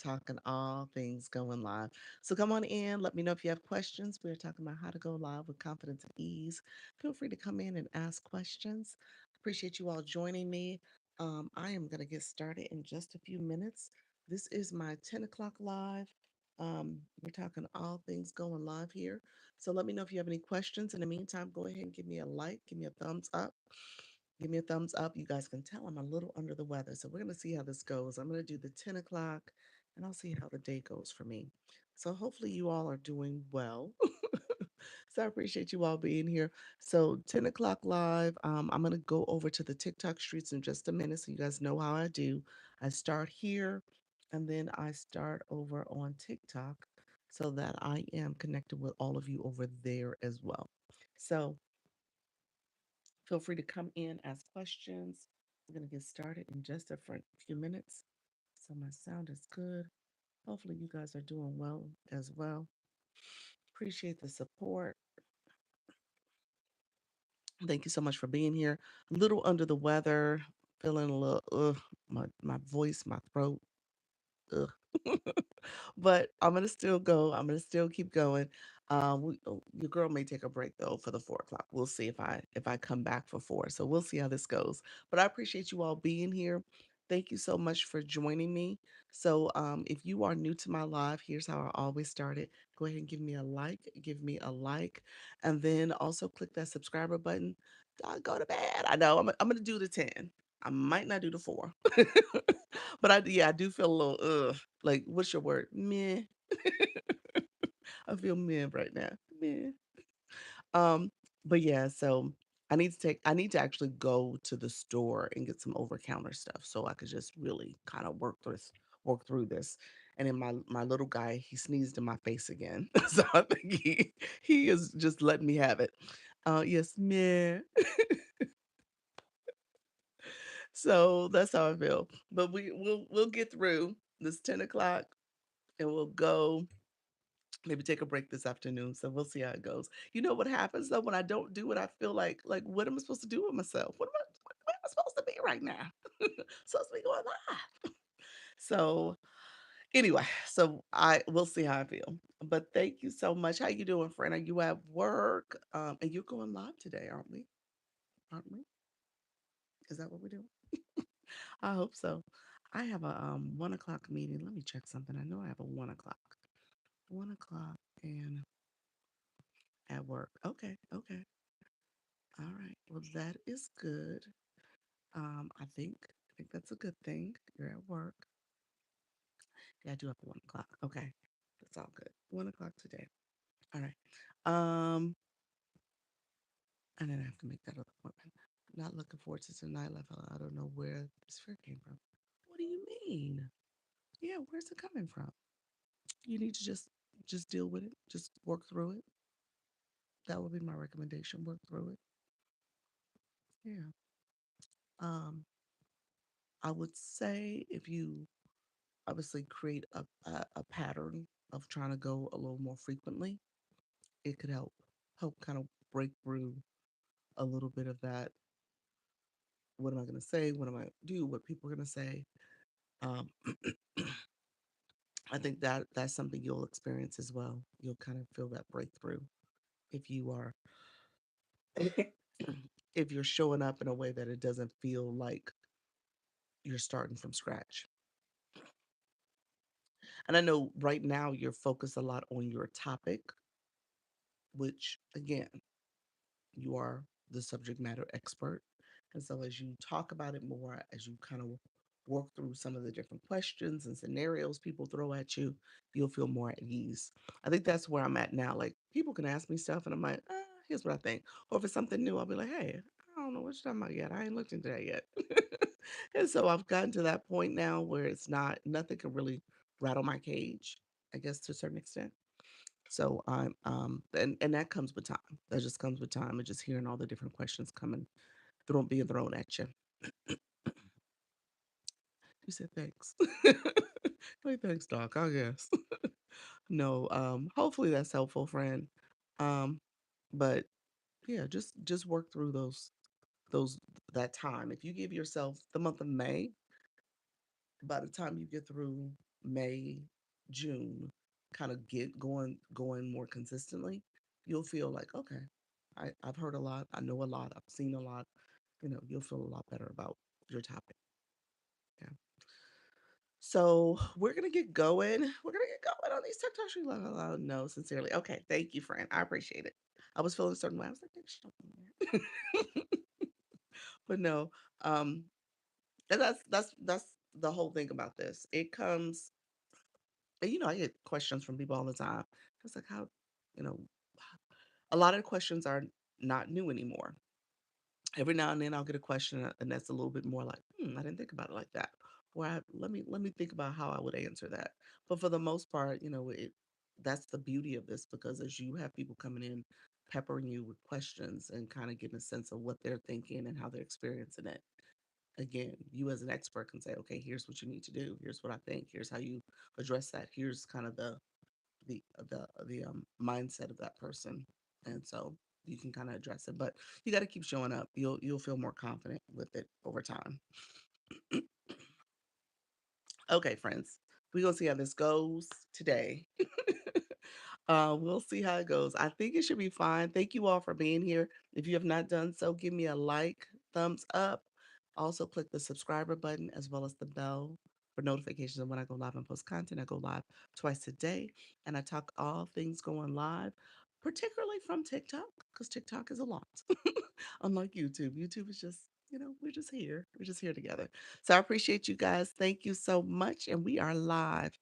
talking all things going live. So come on in. Let me know if you have questions. We're talking about how to go live with confidence and ease. Feel free to come in and ask questions. Appreciate you all joining me. I am going to get started in just a few minutes. This is my 10 o'clock live. We're talking all things going live here. So let me know if you have any questions. In the meantime, go ahead and give me a like, give me a thumbs up. Give me a thumbs up. You guys can tell I'm a little under the weather. So we're going to see how this goes. I'm going to do the 10 o'clock and I'll see how the day goes for me. So hopefully you all are doing well. So I appreciate you all being here. So 10 o'clock live. I'm going to go over to the TikTok streets in just a minute so you guys know how I do. I start here and then I start over on TikTok so that I am connected with all of you over there as well. So feel free to come in, ask questions. We're going to get started in just a few minutes. So my sound is good. Hopefully you guys are doing well as well. Appreciate the support. Thank you so much for being here. A little under the weather, feeling a little, my voice, my throat, ugh. But I'm gonna still go. I'm gonna still keep going. Your girl may take a break though for the 4 o'clock. We'll see if I come back for four. So we'll see how this goes. But I appreciate you all being here. Thank you so much for joining me. So if you are new to my live, here's how I always start it. Go ahead and give me a like, and then also click that subscriber button. Go to bed. I know I'm gonna do the 10. I might not do the four. But I do feel a little like what's your word? Meh. I feel meh right now. Meh. Um, but yeah, so I need to actually go to the store and get some over counter stuff so I could just really kind of work through this. And then my little guy, he sneezed in my face again. So I think he is just letting me have it. Yes, meh. So that's how I feel. But we'll get through this 10 o'clock and we'll go maybe take a break this afternoon. So we'll see how it goes. You know what happens though when I don't do it? I feel like what am I supposed to do with myself? What am I supposed to be right now? Supposed to be going live. So anyway, so I will see how I feel. But thank you so much. How you doing, friend? Are you at work? And you're going live today, aren't we? Aren't we? Is that what we're doing? I hope so. I have a 1 o'clock meeting. Let me check something. I know I have a 1 o'clock. 1 o'clock and at work. Okay, okay. All right. Well, that is good. I think that's a good thing. You're at work. Yeah, I do have a 1 o'clock. Okay. That's all good. 1 o'clock today. All right. Um, and then I have to make that other appointment. Not looking forward to tonight. Like I don't know where this fear came from. What do you mean? Yeah, where's it coming from? You need to just deal with it. Just work through it. That would be my recommendation. Work through it. Yeah. Um, I would say if you obviously create a pattern of trying to go a little more frequently, it could help kind of break through a little bit of that. What am I going to say? What am I do? What people are going to say? Um, I think that's something you'll experience as well. You'll kind of feel that breakthrough if you are if you're showing up in a way that it doesn't feel like you're starting from scratch. And I know right now you're focused a lot on your topic, which again, you are the subject matter expert. And so as you talk about it more, as you kind of work through some of the different questions and scenarios people throw at you, you'll feel more at ease. I think that's where I'm at now. Like people can ask me stuff and I'm like, here's what I think. Or if it's something new, I'll be like, hey, I don't know what you're talking about yet. I ain't looked into that yet. And so I've gotten to that point now where it's not, nothing can really rattle my cage, I guess to a certain extent. So I'm and that comes with time. That just comes with time and just hearing all the different questions coming being thrown at you. You said thanks. Like thanks, Doc, I guess. No, hopefully that's helpful, friend. Um, but yeah, just work through those that time. If you give yourself the month of May, by the time you get through May, June, kind of get going more consistently, you'll feel like, okay, I've heard a lot, I know a lot, I've seen a lot, you'll feel a lot better about your topic. Yeah. So we're gonna get going. We're gonna get going on these TikToks. You love aloud. No, sincerely. Okay, thank you, friend. I appreciate it. I was feeling a certain way. I was like, maybe she don't know that. But no, um, and that's the whole thing about this. It comes, and I get questions from people all the time. It's like how, you know, a lot of the questions are not new anymore. Every now and then I'll get a question and that's a little bit more like, I didn't think about it like that. Or let me think about how I would answer that. But for the most part, that's the beauty of this because as you have people coming in peppering you with questions and kind of getting a sense of what they're thinking and how they're experiencing it. Again, you as an expert can say, okay, here's what you need to do. Here's what I think. Here's how you address that. Here's kind of the mindset of that person, and so you can kind of address it. But you got to keep showing up. You'll feel more confident with it over time. Okay, friends, we're gonna see how this goes today. We'll see how it goes. I think it should be fine. Thank you all for being here. If you have not done so, give me a like, thumbs up. Also, click the subscriber button as well as the bell for notifications of when I go live and post content. I go live twice a day and I talk all things going live, particularly from TikTok, because TikTok is a lot. Unlike YouTube, YouTube is just, we're just here. We're just here together. So I appreciate you guys. Thank you so much. And we are live.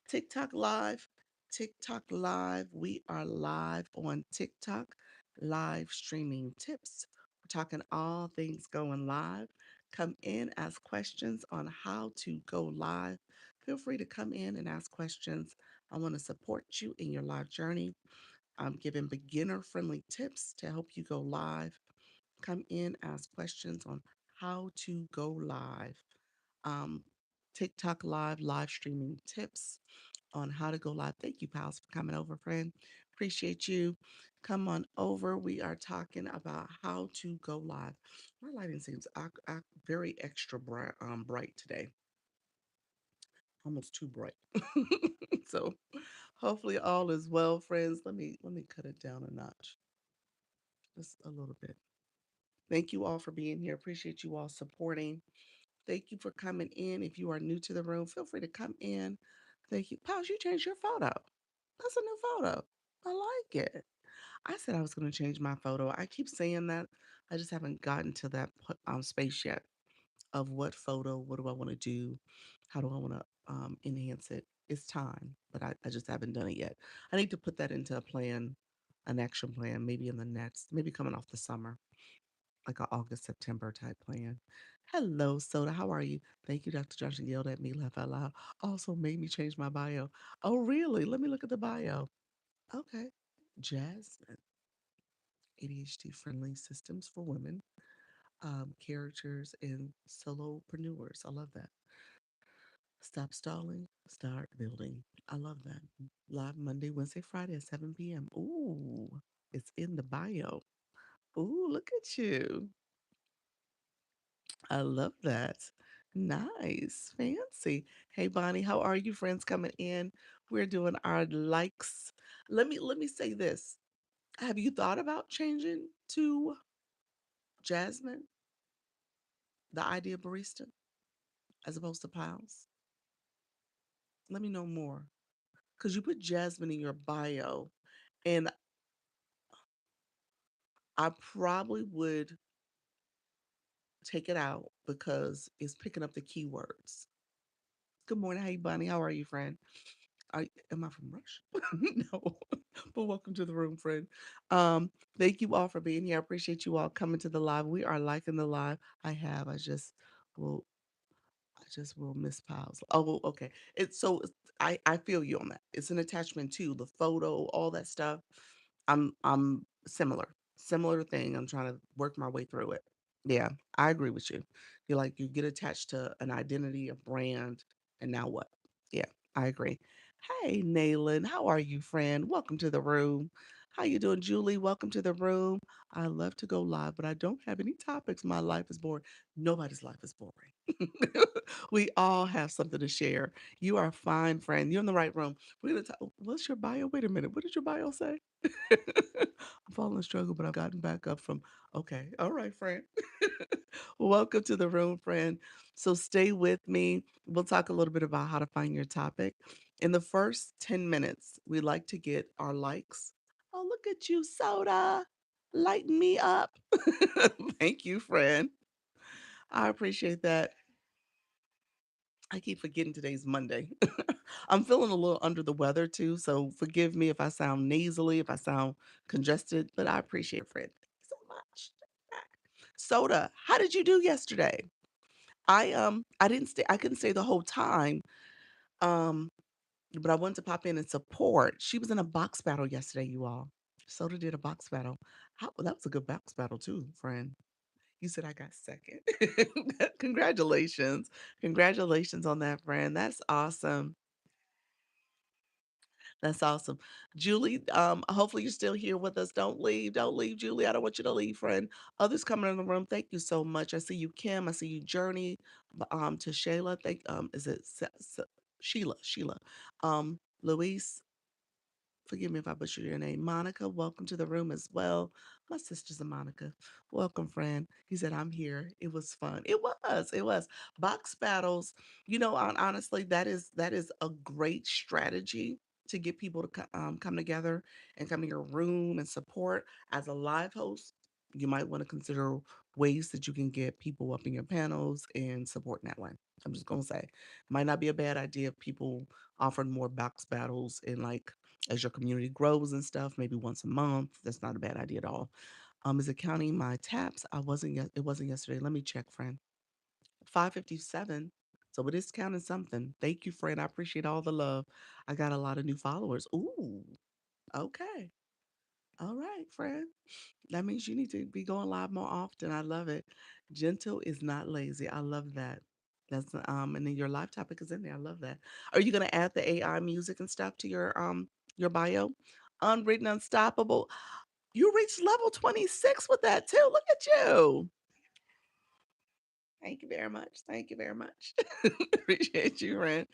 TikTok live. TikTok live. We are live on TikTok, live streaming tips. We're talking all things going live. Come in, ask questions on how to go live. Feel free to come in and ask questions. I want to support you in your live journey. I'm giving beginner friendly tips to help you go live. Come in, ask questions on how to go live. Um, TikTok live streaming tips on how to go live. Thank you, pals, for coming over, friend. Appreciate you. Come on over. We are talking about how to go live. My lighting seems very extra bright today, almost too bright. So hopefully all is well, friends. Let me cut it down a notch, just a little bit. Thank you all for being here. Appreciate you all supporting. Thank you for coming in. If you are new to the room, feel free to come in. Thank you. Pause, you changed your photo. That's a new photo. I like it. I said I was going to change my photo. I keep saying that. I just haven't gotten to that space yet of what photo, what do I want to do? How do I want to enhance it? It's time, but I just haven't done it yet. I need to put that into a plan, an action plan, maybe maybe coming off the summer, like a August, September type plan. Hello, Soda. How are you? Thank you, Dr. Johnson. Yelled at me, laugh out loud. Also made me change my bio. Oh, really? Let me look at the bio. Okay. Jasmine. ADHD friendly systems for women, characters, and solopreneurs. I love that. Stop stalling, start building. I love that. Live Monday, Wednesday, Friday at 7 p.m. Ooh, it's in the bio. Ooh, look at you. I love that. Nice. Fancy. Hey Bonnie, how are you friends coming in? We're doing our likes. Let me say this. Have you thought about changing to Jasmine, the idea barista, as opposed to Pals? Let me know more. Cuz you put Jasmine in your bio and I probably would take it out because it's picking up the keywords. Good morning. Hey Bonnie, how are you, friend? Am I from Russia? No, but welcome to the room, friend. Um, Thank you all for being here. I appreciate you all coming to the live. We are liking the live. Will I just will miss piles. Oh, okay. I feel you on that. It's an attachment too. The photo, all that stuff. I'm similar thing. I'm trying to work my way through it. Yeah, I agree with you. You're like you get attached to an identity, a brand, and now what? Yeah, I agree. Hey, Naylin, how are you, friend? Welcome to the room. How you doing, Julie? Welcome to the room. I love to go live, but I don't have any topics. My life is boring. Nobody's life is boring. We all have something to share. You are a fine friend. You're in the right room. We're gonna talk. What's your bio? Wait a minute. What did your bio say? I'm falling in struggle, but I've gotten back up from. Okay, all right, friend. Welcome to the room, friend. So stay with me. We'll talk a little bit about how to find your topic. In the first 10 minutes, we like to get our likes. Oh, look at you, Soda. Lighten me up. Thank you, friend. I appreciate that. I keep forgetting today's Monday. I'm feeling a little under the weather too, so forgive me if I sound nasally, if I sound congested, but I appreciate it, friend. Thank you so much. Soda, how did you do yesterday? I didn't stay I couldn't stay the whole time. Um, but I wanted to pop in and support. She was in a box battle yesterday, you all. Soda did a box battle. How That was a good box battle too, friend. You said I got second. Congratulations. Congratulations on that, friend. That's awesome. That's awesome. Julie, hopefully you're still here with us. Don't leave. Don't leave, Julie. I don't want you to leave, friend. Others coming in the room, thank you so much. I see you, Kim. I see you, Journey. To Shayla. Is it Sheila? Sheila. Luis, forgive me if I butchered your name. Monica, welcome to the room as well. My sister's a Monica. Welcome, friend. He said, I'm here. It was fun. It was. It was. Box battles, honestly, that is a great strategy to get people to come together and come in your room and support. As a live host, you might want to consider ways that you can get people up in your panels and support that way. I'm just gonna say, might not be a bad idea if people offered more box battles and like as your community grows and stuff, maybe once a month. That's not a bad idea at all. Is it counting my taps? It wasn't yesterday. Let me check, friend. 557. So it is counting something. Thank you, friend. I appreciate all the love. I got a lot of new followers. Ooh, okay. All right, friend. That means you need to be going live more often. I love it. Gentle is not lazy. I love that. And then your live topic is in there. I love that. Are you gonna add the AI music and stuff to your bio? Unwritten Unstoppable. You reached level 26 with that too. Look at you. Thank you very much. Thank you very much. Appreciate you, Ren.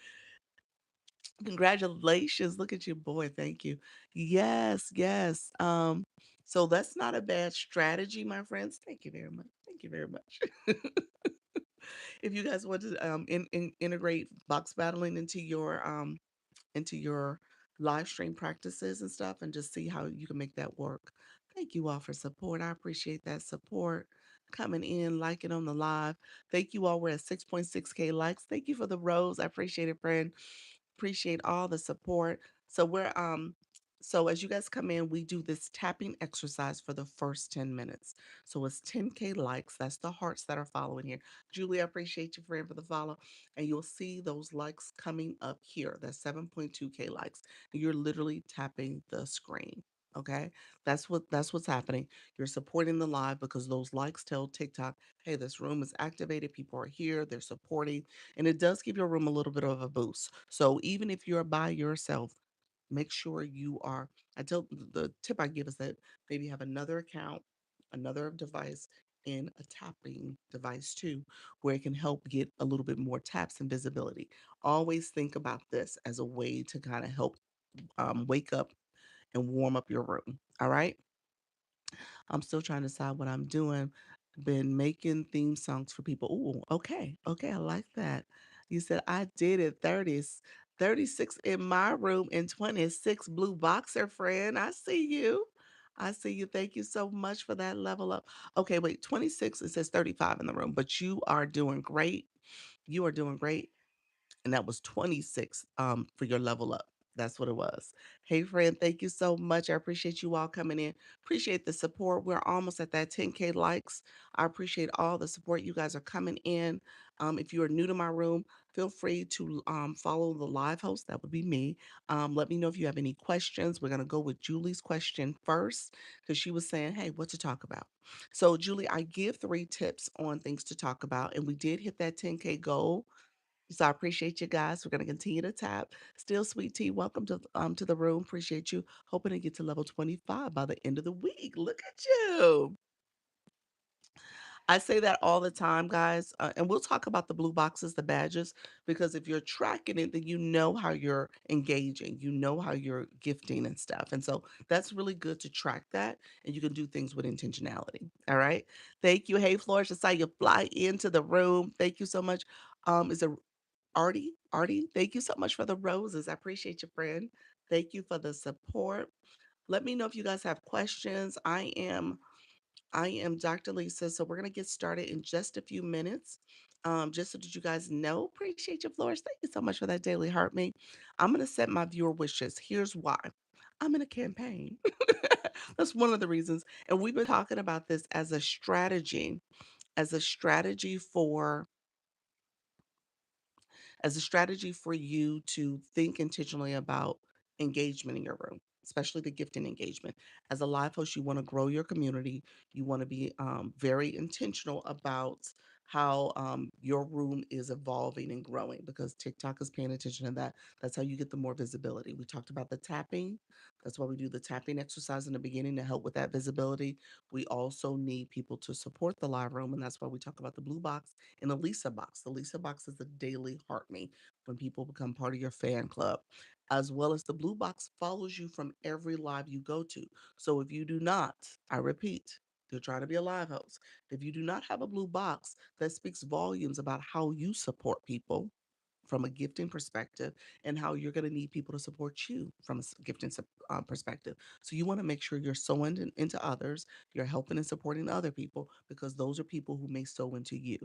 Congratulations. Look at you, boy. Thank you. Yes, yes. So that's not a bad strategy, my friends. Thank you very much. Thank you very much. If you guys want to integrate box battling into your live stream practices and stuff and just see how you can make that work. Thank you all for support. I appreciate that support. Coming in, liking on the live. Thank you all. We're at 6.6K likes. Thank you for the rose. I appreciate it, friend. Appreciate all the support. So as you guys come in, we do this tapping exercise for the first 10 minutes. So it's 10K likes. That's the hearts that are following here. Julie, I appreciate you, friend, for the follow. And you'll see those likes coming up here. That's 7.2K likes. And you're literally tapping the screen. Okay. That's what's happening. You're supporting the live because those likes tell TikTok, hey, this room is activated. People are here. They're supporting and it does give your room a little bit of a boost. So even if you're by yourself, make sure you are. I tell the tip I give is that maybe have another account, another device, and a tapping device too, where it can help get a little bit more taps and visibility. Always think about this as a way to kind of help wake up and warm up your room. All right. I'm still trying to decide what I'm doing. Been making theme songs for people. Ooh, okay. Okay, I like that. You said I did it 36 in my room and 26 blue boxer friend. I see you. I see you. Thank you so much for that level up. Okay, wait, 26. It says 35 in the room, but you are doing great. You are doing great and that was 26 for your level up. That's what it was. Hey friend, thank you so much. I appreciate you all coming in. Appreciate the support. We're almost at that 10K likes. I appreciate all the support. You guys are coming in. If you are new to my room, feel free to follow the live host. That would be me. Let me know if you have any questions. We're going to go with Julie's question first because she was saying, hey, what to talk about. So, Julie, I give 3 tips on things to talk about, and we did hit that 10K goal. So I appreciate you guys. We're going to continue to tap. Still, sweet tea. Welcome to the room. Appreciate you. Hoping to get to level 25 by the end of the week. Look at you. I say that all the time, guys. And we'll talk about the blue boxes, the badges, because if you're tracking it, then you know how you're engaging, you know how you're gifting and stuff. And so that's really good to track that. And you can do things with intentionality. All right. Thank you. Hey, Flores, I saw you fly into the room. Thank you so much. Is it Artie? Artie, thank you so much for the roses. I appreciate you, friend. Thank you for the support. Let me know if you guys have questions. I am Dr. Lisa. So we're going to get started in just a few minutes. Just so that you guys know, appreciate your Flores. Thank you so much for that daily heart me. I'm going to set my viewer wishes. Here's why. I'm in a campaign. That's one of the reasons. And we've been talking about this as a strategy for as a strategy for you to think intentionally about engagement in your room, especially the gifting engagement. As a live host, you want to grow your community. You want to be very intentional about how your room is evolving and growing because TikTok is paying attention to that. That's how you get the more visibility. We talked about the tapping. That's why we do the tapping exercise in the beginning to help with that visibility. We also need people to support the live room, and that's why we talk about the blue box and the Lisa box. The Lisa box is the daily heart me when people become part of your fan club, as well as the blue box follows you from every live you go to. So if you do not, I repeat, you're trying to be a live host. If you do not have a blue box, that speaks volumes about how you support people from a gifting perspective and how you're going to need people to support you from a gifting perspective. So you want to make sure you're sowing into others, you're helping and supporting other people because those are people who may sow into you.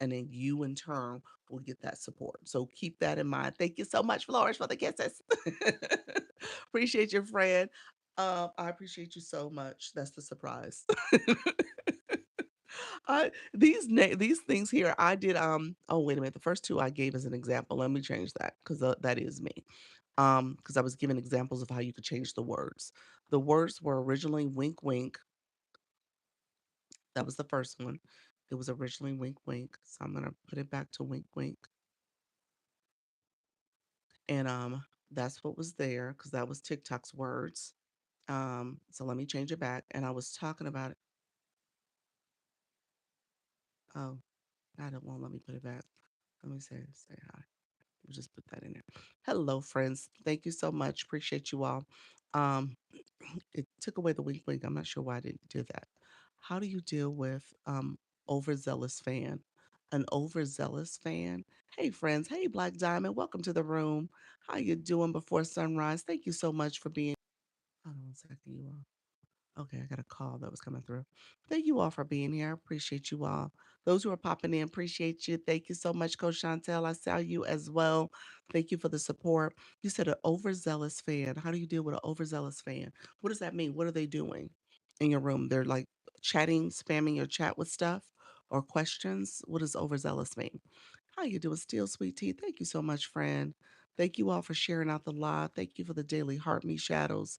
And then you in turn will get that support. So keep that in mind. Thank you so much, Flores, for the kisses. Appreciate your friend. I appreciate you so much. That's the surprise. These things here I did. Oh, wait a minute. The first two I gave as an example. Let me change that because that is me. Because I was giving examples of how you could change the words. The words were originally wink wink. That was the first one. It was originally wink wink. So I'm gonna put it back to wink wink. And that's what was there because that was TikTok's words. So let me change it back. And I was talking about it. Oh, I don't won't let me put it back. Let me say hi. We'll just put that in there. Hello, friends. Thank you so much. Appreciate you all. Um, it took away the wink wink. I'm not sure why I didn't do that. How do you deal with overzealous fan? An overzealous fan. Hey friends, hey Black Diamond, welcome to the room. How you doing before sunrise? Thank you so much for being. Hold on one second, you all. Okay, I got a call that was coming through. Thank you all for being here. Appreciate you all. Those who are popping in, appreciate you. Thank you so much, Coach Chantel. I saw you as well. Thank you for the support. You said an overzealous fan. How do you deal with an overzealous fan? What does that mean? What are they doing in your room? They're like chatting, spamming your chat with stuff or questions. What does overzealous mean? How you doing, Still Sweet Tea? Thank you so much, friend. Thank you all for sharing out the live. Thank you for the daily Heart Me Shadows.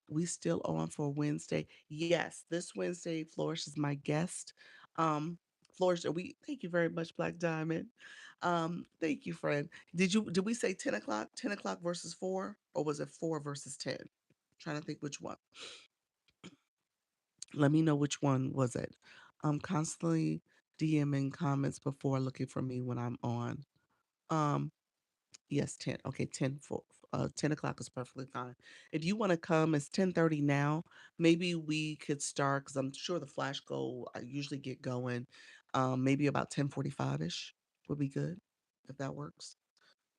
We still on for Wednesday. Yes, this Wednesday, Flourish is my guest. Flourish, thank you very much, Black Diamond. Thank you, friend. Did we say 10 o'clock? 10 o'clock versus 4? Or was it 4 versus 10? Trying to think which one. Let me know which one was it. Constantly DMing comments before looking for me when I'm on. Um, Yes, 10. Okay, 10 for 10 o'clock is perfectly fine. If you want to come, it's 10:30 now. Maybe we could start because I'm sure the flash goal I usually get going. Maybe about 10:45-ish would be good if that works.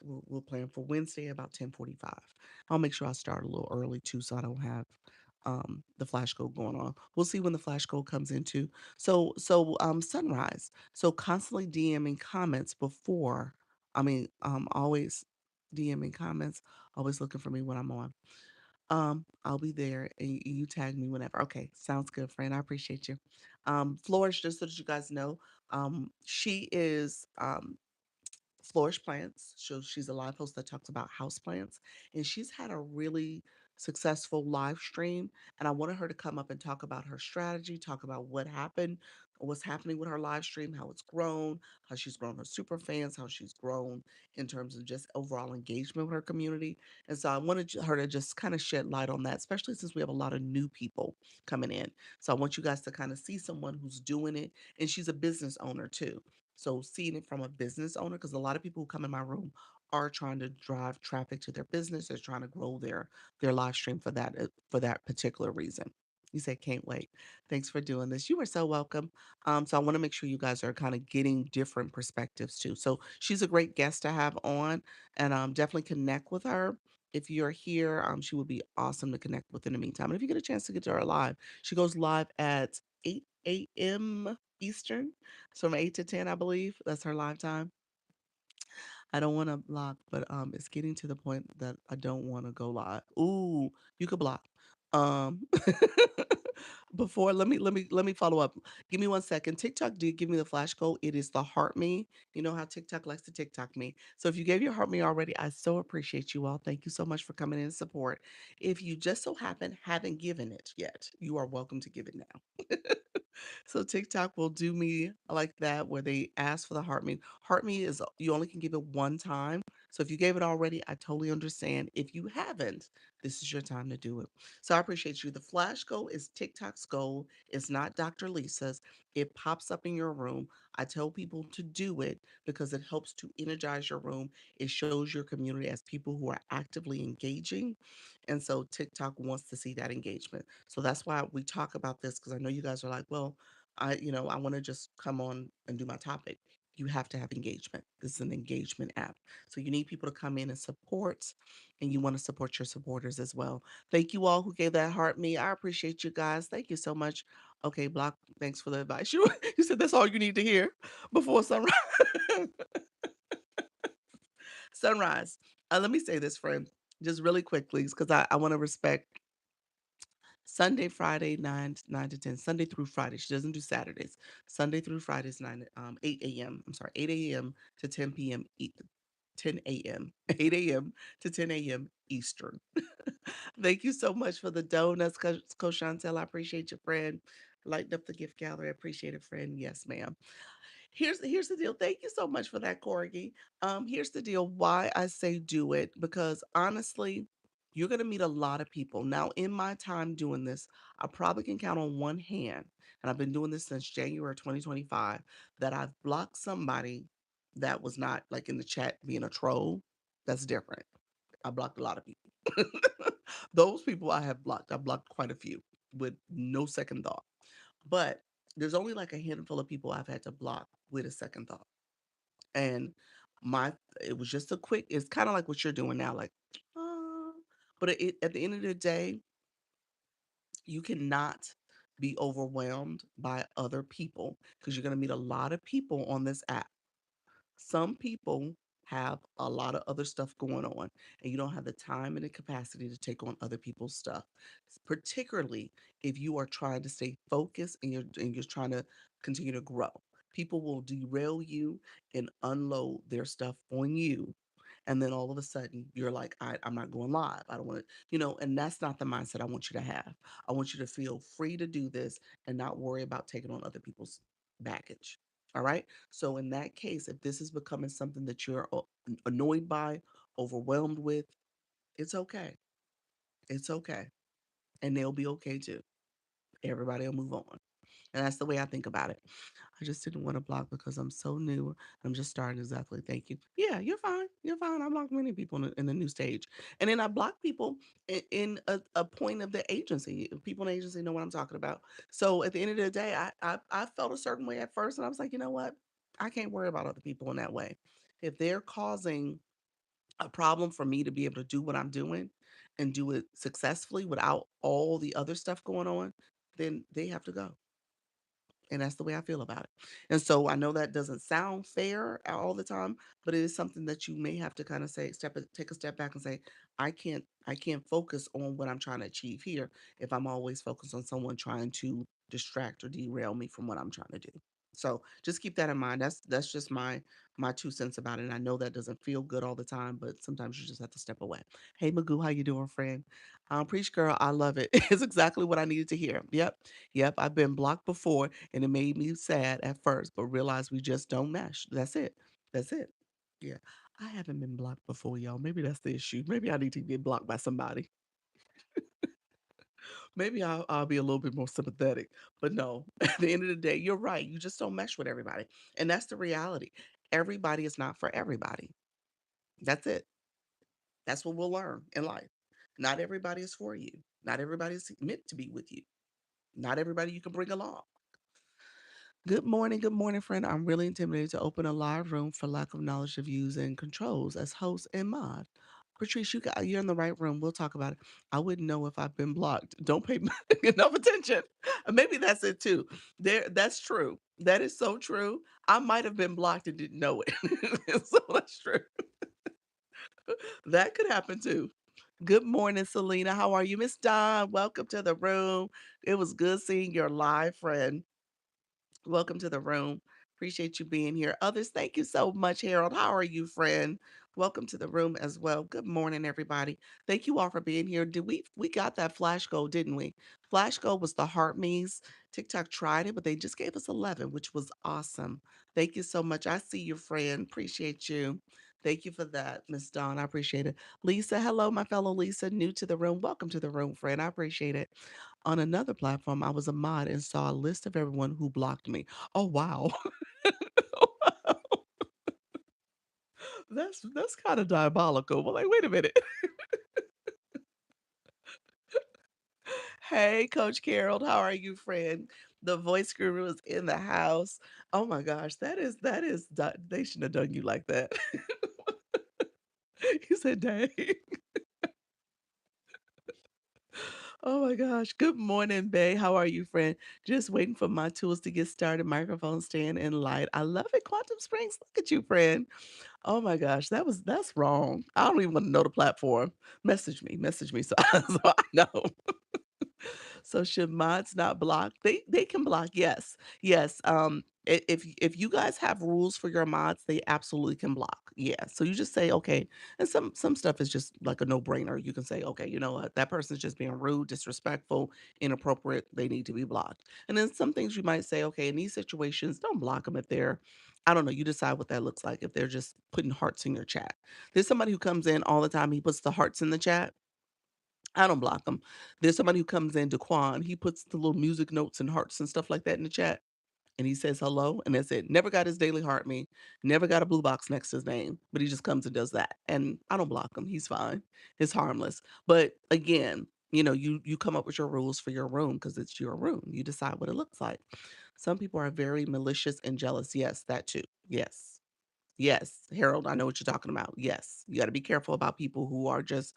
We'll plan for Wednesday about 10:45. I'll make sure I start a little early too, so I don't have the flash code going on. We'll see when the flash code comes into. So sunrise. So constantly DMing comments before. Always DMing comments. Always looking for me when I'm on. I'll be there and you tag me whenever. Okay, sounds good, friend. I appreciate you. Flourish, just so that you guys know, she is Flourish Plants. So she's a live host that talks about house plants, and she's had a really successful live stream, and I wanted her to come up and talk about her strategy, talk about what happened, what's happening with her live stream, how it's grown, how she's grown her super fans, how she's grown in terms of just overall engagement with her community. And so I wanted her to just kind of shed light on that, especially since we have a lot of new people coming in. So I want you guys to kind of see someone who's doing it, and she's a business owner too. So seeing it from a business owner, because a lot of people who come in my room are trying to drive traffic to their business. They're trying to grow their live stream for that particular reason. You said can't wait. Thanks for doing this. You are so welcome. So I want to make sure you guys are kind of getting different perspectives too. So she's a great guest to have on, and definitely connect with her. If you're here, she would be awesome to connect with in the meantime. And if you get a chance to get to her live, she goes live at 8 a.m. Eastern, so from 8 to 10, I believe that's her live time. I don't want to block, but it's getting to the point that I don't want to go live. Ooh, you could block. Um, before let me follow up. Give me 1 second. TikTok did give me the flash code. It is the heart me. You know how TikTok likes to TikTok me. So if you gave your heart me already, I so appreciate you all. Thank you so much for coming in and support. If you just so happen haven't given it yet, you are welcome to give it now. So TikTok will do me like that where they ask for the heart me. Heart me is you only can give it one time. So if you gave it already, I totally understand. If you haven't, this is your time to do it. So I appreciate you. The flash goal is TikTok's goal. It's not Dr. Lisa's. It pops up in your room. I tell people to do it because it helps to energize your room. It shows your community as people who are actively engaging. And so TikTok wants to see that engagement. So that's why we talk about this because I know you guys are like, well, I want to just come on and do my topic. You have to have engagement. This is an engagement app. So you need people to come in and support, and you want to support your supporters as well. Thank you all who gave that heart me. I appreciate you guys. Thank you so much. Okay, Block, thanks for the advice. You said that's all you need to hear before sunrise. Sunrise. Let me say this, friend, just really quickly, because I want to respect Sunday, Friday, 9 to 10, Sunday through Friday. She doesn't do Saturdays. Sunday through Fridays, 8 a.m. I'm sorry, 8 a.m. to 10 p.m. 10 a.m. 8 a.m. to 10 a.m. Eastern. Thank you so much for the donuts, Coach Chantel. I appreciate you, friend. Lighten up the gift gallery. I appreciate it, friend. Yes, ma'am. Here's the deal. Thank you so much for that, Corgi. Here's the deal. Why I say do it because honestly, you're gonna meet a lot of people. Now, in my time doing this, I probably can count on one hand, and I've been doing this since January 2025, that I've blocked somebody that was not like in the chat being a troll. That's different. I blocked a lot of people. Those people I have blocked. I blocked quite a few with no second thought. But there's only like a handful of people I've had to block with a second thought. And my it was just a quick, it's kind of like what you're doing now, like, uh, but at the end of the day, you cannot be overwhelmed by other people because you're going to meet a lot of people on this app. Some people have a lot of other stuff going on, and you don't have the time and the capacity to take on other people's stuff, particularly if you are trying to stay focused and you're trying to continue to grow. People will derail you and unload their stuff on you, and then all of a sudden you're like, I'm not going live. I don't want to, and that's not the mindset I want you to have. I want you to feel free to do this and not worry about taking on other people's baggage. All right. So in that case, if this is becoming something that you're annoyed by, overwhelmed with, it's okay. It's okay. And they'll be okay too. Everybody will move on. And that's the way I think about it. I just didn't want to block because I'm so new. I'm just starting exactly. Thank you. Yeah, you're fine. You're fine. I block many people in the new stage. And then I block people in a point of the agency. People in the agency know what I'm talking about. So at the end of the day, I felt a certain way at first. And I was like, you know what? I can't worry about other people in that way. If they're causing a problem for me to be able to do what I'm doing and do it successfully without all the other stuff going on, then they have to go. And that's the way I feel about it. And so I know that doesn't sound fair all the time, but it is something that you may have to kind of say, take a step back and say, I can't focus on what I'm trying to achieve here if I'm always focused on someone trying to distract or derail me from what I'm trying to do. So just keep that in mind. That's just my 2 cents about it. And I know that doesn't feel good all the time, but sometimes you just have to step away. Hey Magoo, how you doing, friend? Preach girl, I love it. It's exactly what I needed to hear. Yep. Yep. I've been blocked before and it made me sad at first, but realized we just don't mesh. That's it. That's it. Yeah. I haven't been blocked before, y'all. Maybe that's the issue. Maybe I need to get blocked by somebody. Maybe I'll be a little bit more sympathetic. But no, at the end of the day, you're right. You just don't mesh with everybody. And that's the reality. Everybody is not for everybody. That's it. That's what we'll learn in life. Not everybody is for you. Not everybody is meant to be with you. Not everybody you can bring along. Good morning, friend. I'm really intimidated to open a live room for lack of knowledge of views and controls as host and mod. Patrice, you're in the right room. We'll talk about it. I wouldn't know if I've been blocked. Don't pay enough attention. Maybe that's it too. That's true. That is so true. I might have been blocked and didn't know it. So that's true. That could happen too. Good morning, Selena. How are you, Miss Don? Welcome to the room. It was good seeing your live friend. Welcome to the room. Appreciate you being here. Others, thank you so much, Harold. How are you, friend? Welcome to the room as well. Good morning, everybody. Thank you all for being here. Did we got that flash goal, didn't we? Flash goal was the heart me's. TikTok tried it, but they just gave us 11, which was awesome. Thank you so much. I see you, friend. Appreciate you. Thank you for that, Miss Dawn. I appreciate it. Lisa, hello, my fellow Lisa, new to the room. Welcome to the room, friend. I appreciate it. On another platform, I was a mod and saw a list of everyone who blocked me. Oh, wow. That's kind of diabolical. Well, like, wait a minute. Hey, Coach Carol, how are you, friend? The voice guru is in the house. Oh my gosh, they shouldn't have done you like that. You said, dang. Oh my gosh. Good morning, Bay. How are you, friend? Just waiting for my tools to get started. Microphone stand and light. I love it. Quantum Springs. Look at you, friend. Oh my gosh, that's wrong. I don't even want to know the platform. Message me so, so I know. So should mods not block? They can block. Yes, yes. If you guys have rules for your mods, they absolutely can block. Yeah. So you just say okay, and some stuff is just like a no brainer. You can say okay, you know what, that person's just being rude, disrespectful, inappropriate. They need to be blocked. And then some things you might say okay, in these situations, don't block them if they're I don't know, you decide what that looks like if they're just putting hearts in your chat. There's somebody who comes in all the time, he puts the hearts in the chat. I don't block him. There's somebody who comes in, Daquan, he puts the little music notes and hearts and stuff like that in the chat, and he says hello, and that's it. Never got his daily heart me, never got a blue box next to his name, but he just comes and does that, and I don't block him. He's fine. It's harmless. But again, you come up with your rules for your room because it's your room. You decide what it looks like. Some people are very malicious and jealous. Yes, that too. Yes. Yes, Harold, I know what you're talking about. Yes, you gotta be careful about people who are just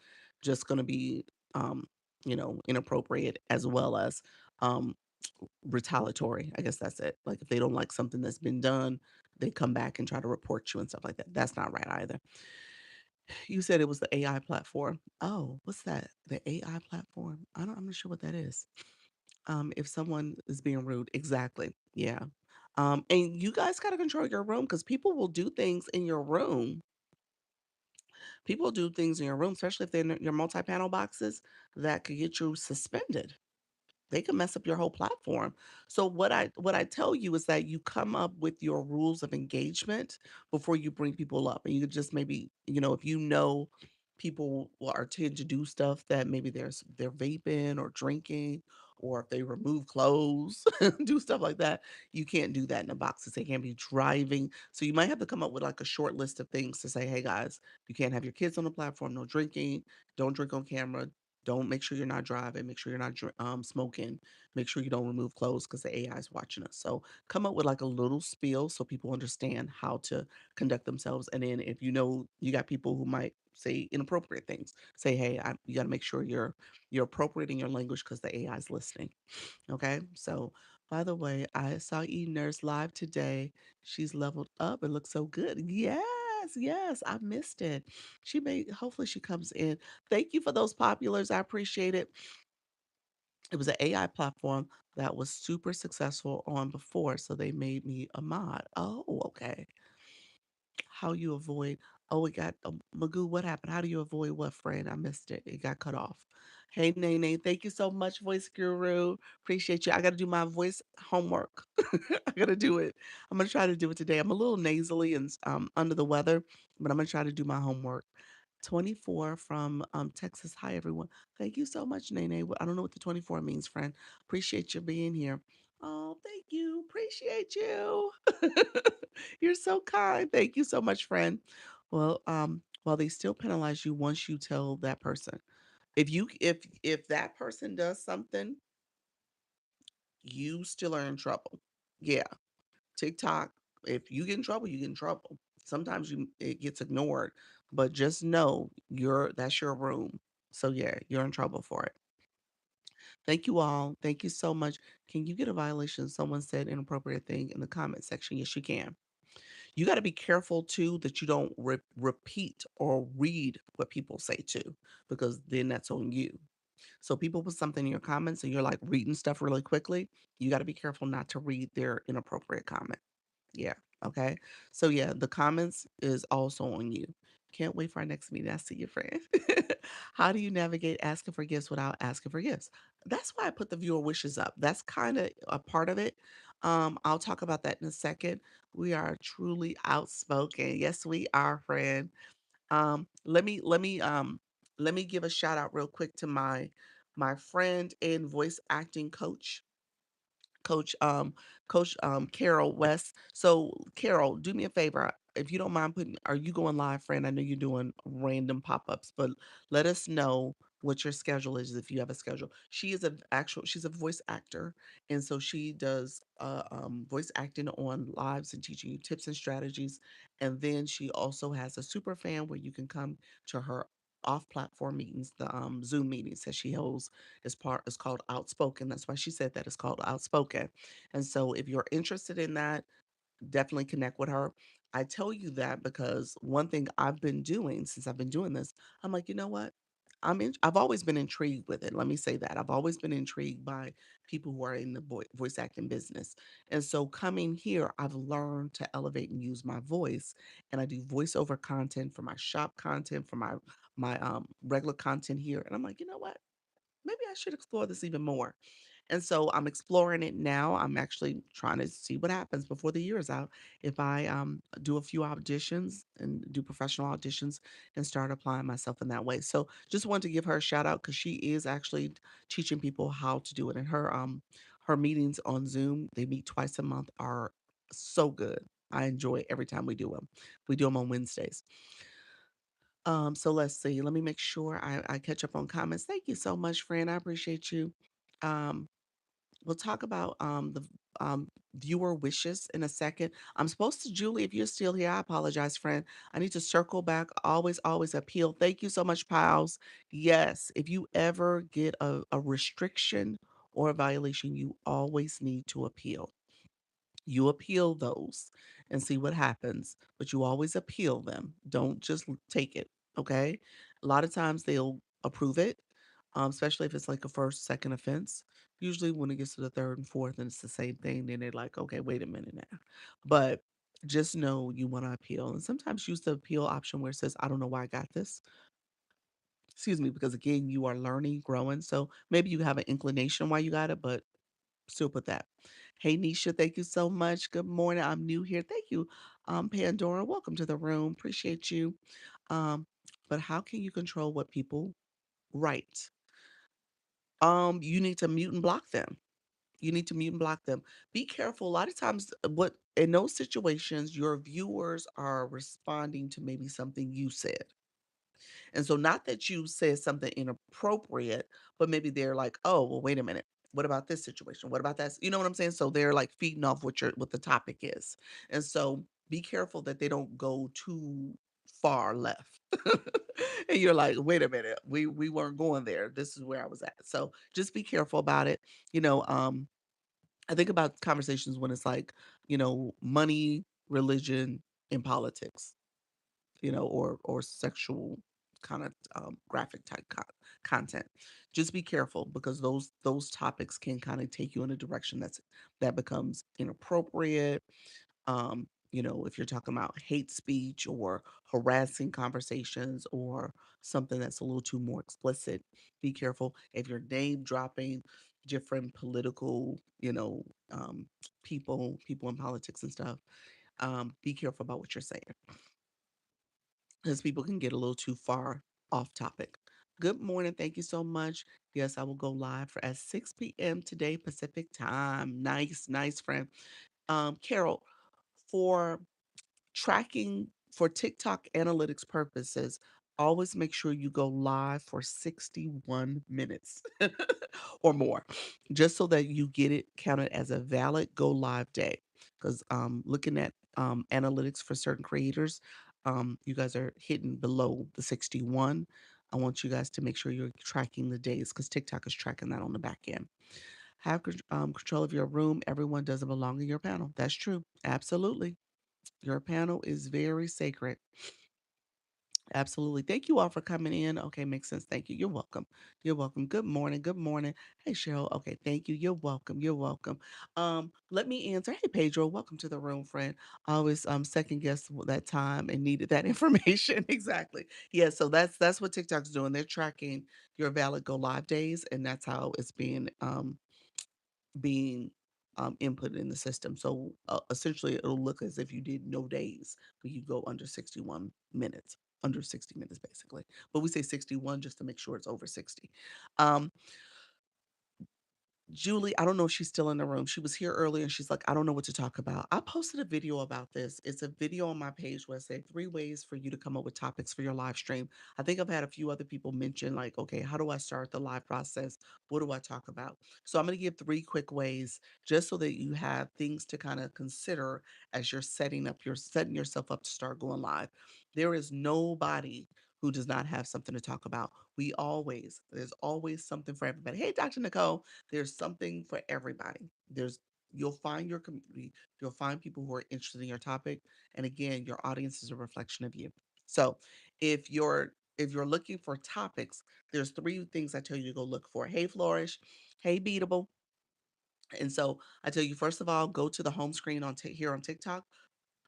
gonna be, um, inappropriate as well as, um, retaliatory. I guess that's it. Like, if they don't like something that's been done, they come back and try to report you and stuff like that. That's not right either. You said it was the AI platform. Oh, what's that? The AI platform? I'm not sure what that is. If someone is being rude, exactly. Yeah. And you guys gotta control your room because people will do things in your room. People do things in your room, especially if they're in your multi-panel boxes, that could get you suspended. They can mess up your whole platform. So what I tell you is that you come up with your rules of engagement before you bring people up. And you could just maybe, if people are tend to do stuff that maybe they're vaping or drinking, or if they remove clothes, do stuff like that, you can't do that in the boxes. They can't be driving. So you might have to come up with like a short list of things to say, hey guys, you can't have your kids on the platform, no drinking, don't drink on camera, don't make sure you're not driving. Make sure you're not smoking. Make sure you don't remove clothes because the AI is watching us. So come up with like a little spiel so people understand how to conduct themselves. And then if you know you got people who might say inappropriate things, say, hey, you got to make sure you're appropriate in your language because the AI is listening. Okay. So by the way, I saw E Nurse live today. She's leveled up. It looks so good. Yes, yes, I missed it. Hopefully she comes in. Thank you for those populars. I appreciate it. It was an AI platform that was super successful on before, so they made me a mod. Oh, okay. How you avoid oh, it got Magoo, what happened? How do you avoid what, friend? I missed it. It got cut off. Hey, Nene, thank you so much, Voice Guru. Appreciate you. I got to do my voice homework. I got to do it. I'm going to try to do it today. I'm a little nasally and under the weather, but I'm going to try to do my homework. 24 from Texas. Hi, everyone. Thank you so much, Nene. I don't know what the 24 means, friend. Appreciate you being here. Oh, thank you. Appreciate you. You're so kind. Thank you so much, friend. Well, they still penalize you once you tell that person. If that person does something, you still are in trouble. Yeah. TikTok, if you get in trouble, you get in trouble. Sometimes it gets ignored, but just know that's your room. So yeah, you're in trouble for it. Thank you all. Thank you so much. Can you get a violation? Someone said inappropriate thing in the comment section. Yes, you can. You got to be careful too that you don't repeat or read what people say too, because then that's on you. So people put something in your comments and you're like reading stuff really quickly. You got to be careful not to read their inappropriate comment. Yeah. Okay. So yeah, the comments is also on you. Can't wait for our next meeting. I see you, friend. How do you navigate asking for gifts without asking for gifts? That's why I put the viewer wishes up. That's kind of a part of it. I'll talk about that in a second. We are truly outspoken. Yes, we are, friend. Let me give a shout out real quick to my friend and voice acting coach Coach Coach Carol West. So Carol, do me a favor. If you don't mind putting are you going live, friend? I know you're doing random pop-ups, but let us know what your schedule is if you have a schedule. She's a voice actor, and so she does voice acting on lives and teaching you tips and strategies. And then she also has a super fan where you can come to her off platform meetings, the Zoom meetings that she holds is called Outspoken. That's why she said that it's called Outspoken. And so if you're interested in that, definitely connect with her. I tell you that because one thing I've been doing since I've been doing this, I'm like, you know what? I've always been intrigued with it. Let me say that. I've always been intrigued by people who are in the voice acting business. And so coming here, I've learned to elevate and use my voice. And I do voiceover content for my shop content, for my regular content here. And I'm like, you know what? Maybe I should explore this even more. And so I'm exploring it now. I'm actually trying to see what happens before the year is out. If I do a few auditions and do professional auditions and start applying myself in that way. So just wanted to give her a shout out because she is actually teaching people how to do it. And her meetings on Zoom, they meet twice a month, are so good. I enjoy every time we do them. We do them on Wednesdays. So let's see. Let me make sure I catch up on comments. Thank you so much, friend. I appreciate you. Um, we'll talk about the viewer wishes in a second. I'm supposed to, Julie, if you're still here, I apologize, friend. I need to circle back. Always appeal. Thank you so much, pals. Yes, if you ever get a restriction or a violation, you always need to appeal. You appeal those and see what happens, but you always appeal them. Don't just take it, okay? A lot of times they'll approve it, especially if it's like a first, second offense. Usually when it gets to the third and fourth and it's the same thing, then they're like, okay, wait a minute now. But just know you want to appeal. And sometimes use the appeal option where it says, I don't know why I got this. Excuse me, because again, you are learning, growing. So maybe you have an inclination why you got it, but still put that. Hey, Nisha, thank you so much. Good morning. I'm new here. Thank you, Pandora. Welcome to the room. Appreciate you. But how can you control what people write? You need to mute and block them. You need to mute and block them. Be careful. A lot of times, what in those situations, your viewers are responding to maybe something you said. And so not that you said something inappropriate, but maybe they're like, "Oh, well, wait a minute. What about this situation? What about that?" You know what I'm saying? So they're like feeding off what the topic is. And so be careful that they don't go too far left. And you're like, "Wait a minute. We weren't going there. This is where I was at." So just be careful about it. You know, I think about conversations when it's like, money, religion, and politics, or sexual kind of graphic type content. Just be careful because those topics can kind of take you in a direction that becomes inappropriate. If you're talking about hate speech or harassing conversations or something that's a little too more explicit, be careful. If you're name dropping different political, people in politics and stuff, be careful about what you're saying because people can get a little too far off topic. Good morning. Thank you so much. Yes, I will go live for at 6 p.m. today, Pacific time. Nice, nice friend. Carol, for tracking for TikTok analytics purposes, always make sure you go live for 61 minutes or more, just so that you get it counted as a valid go live day. Because looking at analytics for certain creators, you guys are hitting below the 61. I want you guys to make sure you're tracking the days because TikTok is tracking that on the back end. Have control of your room. Everyone doesn't belong in your panel. That's true. Absolutely. Your panel is very sacred. Absolutely. Thank you all for coming in. Okay, makes sense. Thank you. You're welcome. You're welcome. Good morning. Good morning. Hey Cheryl. Okay, thank you. You're welcome. You're welcome. Let me answer. Hey Pedro, welcome to the room, friend. I always second guess that time and needed that information. Exactly. Yeah, so that's what TikTok's doing. They're tracking your valid go live days, and that's how it's being input in the system. So essentially, it'll look as if you did no days, but you go under 61 minutes, under 60 minutes basically. But we say 61 just to make sure it's over 60. Um, Julie, I don't know if she's still in the room. She was here earlier and she's like, I don't know what to talk about. I posted a video about this. It's a video on my page where I say 3 ways for you to come up with topics for your live stream. I think I've had a few other people mention, like, okay, how do I start the live process? What do I talk about? So I'm going to give 3 quick ways just so that you have things to kind of consider as you're setting yourself up to start going live. There is nobody who does not have something to talk about. There's always something for everybody. Hey, Dr. Nicole. There's something for everybody. You'll find your community, you'll find people who are interested in your topic, and again, your audience is a reflection of you. So, if you're looking for topics, there's 3 things I tell you to go look for. Hey Flourish, hey Beatable. And so I tell you, first of all, go to the home screen here on TikTok,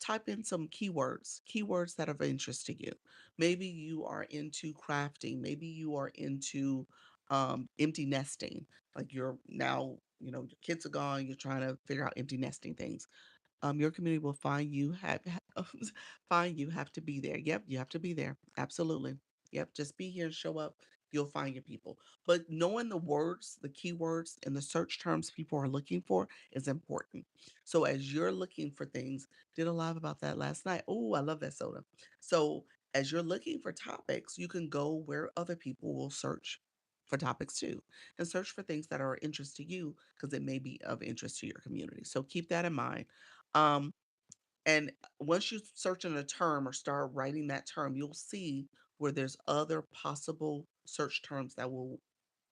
type in some keywords that are of interest to you. Maybe you are into crafting, maybe you are into empty nesting, like you're now, your kids are gone, you're trying to figure out empty nesting things. Your community will find you find you have to be there. Yep, you have to be there. Absolutely. Yep, just be here and show up. You'll find your people. But knowing the words, the keywords, and the search terms people are looking for is important. So as you're looking for things, did a live about that last night. Oh, I love that soda. So as you're looking for topics, you can go where other people will search for topics too and search for things that are of interest to you because it may be of interest to your community. So keep that in mind. Um, and once you search in a term or start writing that term, you'll see where there's other possible search terms that will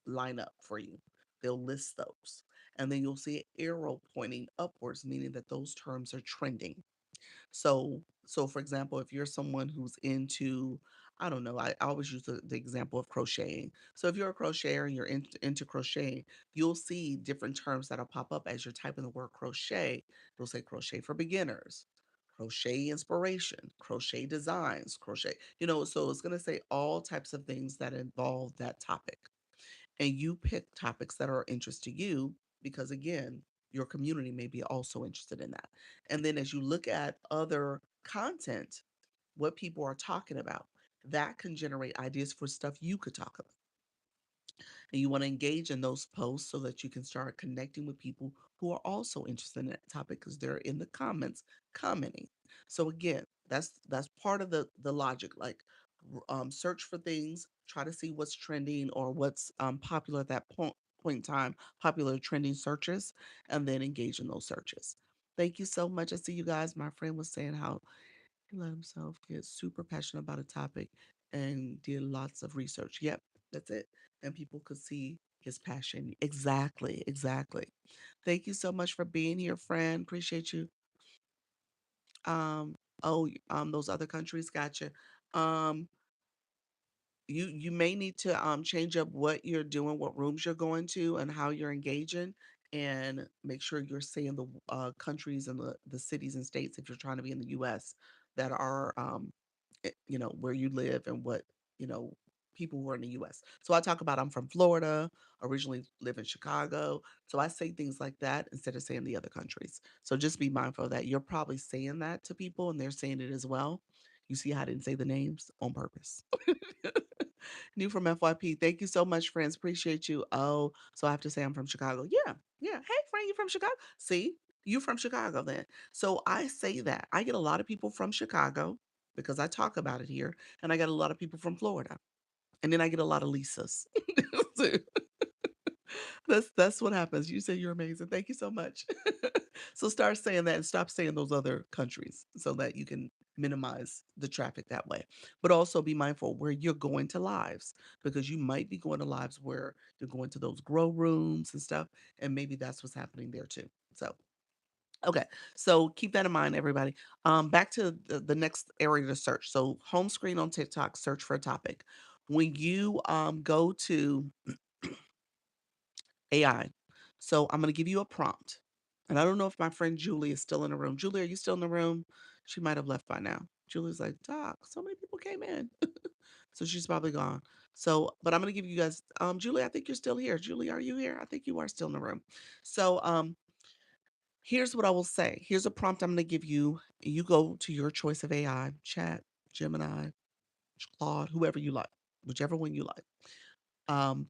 line up for you. They'll list those. And then you'll see an arrow pointing upwards, meaning that those terms are trending. So for example, if you're someone who's into, I don't know, I always use the example of crocheting. So if you're a crocheter and you're into crocheting, you'll see different terms that'll pop up as you're typing the word crochet. You'll say crochet for beginners, crochet inspiration, crochet designs, crochet, so it's going to say all types of things that involve that topic, and you pick topics that are of interest to you because again, your community may be also interested in that. And then as you look at other content, what people are talking about, that can generate ideas for stuff you could talk about. And you want to engage in those posts so that you can start connecting with people who are also interested in that topic because they're in the comments commenting. So again, that's part of the logic. Like search for things, try to see what's trending or what's popular at that point in time, popular trending searches, and then engage in those searches. Thank you so much. I see you guys. My friend was saying how he let himself get super passionate about a topic and did lots of research. Yep, that's it. And people could see his passion. Exactly, exactly. Thank you so much for being here, friend. Appreciate you. Um, those other countries, gotcha. Um, you may need to change up what you're doing, what rooms you're going to, and how you're engaging, and make sure you're saying the countries and the cities and states if you're trying to be in the U.S. that are where you live and what you know people who are in the U.S. So I talk about I'm from Florida, originally live in Chicago, so I say things like that instead of saying the other countries. So just be mindful of that. You're probably saying that to people and they're saying it as well. You see how I didn't say the names on purpose. New from FYP. Thank you so much, friends. Appreciate you. Oh, so I have to say I'm from Chicago. Yeah, yeah. Hey, friend, you from Chicago? See, you from Chicago then. So I say that. I get a lot of people from Chicago because I talk about it here, and I get a lot of people from Florida. And then I get a lot of Lisas. So that's what happens. You say you're amazing. Thank you so much. So start saying that and stop saying those other countries so that you can minimize the traffic that way. But also be mindful where you're going to lives because you might be going to lives where you're going to those grow rooms and stuff, and maybe that's what's happening there too. So okay, so keep that in mind, everybody. Back to the next area to search. So home screen on TikTok, search for a topic. When you go to AI. So I'm going to give you a prompt. And I don't know if my friend Julie is still in the room. Julie, are you still in the room? She might have left by now. Julie's like, Doc, so many people came in. So she's probably gone. So, but I'm going to give you guys, Julie, I think you're still here. Julie, are you here? I think you are still in the room. So, here's what I will say. Here's a prompt I'm going to give you. You go to your choice of AI, Chat, Gemini, Claude, whoever you like, whichever one you like.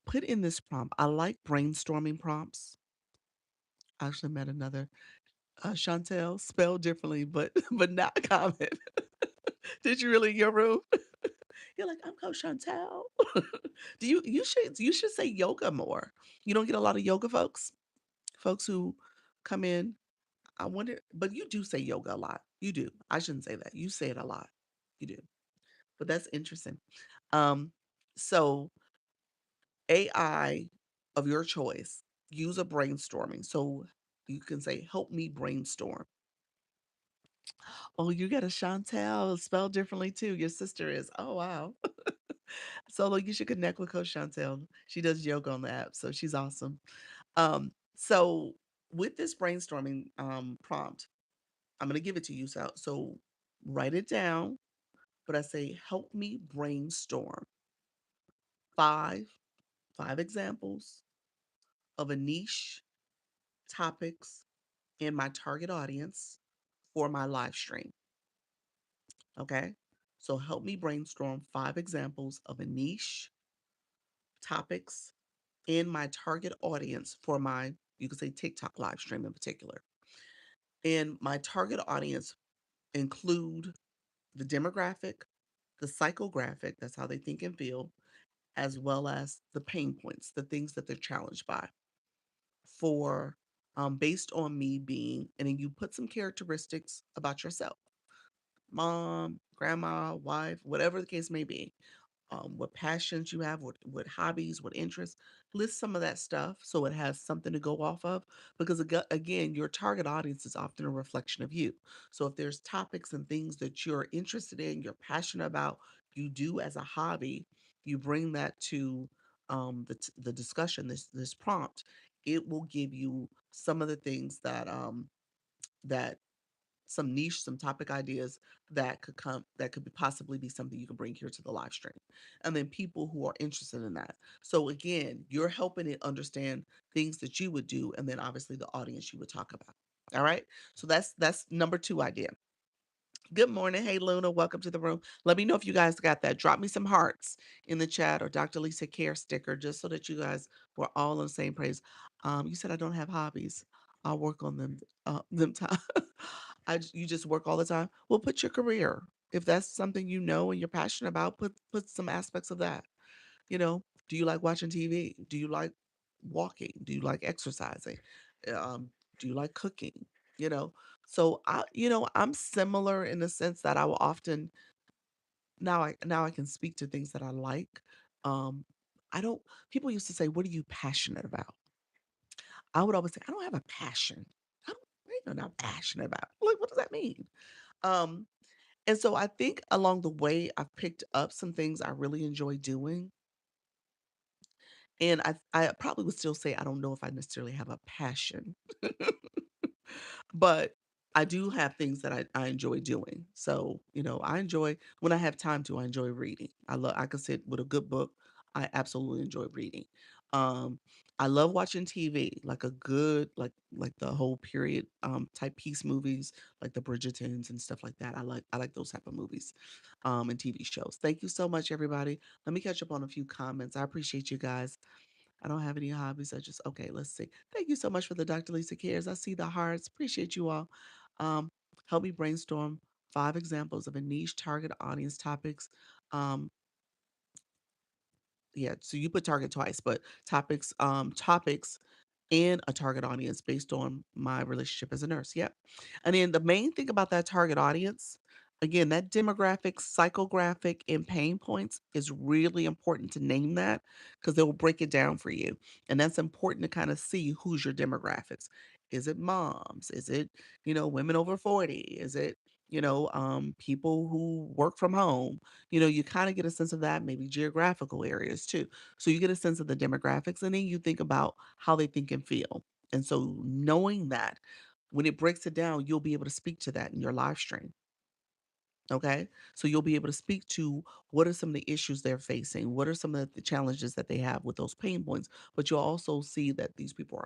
Put in this prompt. I like brainstorming prompts. I actually met another Chantel, spelled differently, but but not common. Did you really in your room? You're like, I'm Coach Chantel. Do you should say yoga more. You don't get a lot of yoga folks who come in. I wonder, but you do say yoga a lot. You do. I shouldn't say that. You say it a lot. You do. But that's interesting. Um, so AI of your choice, use a brainstorming. So you can say, help me brainstorm. Oh, you got a Chantel spelled differently too. Your sister is. Oh wow. So like you should connect with Coach Chantel. She does yoga on the app, so she's awesome. So with this brainstorming prompt, I'm gonna give it to you. So write it down. But I say, help me brainstorm five five examples of a niche topics in my target audience for my live stream. Okay. So help me brainstorm five examples of a niche topics in my target audience for my, you could say TikTok live stream in particular. And my target audience include the demographic, the psychographic, that's how they think and feel, as well as the pain points, the things that they're challenged by for based on me being, and then you put some characteristics about yourself, mom, grandma, wife, whatever the case may be, what passions you have, what hobbies, what interests. List some of that stuff so it has something to go off of. Because again, your target audience is often a reflection of you. So if there's topics and things that you're interested in, you're passionate about, you do as a hobby, you bring that to the discussion, this prompt. It will give you some of the things that some niche, some topic ideas that could possibly be something you can bring here to the live stream. And then people who are interested in that. So again, you're helping it understand things that you would do, and then obviously the audience you would talk about. All right. So that's number two idea. Good morning. Hey, Luna. Welcome to the room. Let me know if you guys got that. Drop me some hearts in the chat or Dr. Lisa Care sticker just so that you guys were all on the same page. You said I don't have hobbies. I'll work on them time. You just work all the time. Well, put your career. If that's something you know and you're passionate about, put some aspects of that. You know, do you like watching TV? Do you like walking? Do you like exercising? Um, do you like cooking? You know, so I'm similar in the sense that I will often now I can speak to things that I like. Um, I don't. People used to say, "What are you passionate about?" I would always say, "I don't have a passion. I don't. I ain't know not passionate about." Like, what does that mean? Um, And so I think along the way, I've picked up some things I really enjoy doing. And I probably would still say I don't know if I necessarily have a passion, but I do have things that I enjoy doing. So, I enjoy when I have time to, I enjoy reading. I can sit with a good book. I absolutely enjoy reading. Um, I love watching TV, like a good, like the whole period type piece movies, like the Bridgertons and stuff like that. I like those type of movies and TV shows. Thank you so much, everybody. Let me catch up on a few comments. I appreciate you guys. I don't have any hobbies. Okay, let's see. Thank you so much for the Dr. Lisa Cares. I see the hearts. Appreciate you all. Um, Help me brainstorm 5 examples of a niche target audience topics. Um, yeah, so you put target twice, but topics and a target audience based on my relationship as a nurse. Yep. And then the main thing about that target audience, again, that demographic, psychographic, and pain points is really important to name that because they will break it down for you. And that's important to kind of see who's your demographics. Is it moms? Is it, women over 40? Is it, people who work from home? You kind of get a sense of that, maybe geographical areas too. So you get a sense of the demographics and then you think about how they think and feel. And so knowing that when it breaks it down, you'll be able to speak to that in your live stream. Okay. So you'll be able to speak to what are some of the issues they're facing? What are some of the challenges that they have with those pain points? But you'll also see that these people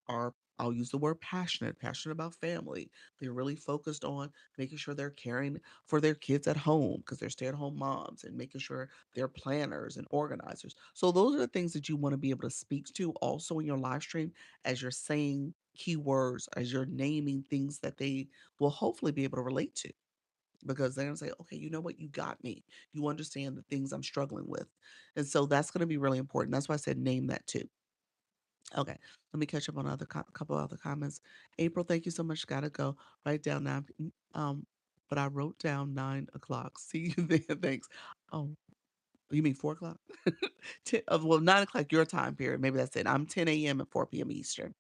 are I'll use the word passionate about family. They're really focused on making sure they're caring for their kids at home because they're stay-at-home moms and making sure they're planners and organizers. So those are the things that you want to be able to speak to also in your live stream as you're saying keywords, as you're naming things that they will hopefully be able to relate to because they're gonna say, okay, you know what, you got me. You understand the things I'm struggling with. And so that's gonna be really important. That's why I said name that too. Okay, let me catch up on couple other comments. April, thank you so much. Gotta go. Write down now. But I wrote down 9 o'clock. See you there. Thanks. Oh, you mean 4 o'clock? 9 o'clock your time period. Maybe that's it. I'm 10 a.m. and 4 p.m. Eastern.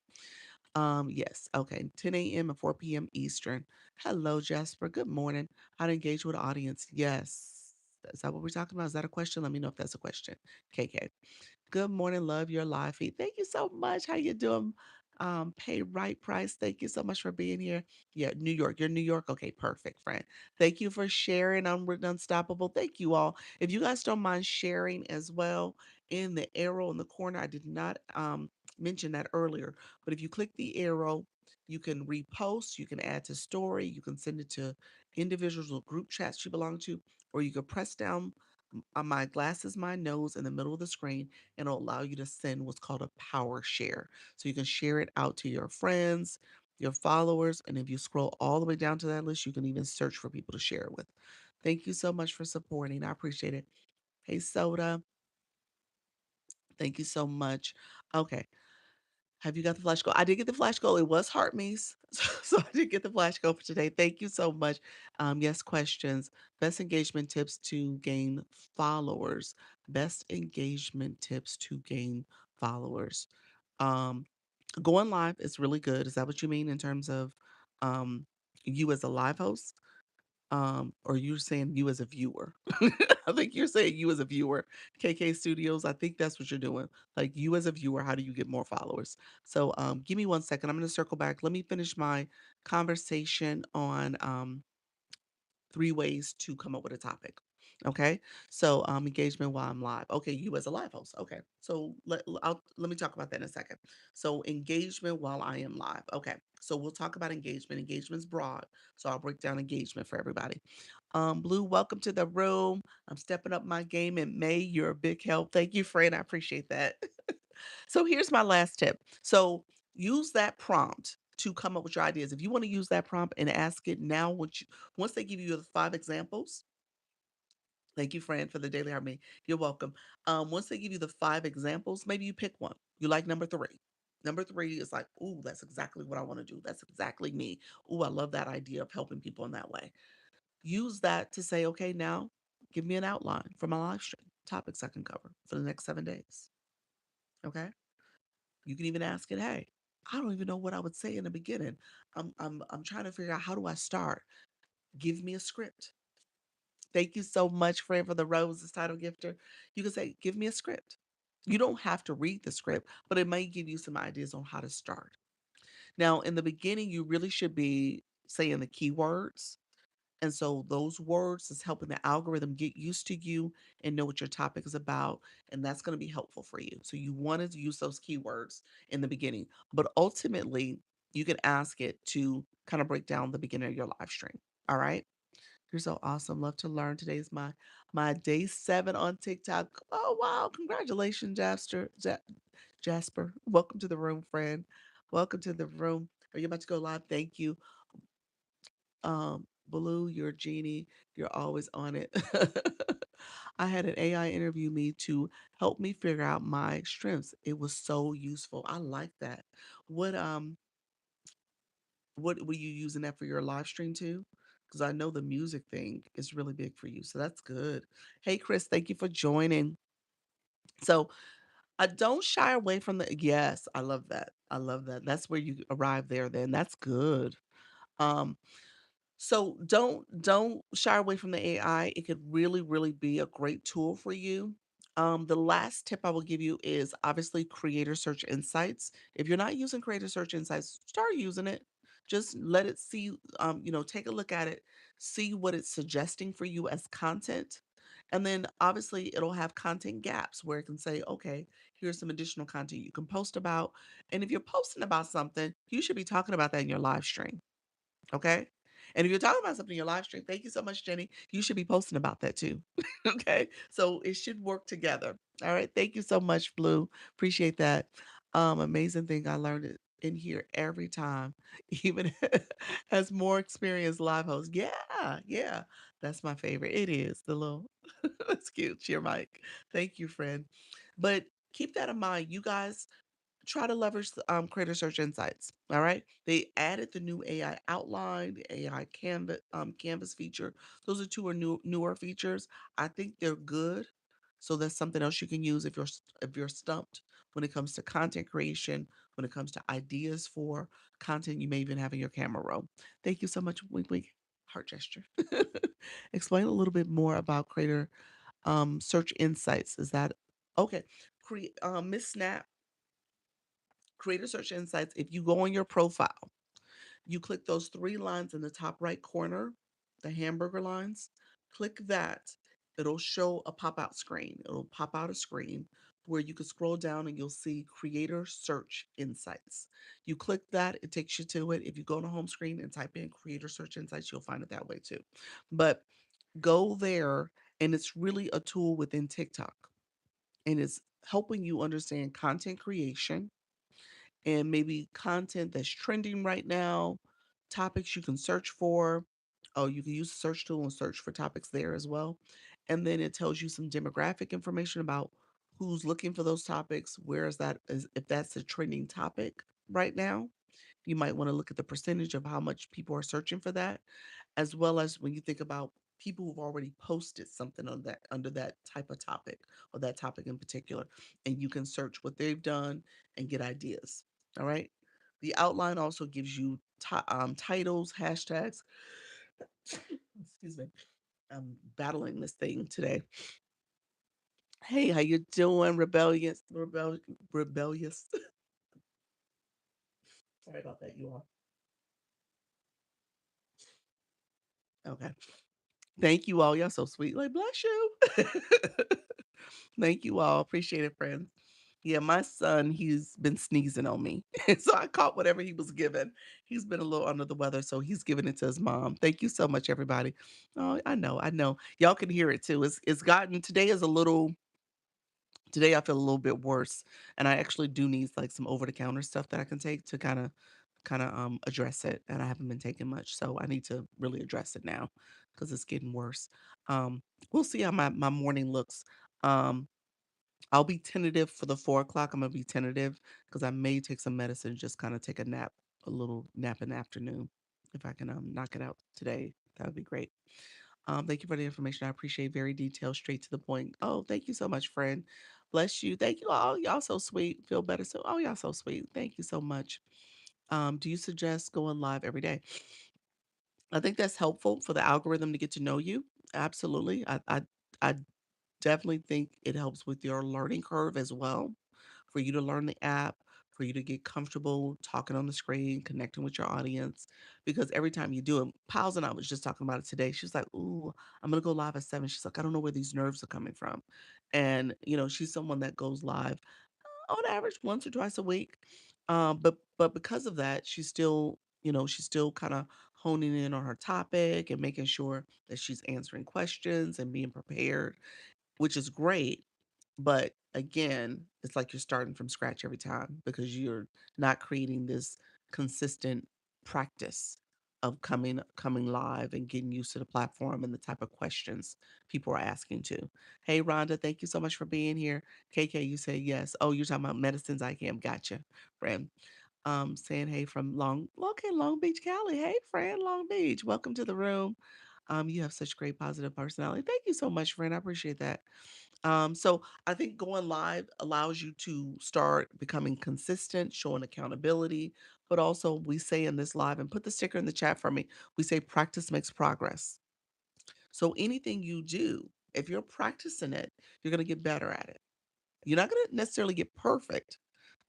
Yes. Okay. 10 a.m. and 4 p.m. Eastern. Hello, Jasper. Good morning. How to engage with the audience. Yes. Is that what we're talking about? Is that a question? Let me know if that's a question. KK. Good morning, love your live feed. Thank you so much. How you doing? Pay right price. Thank you so much for being here. Yeah, New York. You're New York. Okay, perfect, friend. Thank you for sharing on We're Unstoppable. Thank you all. If you guys don't mind sharing as well in the arrow in the corner, I did not mention that earlier, but if you click the arrow, you can repost, you can add to story, you can send it to individuals or group chats you belong to, or you can press down on my glasses, my nose in the middle of the screen, and it'll allow you to send what's called a power share. So you can share it out to your friends, your followers, and if you scroll all the way down to that list, you can even search for people to share it with. Thank you so much for supporting. I appreciate it. Hey, Soda, thank you so much. Okay. Have you got the flash goal? I did get the flash goal. It was Heart Me's. So I did get the flash goal for today. Thank you so much. Yes, questions. Best engagement tips to gain followers. Best engagement tips to gain followers. Um, Going live is really good. Is that what you mean in terms of um, you as a live host? Or you're saying you as a viewer? I think you're saying you as a viewer. KK Studios, I think that's what you're doing. Like you as a viewer, how do you get more followers? So give me 1 second. I'm going to circle back. Let me finish my conversation on 3 ways to come up with a topic. Okay. So engagement while I'm live. Okay, you as a live host. Okay. So let me talk about that in a second. So engagement while I am live. Okay. So we'll talk about engagement. Engagement's broad. So I'll break down engagement for everybody. Blue, welcome to the room. I'm stepping up my game in May. You're a big help. Thank you, friend. I appreciate that. So here's my last tip. So use that prompt to come up with your ideas. If you want to use that prompt and ask it now, once they give you the 5 examples, thank you, Fran, for the daily harmony. You're welcome. Once they give you the 5 examples, maybe you pick one. You like number three. Number three is like, ooh, that's exactly what I want to do. That's exactly me. Ooh, I love that idea of helping people in that way. Use that to say, okay, now give me an outline for my live stream, topics I can cover for the next 7 days. Okay. You can even ask it, hey, I don't even know what I would say in the beginning. I'm trying to figure out how do I start. Give me a script. Thank you so much, friend, for the roses, title gifter. You can say, give me a script. You don't have to read the script, but it may give you some ideas on how to start. Now, in the beginning, you really should be saying the keywords. And so those words is helping the algorithm get used to you and know what your topic is about. And that's going to be helpful for you. So you want to use those keywords in the beginning. But ultimately, you can ask it to kind of break down the beginning of your live stream. All right. You're so awesome. Love to learn. Today's my day 7 on TikTok. Oh wow. Congratulations, Jasper. Welcome to the room, friend. Welcome to the room. Are you about to go live? Thank you. Blue, you're a genie. You're always on it. I had an AI interview me to help me figure out my strengths. It was so useful. I like that. What um what were you using that for your live stream too? Because I know the music thing is really big for you. So that's good. Hey Chris, thank you for joining. So I don't shy away from the yes, I love that. I love that. That's where you arrive there then. That's good. Um So don't shy away from the AI. It could really, really be a great tool for you. The last tip I will give you is obviously Creator Search Insights. If you're not using Creator Search Insights, start using it. Just let it see, take a look at it, see what it's suggesting for you as content. And then obviously it'll have content gaps where it can say, okay, here's some additional content you can post about. And if you're posting about something, you should be talking about that in your live stream. Okay. And if you're talking about something in your live stream, thank you so much, Jenny. You should be posting about that too. Okay. So it should work together. All right. Thank you so much, Blue. Appreciate that. Amazing thing. I learned it in here every time, even as more experienced live host. Yeah. Yeah. That's my favorite. It is the little, that's cute. Cheer mic. Thank you, friend. But keep that in mind. You guys try to leverage the Creator Search Insights. All right. They added the new AI outline, the AI canvas feature. Those are two are newer features. I think they're good. So that's something else you can use if you're stumped when it comes to content creation, when it comes to ideas for content you may even have in your camera roll. Thank you so much. Wink wink. Heart gesture. Explain a little bit more about Creator Search Insights. Is that okay? Miss Snap, Creator Search Insights, if you go on your profile, you click those three lines in the top right corner, the hamburger lines, click that. It'll show a pop out screen. It'll pop out a screen where you can scroll down and you'll see Creator Search Insights. You click that, it takes you to it. If you go on the home screen and type in Creator Search Insights, you'll find it that way too. But go there, and it's really a tool within TikTok, and it's helping you understand content creation and maybe content that's trending right now, topics you can search for. Oh, you can use the search tool and search for topics there as well. And then it tells you some demographic information about who's looking for those topics, where is that is if that's a trending topic right now. You might want to look at the percentage of how much people are searching for that, as well as when you think about people who've already posted something on that under that type of topic or that topic in particular, and you can search what they've done and get ideas. All right. The outline also gives you titles, hashtags. Excuse me. I'm battling this thing today. Hey, how you doing? Rebellious. Sorry about that, you all. Okay. Thank you all. Y'all so sweet. Like, bless you. Thank you all. Appreciate it, friends. Yeah, my son, he's been sneezing on me. So I caught whatever he was given. He's been a little under the weather, so he's giving it to his mom. Thank you so much, everybody. Oh, I know, I know. Y'all can hear it too. It's gotten today is a little today I feel a little bit worse. And I actually do need like some over the counter stuff that I can take to kind of address it. And I haven't been taking much. So I need to really address it now because it's getting worse. Um, we'll see how my morning looks. Um, I'll be tentative for the 4 o'clock. I'm gonna be tentative because I may take some medicine, just kind of take a nap, a little nap in the afternoon. If I can knock it out today, that would be great. Thank you for the information. I appreciate very detailed, straight to the point. Oh, thank you so much, friend. Bless you. Thank you all. Y'all so sweet. Feel better. So, oh, y'all so sweet. Thank you so much. Do you suggest going live every day? I think that's helpful for the algorithm to get to know you Absolutely. I definitely think it helps with your learning curve as well, for you to learn the app, for you to get comfortable talking on the screen, connecting with your audience. Because every time you do it, Pals and I was just talking about it today. She was like, "Ooh, I'm gonna go live at 7." She's like, "I don't know where these nerves are coming from." And she's someone that goes live on average once or twice a week. But because of that, she's still kind of honing in on her topic and making sure that she's answering questions and being prepared, which is great. But again, it's like you're starting from scratch every time because you're not creating this consistent practice of coming live and getting used to the platform and the type of questions people are asking to. Hey Rhonda, thank you so much for being here. KK, you say yes. Oh, you're talking about medicines. I can. Gotcha, friend. Saying hey from Long Beach, Cali. Hey, friend, Long Beach. Welcome to the room. You have such great positive personality. Thank you so much, friend. I appreciate that. So I think going live allows you to start becoming consistent, showing accountability, but also we say in this live, and put the sticker in the chat for me, we say practice makes progress. So anything you do, if you're practicing it, you're going to get better at it. You're not going to necessarily get perfect.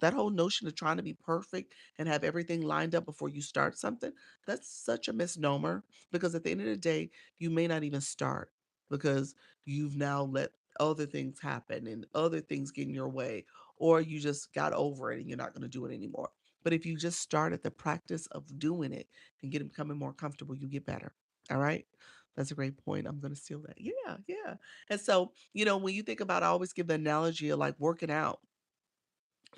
That whole notion of trying to be perfect and have everything lined up before you start something, that's such a misnomer, because at the end of the day, you may not even start because you've now let other things happen and other things get in your way, or you just got over it and you're not going to do it anymore. But if you just start at the practice of doing it and becoming more comfortable, you get better. All right. That's a great point. I'm going to steal that. Yeah. Yeah. And so, when you think about, I always give the analogy of like working out.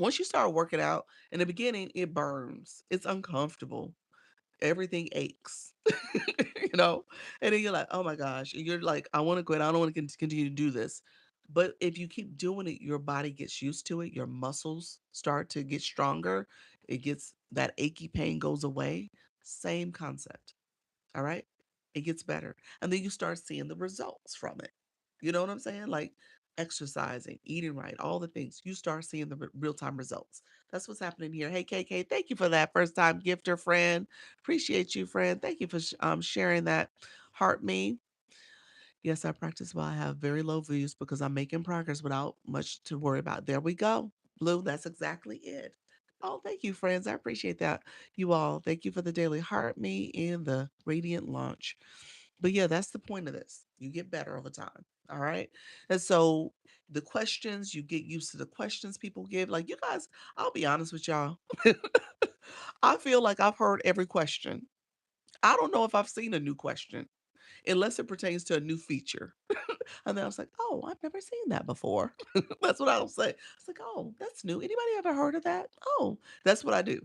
Once you start working out, in the beginning, it burns. It's uncomfortable. Everything aches, you know? And then you're like, oh my gosh. And you're like, I want to quit. I don't want to continue to do this. But if you keep doing it, your body gets used to it. Your muscles start to get stronger. That achy pain goes away. Same concept. All right. It gets better. And then you start seeing the results from it. You know what I'm saying? Like exercising, eating right, all the things. You start seeing the real time results. That's what's happening here. Hey, KK, thank you for that first time gifter, friend. Appreciate you, friend. Thank you for sharing that. Heart me. Yes, I practice while I have very low views because I'm making progress without much to worry about. There we go. Blue, that's exactly it. Oh, thank you, friends. I appreciate that. You all, thank you for the daily heart me and the radiant launch. But yeah, that's the point of this. You get better over time. All right. And so the questions, you get used to the questions people give. Like, you guys, I'll be honest with y'all. I feel like I've heard every question. I don't know if I've seen a new question unless it pertains to a new feature. And then I was like, oh, I've never seen that before. That's what I'll say. It's like, oh, that's new. Anybody ever heard of that? Oh, that's what I do.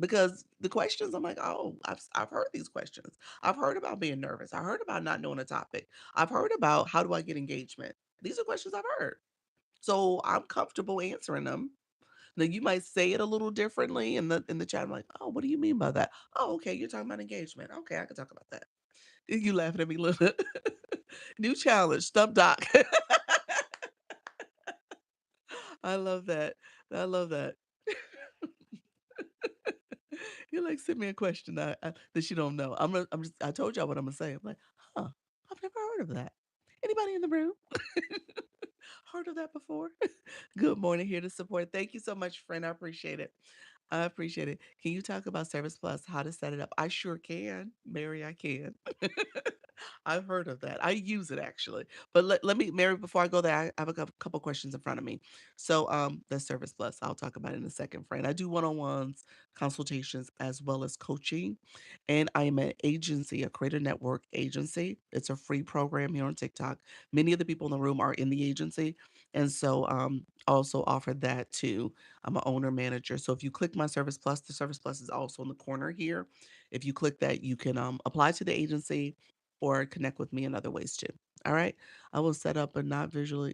Because the questions, I'm like, oh, I've heard these questions. I've heard about being nervous. I heard about not knowing a topic. I've heard about how do I get engagement. These are questions I've heard. So I'm comfortable answering them. Now you might say it a little differently in the chat. I'm like, oh, what do you mean by that? Oh, okay, you're talking about engagement. Okay, I can talk about that. You laughing at me, Linda. New challenge, stump doc. I love that. I love that. You're like, send me a question that you don't know. I told y'all what I'm gonna say. I'm like, huh, I've never heard of that. Anybody in the room heard of that before? Good morning, here to support. Thank you so much, friend. I appreciate it. I appreciate it. Can you talk about Service Plus, how to set it up? I sure can, Mary. I can. I've heard of that. I use it actually. But let me, Mary, before I go there, I have a couple questions in front of me. So, the Service Plus, I'll talk about it in a second, friend. I do one-on-ones, consultations, as well as coaching. And I am an agency, a creator network agency. It's a free program here on TikTok. Many of the people in the room are in the agency. And so, also offer that too. I'm an owner manager. So if you click my Service Plus, the Service Plus is also in the corner here. If you click that, you can apply to the agency or connect with me in other ways too. All right. I will set up but not visual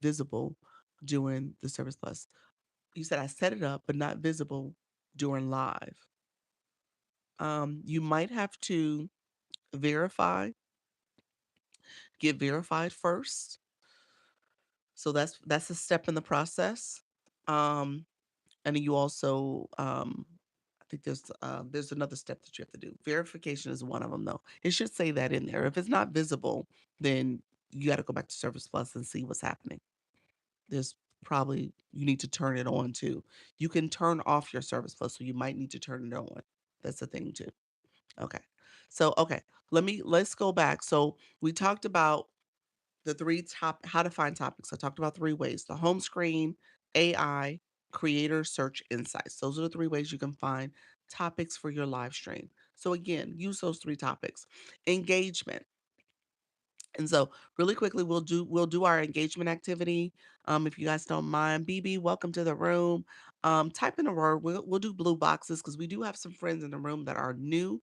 visible during the Service Plus. You said I set it up but not visible during live. You might have to verify, get verified first. So that's a step in the process. And then you also I think there's another step that you have to do. Verification is one of them, though. It should say that in there. If it's not visible, then you got to go back to Service Plus and see what's happening. There's probably you need to turn it on too. You can turn off your Service Plus, so you might need to turn it on. That's the thing too. Okay. So okay, let's go back. So we talked about the three top how to find topics. I talked about three ways: the home screen, AI, creator search insights. Those are the three ways you can find topics for your live stream. So again, use those three topics. Engagement. And so really quickly we'll do our engagement activity. If you guys don't mind. BB, welcome to the room. Type in a word. We'll do blue boxes because we do have some friends in the room that are new,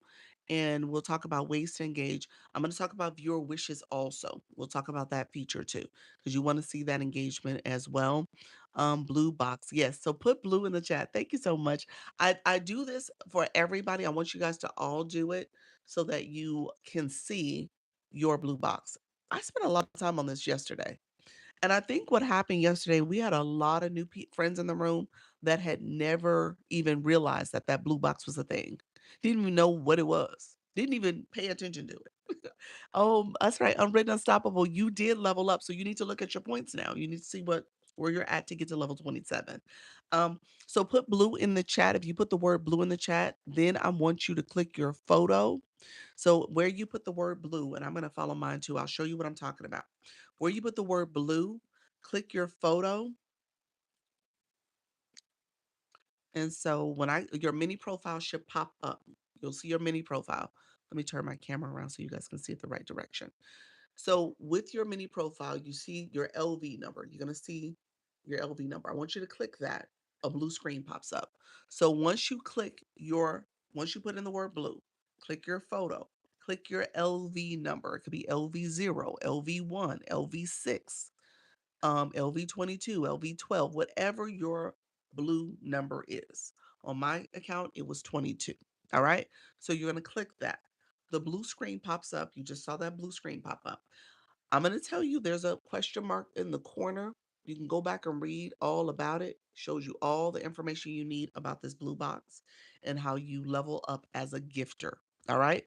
and we'll talk about ways to engage. I'm going to talk about viewer wishes also. We'll talk about that feature too because you want to see that engagement as well. Blue box. Yes. So put blue in the chat. Thank you so much. I do this for everybody. I want you guys to all do it so that you can see your blue box. I spent a lot of time on this yesterday. And I think what happened yesterday, we had a lot of new friends in the room that had never even realized that that blue box was a thing. Didn't even know what it was. Didn't even pay attention to it. Oh, that's right. Unwritten Unstoppable. You did level up. So you need to look at your points now. You need to see where you're at to get to level 27. Um, so put blue in the chat. If you put the word blue in the chat, then I want you to click your photo. So where you put the word blue, and I'm going to follow mine too. I'll show you what I'm talking about. Where you put the word blue, click your photo. And so when your mini profile should pop up. You'll see your mini profile. Let me turn my camera around so you guys can see it the right direction. So with your mini profile, you see your LV number. You're going to see your LV number. I want you to click that. A blue screen pops up. So once you put in the word blue, click your photo, click your LV number. It could be LV0, LV1, LV6, LV22, LV12, whatever your blue number is. On my account, it was 22. All right. So you're going to click that. The blue screen pops up. You just saw that blue screen pop up. I'm going to tell you there's a question mark in the corner. You can go back and read all about it. Shows you all the information you need about this blue box and how you level up as a gifter. All right.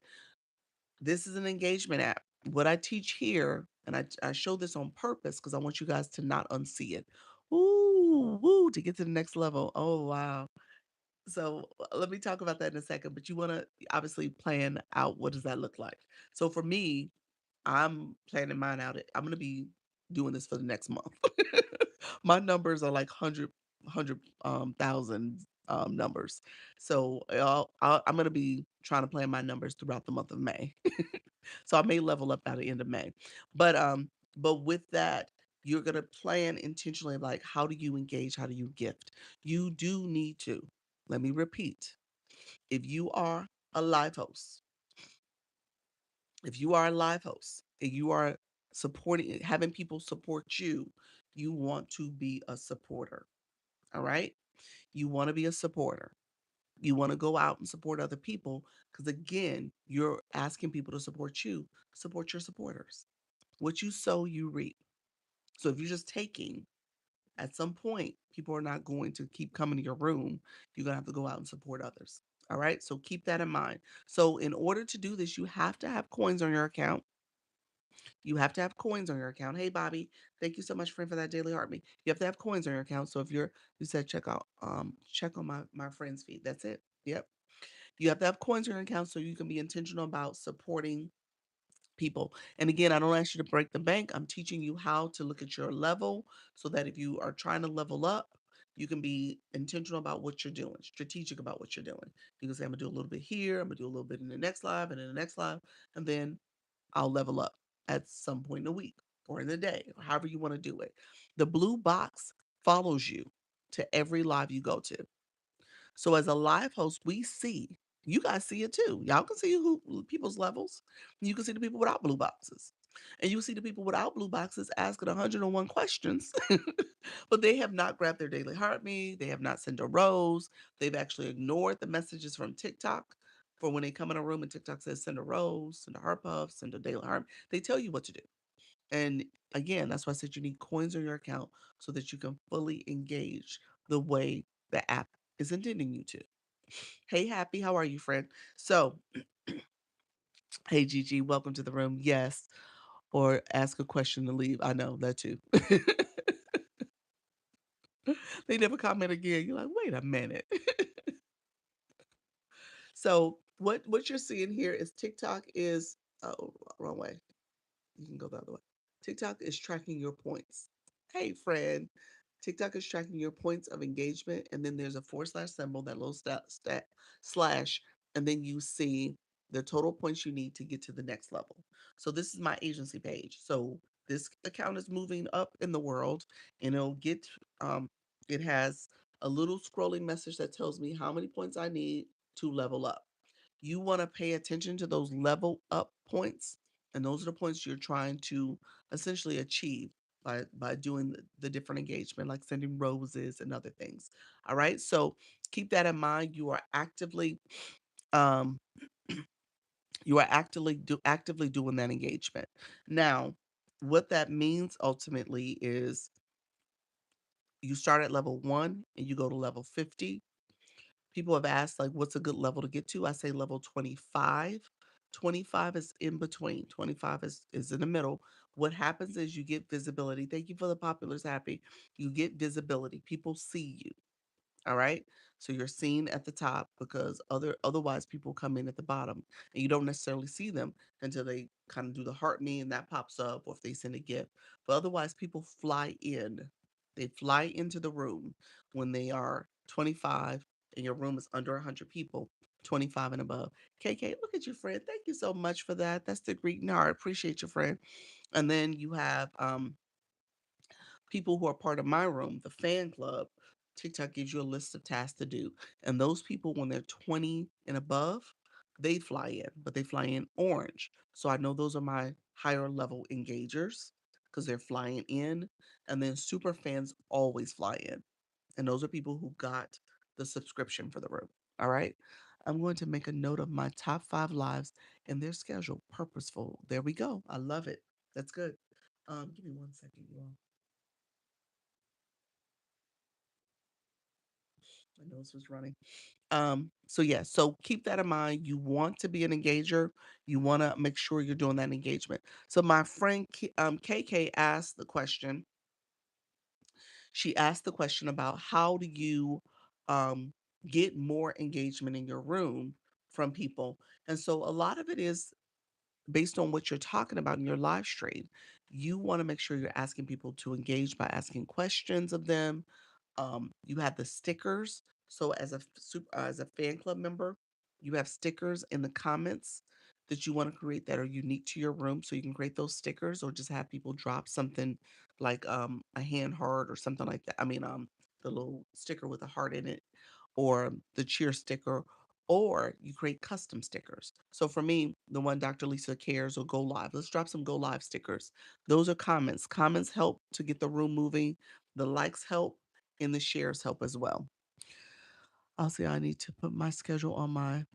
This is an engagement app. What I teach here, and I show this on purpose because I want you guys to not unsee it. Ooh, woo, to get to the next level. Oh, wow. So let me talk about that in a second, but you want to obviously plan out what does that look like. So for me, I'm planning mine out. I'm going to be doing this for the next month. My numbers are like thousand numbers. So I'm going to be trying to plan my numbers throughout the month of May. So I may level up by the end of May. But with that, you're going to plan intentionally like how do you engage, how do you gift? You do need to. Let me repeat. If you are a live host, if you are a live host and you are supporting having people support you, you want to be a supporter. All right? You want to be a supporter. You want to go out and support other people because again, you're asking people to support your supporters. What you sow, you reap. So if you're just taking, at some point, people are not going to keep coming to your room. You're going to have to go out and support others. All right. So keep that in mind. So in order to do this, you have to have coins on your account. You have to have coins on your account. Hey, Bobby, thank you so much, friend, for that daily heart me. You have to have coins on your account. So if you said check on my friend's feed. That's it. Yep. You have to have coins on your account so you can be intentional about supporting people. And again, I don't ask you to break the bank. I'm teaching you how to look at your level so that if you are trying to level up, you can be intentional about what you're doing, strategic about what you're doing. You can say, I'm gonna do a little bit here, I'm gonna do a little bit in the next live and in the next live, and then I'll level up at some point in the week or in the day, or however you want to do it. The blue box follows you to every live you go to. So as a live host, we see you guys see it too. Y'all can see who people's levels. You can see the people without blue boxes. And you see the people without blue boxes asking 101 questions, but they have not grabbed their daily heart me. They have not sent a rose. They've actually ignored the messages from TikTok for when they come in a room and TikTok says send a rose, send a heart puff, send a daily heart. They tell you what to do. And again, that's why I said you need coins on your account so that you can fully engage the way the app is intending you to. Hey, Happy, how are you, friend? So, hey, Gigi, welcome to the room. Yes, or ask a question to leave. I know that too. They never comment again. You're like, wait a minute. So, what you're seeing here is TikTok is oh wrong way. You can go the other way. TikTok is tracking your points. Hey, friend. TikTok is tracking your points of engagement, and then there's a forward slash symbol, that little slash, and then you see the total points you need to get to the next level. So this is my agency page. So this account is moving up in the world, and um, it has a little scrolling message that tells me how many points I need to level up. You want to pay attention to those level up points, and those are the points you're trying to essentially achieve by doing the different engagement, like sending roses and other things. All right, so keep that in mind. Um you are actively doing that engagement. Now, what that means ultimately is you start at level 1 and you go to level 50. People have asked, like, what's a good level to get to? I say level 25. 25 is in between. 25 is in the middle. What happens is you get visibility. Thank you for the populars, Happy. You get visibility. People see you. All right. So you're seen at the top because otherwise people come in at the bottom and you don't necessarily see them until they kind of do the heart me and that pops up, or if they send a gift. But otherwise people fly in. They fly into the room when they are 25 and your room is under 100 people, 25 and above. KK, look at you, friend. Thank you so much for that. That's the greeting heart. Appreciate you, friend. And then you have people who are part of my room, the fan club. TikTok gives you a list of tasks to do. And those people, when they're 20 and above, they fly in, but they fly in orange. So I know those are my higher level engagers because they're flying in. And then super fans always fly in. And those are people who got the subscription for the room. All right. I'm going to make a note of my top 5 lives and their schedule. Purposeful. There we go. I love it. That's good. Give me 1 second, you all. My nose was running. So yeah, so keep that in mind. You want to be an engager. You want to make sure you're doing that engagement. So my friend KK asked the question. She asked the question about how do you um, get more engagement in your room from people. And so a lot of it is based on what you're talking about in your live stream. You want to make sure you're asking people to engage by asking questions of them. You have the stickers. So as a fan club member, you have stickers in the comments that you want to create that are unique to your room. So you can create those stickers or just have people drop something like a hand heart or something like that. I mean, the little sticker with a heart in it, or the cheer sticker, or you create custom stickers. So for me, the one Dr. Lisa Cares or Go Live, let's drop some Go Live stickers. Those are comments. Comments help to get the room moving. The likes help and the shares help as well. I'll say I need to put my schedule on my.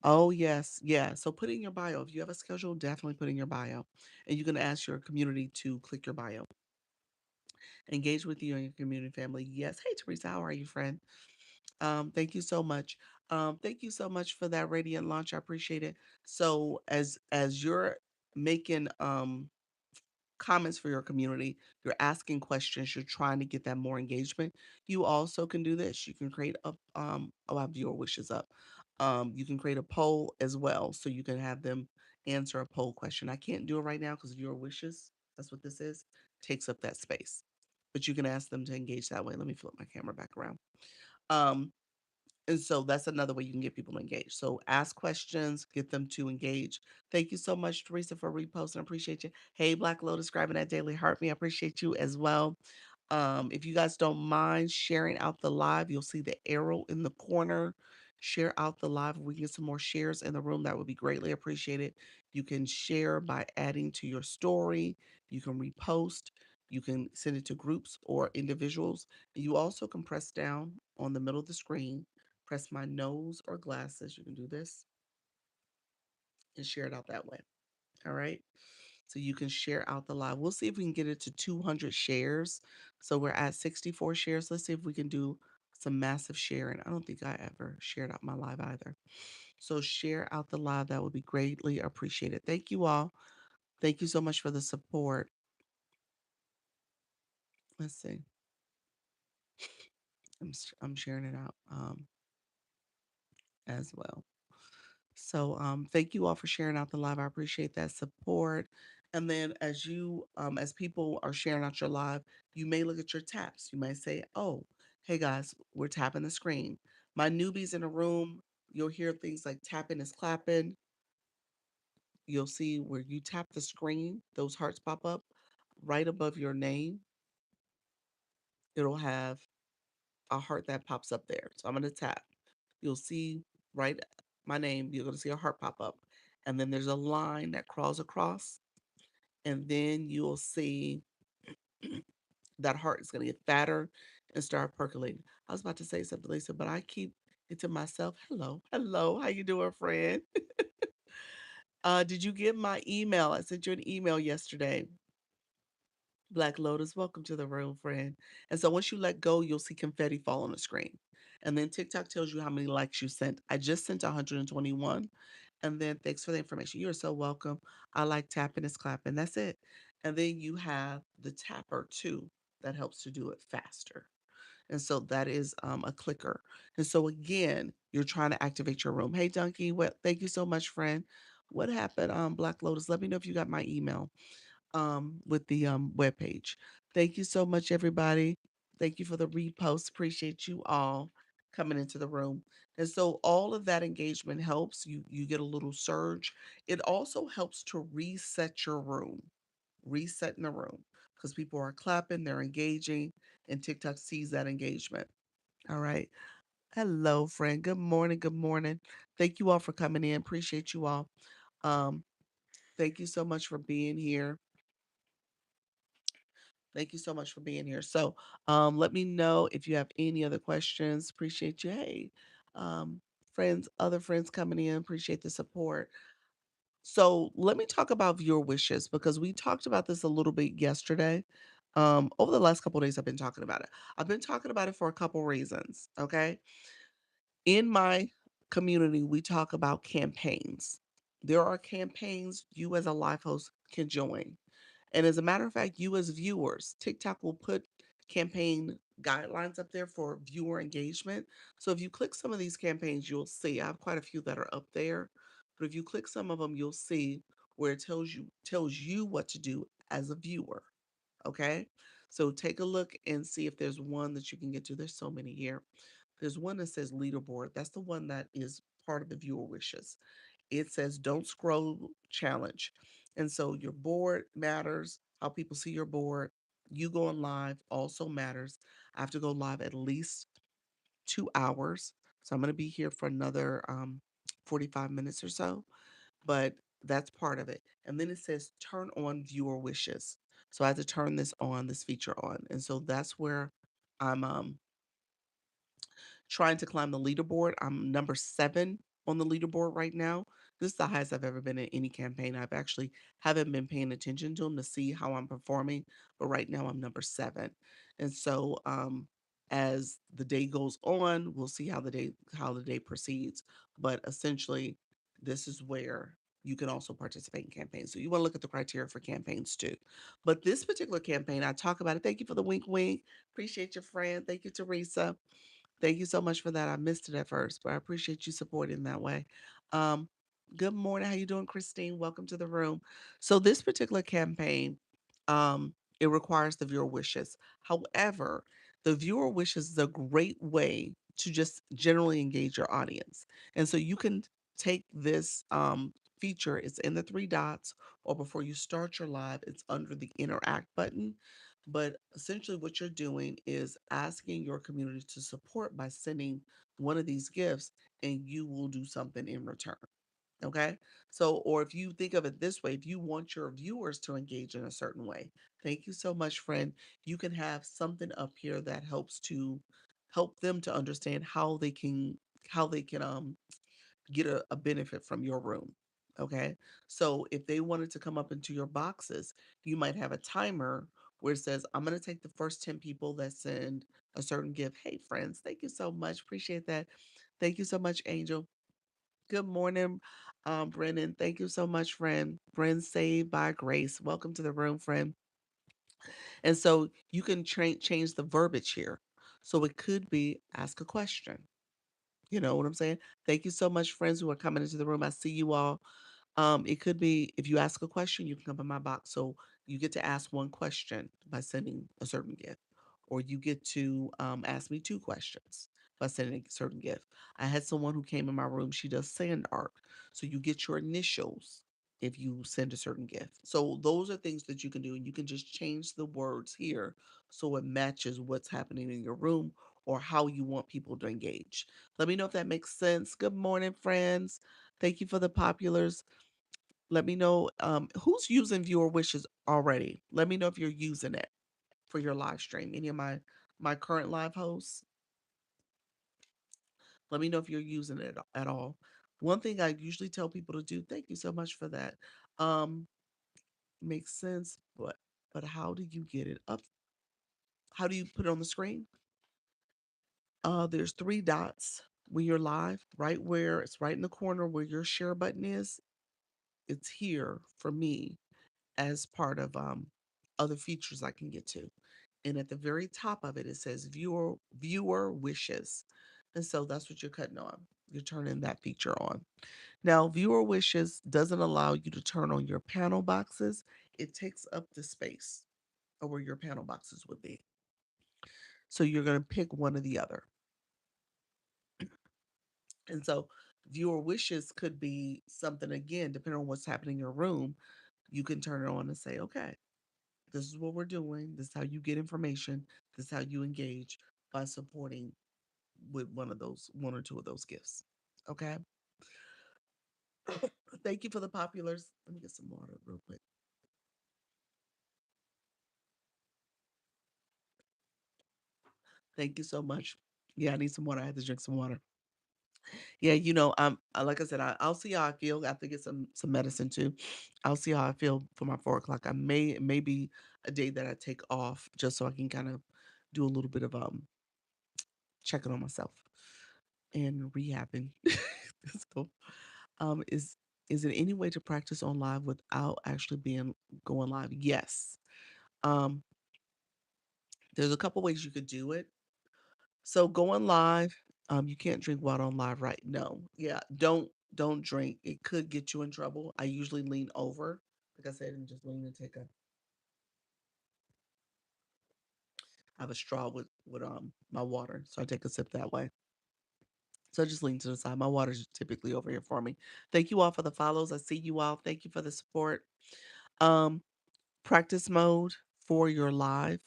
Oh, yes. Yeah. So put in your bio. If you have a schedule, definitely put in your bio. And you can ask your community to click your bio. Engage with you and your community family. Yes. Hey, Teresa, how are you, friend? Thank you so much. Thank you so much for that radiant launch. I appreciate it. So as you're making comments for your community, you're asking questions, you're trying to get that more engagement. You also can do this. You can create a oh, I have viewer wishes up. You can create a poll as well. So you can have them answer a poll question. I can't do it right now because viewer wishes, that's what this is, takes up that space. But you can ask them to engage that way. Let me flip my camera back around. Um, and so that's another way you can get people engaged. So ask questions, get them to engage. Thank you so much, Teresa, for reposting. I appreciate you. Hey, Black Lotus, describing that daily heart me. I appreciate you as well. If you guys don't mind sharing out the live, you'll see the arrow in the corner. Share out the live. If we can get some more shares in the room, that would be greatly appreciated. You can share by adding to your story. You can repost. You can send it to groups or individuals. You also can press down on the middle of the screen, press my nose or glasses. You can do this and share it out that way. All right. So you can share out the live. We'll see if we can get it to 200 shares. So we're at 64 shares. Let's see if we can do some massive sharing. I don't think I ever shared out my live either. So share out the live. That would be greatly appreciated. Thank you all. Thank you so much for the support. Let's see. I'm sharing it out as well. So thank you all for sharing out the live. I appreciate that support. And then as people are sharing out your live, you may look at your taps. You might say, "Oh, hey guys, we're tapping the screen." My newbies in the room, you'll hear things like tapping is clapping. You'll see where you tap the screen, those hearts pop up right above your name. It'll have a heart that pops up there. So I'm going to tap. You'll see right my name. You're going to see a heart pop up. And then there's a line that crawls across. And then you'll see that heart is going to get fatter and start percolating. I was about to say something, Lisa, but I keep it to myself. Hello. Hello. How you doing, friend? Did you get my email? I sent you an email yesterday. Black Lotus, welcome to the room, friend. And so once you let go, you'll see confetti fall on the screen. And then TikTok tells you how many likes you sent. I just sent 121. And then thanks for the information. You're so welcome. I like tapping is clapping. That's it. And then you have the tapper too that helps to do it faster. And so that is a clicker. And so again, you're trying to activate your room. Hey, Donkey, what? Thank you so much, friend. What happened, Black Lotus? Let me know if you got my email with the webpage. Thank you so much, everybody. Thank you for the repost. Appreciate you all coming into the room. And so all of that engagement helps. You get a little surge. It also helps to reset your room, reset in the room because people are clapping, they're engaging, and TikTok sees that engagement. All right. Hello, friend. Good morning. Good morning. Thank you all for coming in. Appreciate you all. Um, thank you so much for being here. Thank you so much for being here. So, let me know if you have any other questions. Appreciate you. Hey, um, friends, other friends coming in. Appreciate the support. So, let me talk about viewer wishes because we talked about this a little bit yesterday. Over the last couple of days, I've been talking about it. I've been talking about it for a couple reasons. Okay. In my community, we talk about campaigns. There are campaigns you as a live host can join. And as a matter of fact, you as viewers, TikTok will put campaign guidelines up there for viewer engagement. So if you click some of these campaigns, you'll see I have quite a few that are up there. But if you click some of them, you'll see where it tells you what to do as a viewer. Okay. So take a look and see if there's one that you can get to. There's so many here. There's one that says leaderboard. That's the one that is part of the viewer wishes. It says don't scroll challenge. And so your board matters, how people see your board. You going live also matters. I have to go live at least 2 hours. So I'm going to be here for another 45 minutes or so, but that's part of it. And then it says turn on viewer wishes. So I have to turn this feature on. And so that's where I'm trying to climb the leaderboard. I'm number 7 on the leaderboard right now. This is the highest I've ever been in any campaign. I've actually haven't been paying attention to them to see how I'm performing, but right now I'm number 7. And so as the day goes on, we'll see how the day proceeds. But essentially, this is where you can also participate in campaigns. So you want to look at the criteria for campaigns too. But this particular campaign, I talk about it. Thank you for the wink wink. Appreciate your friend. Thank you, Teresa. Thank you so much for that. I missed it at first, but I appreciate you supporting that way. Um, Good morning. How you doing, Christine? Welcome to the room. So this particular campaign, it requires the viewer wishes. However, the viewer wishes is a great way to just generally engage your audience. And so you can take this feature, it's in the 3 dots, or before you start your live, it's under the interact button. But essentially, what you're doing is asking your community to support by sending one of these gifts, and you will do something in return. Okay. So, or if you think of it this way, if you want your viewers to engage in a certain way, thank you so much, friend. You can have something up here that help them to understand how they can get a benefit from your room. Okay. So if they wanted to come up into your boxes, you might have a timer where it says, I'm going to take the first 10 people that send a certain gift. Hey, friends, thank you so much. Appreciate that. Thank you so much, Angel. Good morning, Brennan. Thank you so much, friend. Friend saved by grace. Welcome to the room, friend. And so you can change the verbiage here. So it could be ask a question. You know what I'm saying? Thank you so much, friends who are coming into the room. I see you all. It could be if you ask a question, you can come in my box. So you get to ask one question by sending a certain gift, or you get to ask me two questions by sending a certain gift. I had someone who came in my room. She does sand art, so you get your initials if you send a certain gift. So those are things that you can do, and you can just change the words here so it matches what's happening in your room or how you want people to engage. Let me know if that makes sense. Good morning, friends. Thank you for the populars. Let me know who's using viewer wishes already. Let me know if you're using it for your live stream. Any of my current live hosts, let me know if you're using it at all. One thing I usually tell people to do. Thank you so much for that. Um, Makes sense, but how do you get it up? How do you put it on the screen? There's three dots when you're live, right where it's right in the corner where your share button is. It's here for me as part of other features I can get to. And at the very top of it, it says viewer wishes. And so that's what you're cutting on. You're turning that feature on. Now, viewer wishes doesn't allow you to turn on your panel boxes. It takes up the space of where your panel boxes would be. So you're going to pick one or the other. And so viewer wishes could be something, again, depending on what's happening in your room, you can turn it on and say, okay, this is what we're doing. This is how you get information. This is how you engage by supporting with one or two of those gifts. Okay. Thank you for the populars. Let me get some water real quick. Thank you so much. Yeah, I need some water. I had to drink some water. Yeah, like I said, I'll see how I feel. I have to get some medicine too. I'll see how I feel for my 4 o'clock. Maybe a day that I take off just so I can kind of do a little bit of checking on myself and rehabbing. So, is there any way to practice on live without actually being going live? Yes. Um, there's a couple ways you could do it. So going live, you can't drink water on live, right? No. Yeah, don't drink. It could get you in trouble. I usually lean over, like I said, and just lean and take a have a straw with my water. So I take a sip that way. So I just lean to the side. My water's typically over here for me. Thank you all for the follows. I see you all. Thank you for the support. Um, Practice mode for your live.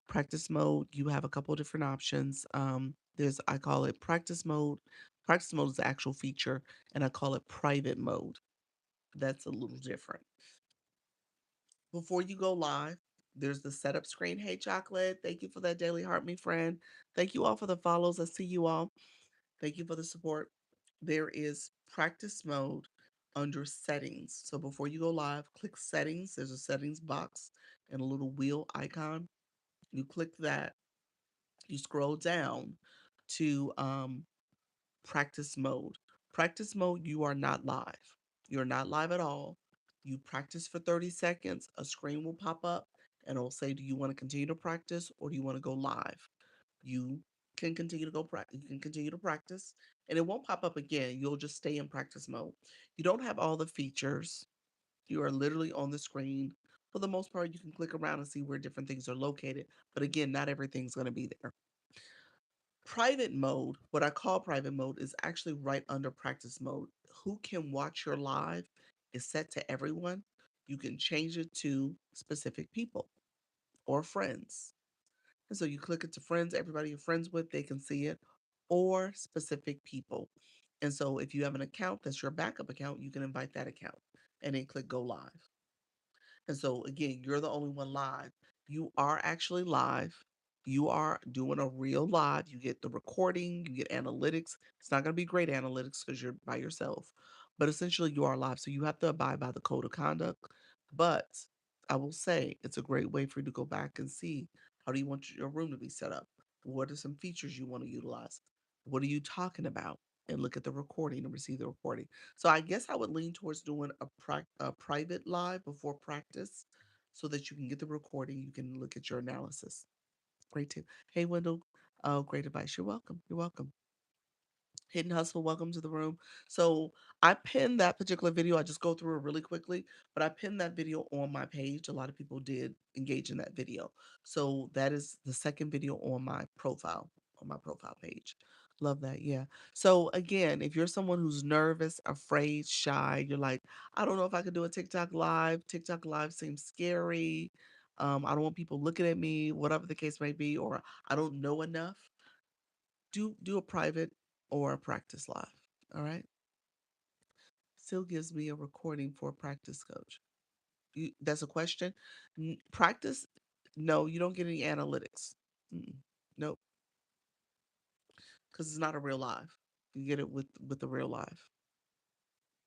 Practice mode, you have a couple different options. I call it practice mode. Practice mode is the actual feature, and I call it private mode. That's a little different. Before you go live, there's the setup screen. Hey, Chocolate, thank you for that daily heart, me friend. Thank you all for the follows. I see you all. Thank you for the support. There is practice mode under settings. So before you go live, click settings. There's a settings box and a little wheel icon. You click that, you scroll down to practice mode. Practice mode, you are not live. You're not live at all. You practice for 30 seconds, a screen will pop up and it'll say, do you want to continue to practice or do you want to go live? You can continue to go practice. You can continue to practice and it won't pop up again. You'll just stay in practice mode. You don't have all the features. You are literally on the screen. For the most part, you can click around and see where different things are located. But again, not everything's going to be there. Private mode, what I call private mode, is actually right under practice mode. Who can watch your live is set to everyone. You can change it to specific people or friends. And so you click it to friends, everybody you're friends with, they can see it, or specific people. And so if you have an account that's your backup account, you can invite that account and then click go live. And so again, you're the only one live. You are actually live. You are doing a real live. You get the recording, you get analytics. It's not going to be great analytics because you're by yourself, but essentially you are live. So you have to abide by the code of conduct. But I will say it's a great way for you to go back and see how do you want your room to be set up? What are some features you want to utilize? What are you talking about? And look at the recording and receive the recording. So I guess I would lean towards doing a private live before practice so that you can get the recording. You can look at your analysis. Great tip. Hey, Wendell. Oh, great advice. You're welcome. You're welcome. Hidden Hustle, welcome to the room. So I pinned that particular video. I just go through it really quickly, but I pinned that video on my page. A lot of people did engage in that video. So that is the second video on my profile page. Love that. Yeah. So again, if you're someone who's nervous, afraid, shy, you're like, I don't know if I could do a TikTok live. TikTok live seems scary. I don't want people looking at me, whatever the case may be, or I don't know enough. Do a private or a practice live. All right. Still gives me a recording for a practice coach. That's a question. Practice. No, you don't get any analytics. Mm-mm. Nope, because it's not a real live. You get it with the real live.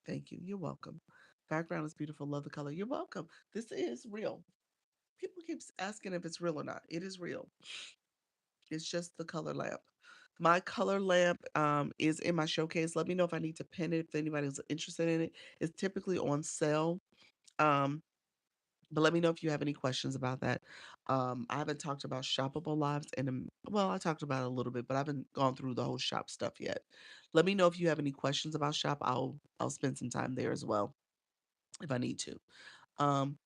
Thank you. You're welcome. Background is beautiful. Love the color. You're welcome. This is real. People keep asking if it's real or not. It is real. It's just the color lamp. My color lamp is in my showcase. Let me know if I need to pin it if anybody's interested in it. It's typically on sale. Um, but let me know if you have any questions about that. I haven't talked about shoppable lives well, I talked about it a little bit, but I haven't gone through the whole shop stuff yet. Let me know if you have any questions about shop. I'll spend some time there as well if I need to. Um,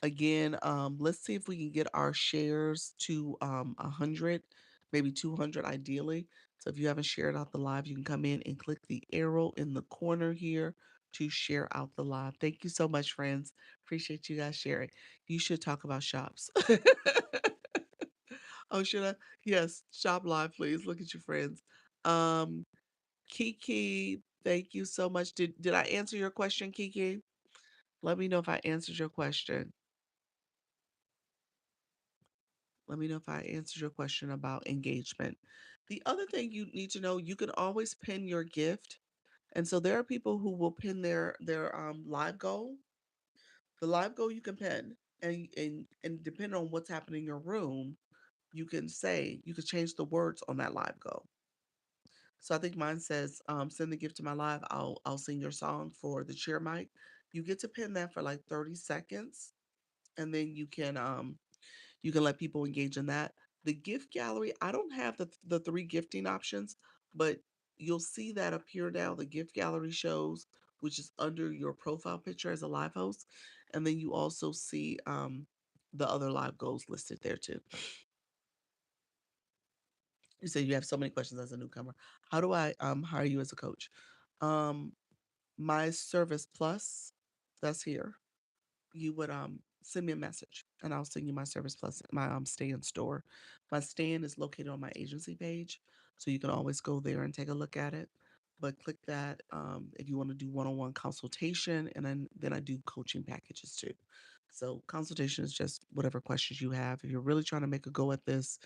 Again, let's see if we can get our shares to 100, maybe 200 ideally. So if you haven't shared out the live, you can come in and click the arrow in the corner here to share out the live. Thank you so much, friends. Appreciate you guys sharing. You should talk about shops. Oh, should I? Yes, shop live, please. Look at your friends. Um, Kiki, thank you so much. Did I answer your question, Kiki? Let me know if I answered your question. Let me know if I answered your question about engagement. The other thing you need to know, you can always pin your gift. And so there are people who will pin their live goal. The live goal you can pin. And depending on what's happening in your room, you could change the words on that live goal. So I think mine says, send the gift to my live. I'll sing your song for the cheer mic. You get to pin that for like 30 seconds. And then you can let people engage in that. The gift gallery, I don't have the three gifting options, but you'll see that appear now. The gift gallery shows, which is under your profile picture as a live host. And then you also see the other live goals listed there too. You said you have so many questions as a newcomer. How do I hire you as a coach? Um, my service plus, that's here. You would send me a message and I'll send you my service plus my stand store. My stand is located on my agency page, so you can always go there and take a look at it. But click that if you want to do one-on-one consultation, and then I do coaching packages too. So consultation is just whatever questions you have. If you're really trying to make a go at this,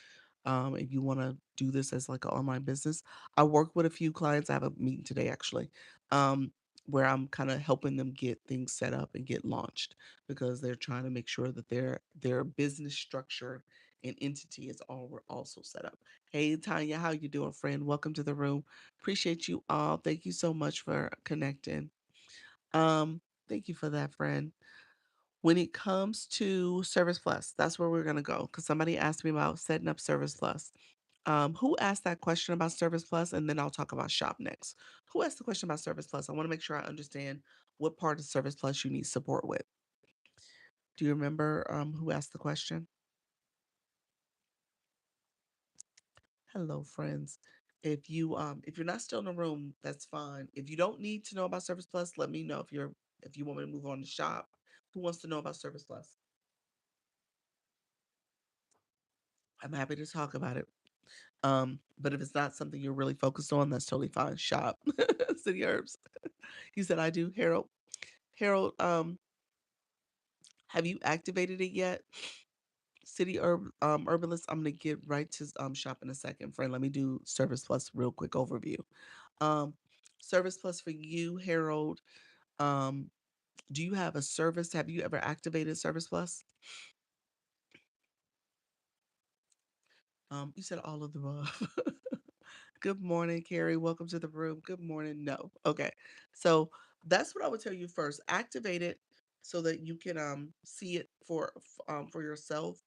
if you want to do this as like an online business, I work with a few clients. I have a meeting today actually, where I'm kind of helping them get things set up and get launched because they're trying to make sure that their business structure and entity is all also set up. Hey Tanya, how you doing, friend? Welcome to the room. Appreciate you all. Thank you so much for connecting. Um, Thank you for that, friend. When it comes to Service Plus, that's where we're gonna go because somebody asked me about setting up Service Plus. Who asked that question about Service Plus? And then I'll talk about Shop next. Who asked the question about Service Plus? I want to make sure I understand what part of Service Plus you need support with. Do you remember who asked the question? Hello, friends. If you're not still in the room, that's fine. If you don't need to know about Service Plus, let me know if you want me to move on to Shop. Who wants to know about Service Plus? I'm happy to talk about it. But if it's not something you're really focused on, that's totally fine. Shop. City Herbs. You said I do, Harold. Harold, have you activated it yet? Herbalist, I'm gonna get right to shop in a second, friend. Let me do Service Plus real quick overview. Um, Service Plus for you, Harold. Um, Do you have a service? Have you ever activated Service Plus? You said all of the above. Good morning, Carrie. Welcome to the room. Good morning. No. Okay. So that's what I would tell you first. Activate it so that you can see it for yourself.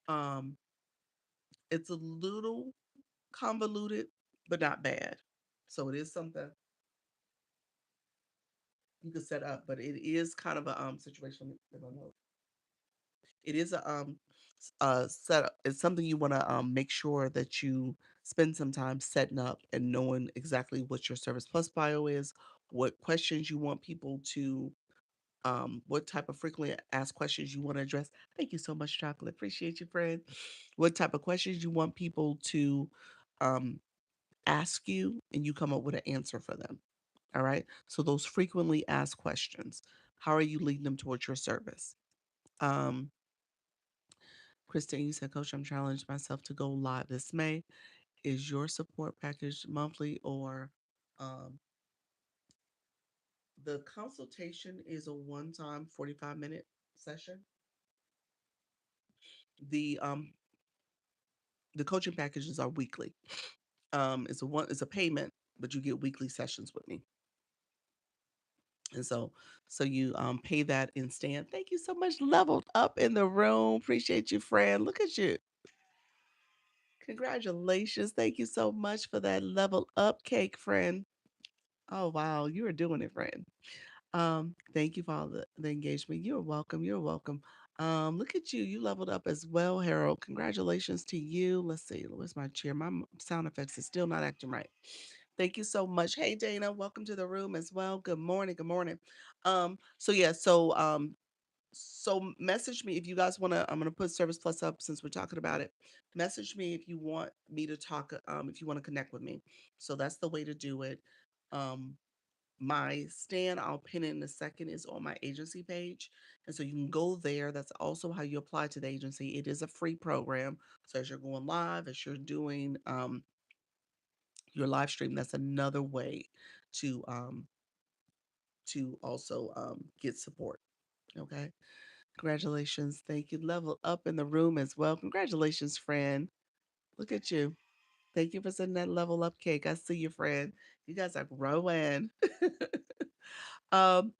Um, it's a little convoluted, but not bad. So it is something you can set up, but it is kind of a situation. It is a setup. It's something you want to make sure that you spend some time setting up and knowing exactly what your Service Plus bio is, what questions you want people to what type of frequently asked questions you want to address. Thank you so much, Chocolate. Appreciate you, friend. What type of questions you want people to um ask you, and you come up with an answer for them. All right. So those frequently asked questions. How are you leading them towards your service? Um, Christine, you said, Coach, I'm challenged myself to go live this May. Is your support package monthly or um, the consultation is a one-time 45-minute session? The um, the coaching packages are weekly. It's a payment, but you get weekly sessions with me. And so you pay that in stand. Thank you so much. Leveled up in the room. Appreciate you, friend. Look at you. Congratulations. Thank you so much for that level up cake, friend. Oh wow, you are doing it, friend. Thank you for all the engagement. You're welcome. You're welcome. Look at you. You leveled up as well, Harold. Congratulations to you. Let's see. Where's my chair? My sound effects is still not acting right. Thank you so much. Hey Dana, welcome to the room as well. Good morning. Good morning. So yeah, so message me if you guys want to. I'm gonna put Service Plus up since we're talking about it. Message me if you want me to talk. If you want to connect with me. So that's the way to do it. Um, my stand, I'll pin it in a second, is on my agency page. And so you can go there. That's also how you apply to the agency. It is a free program. So as you're going live, as you're doing your live stream, that's another way to um, to also get support. Okay. Congratulations. Thank you. Level up in the room as well. Congratulations, friend. Look at you. Thank you for sending that level up cake. I see you, friend. You guys are growing.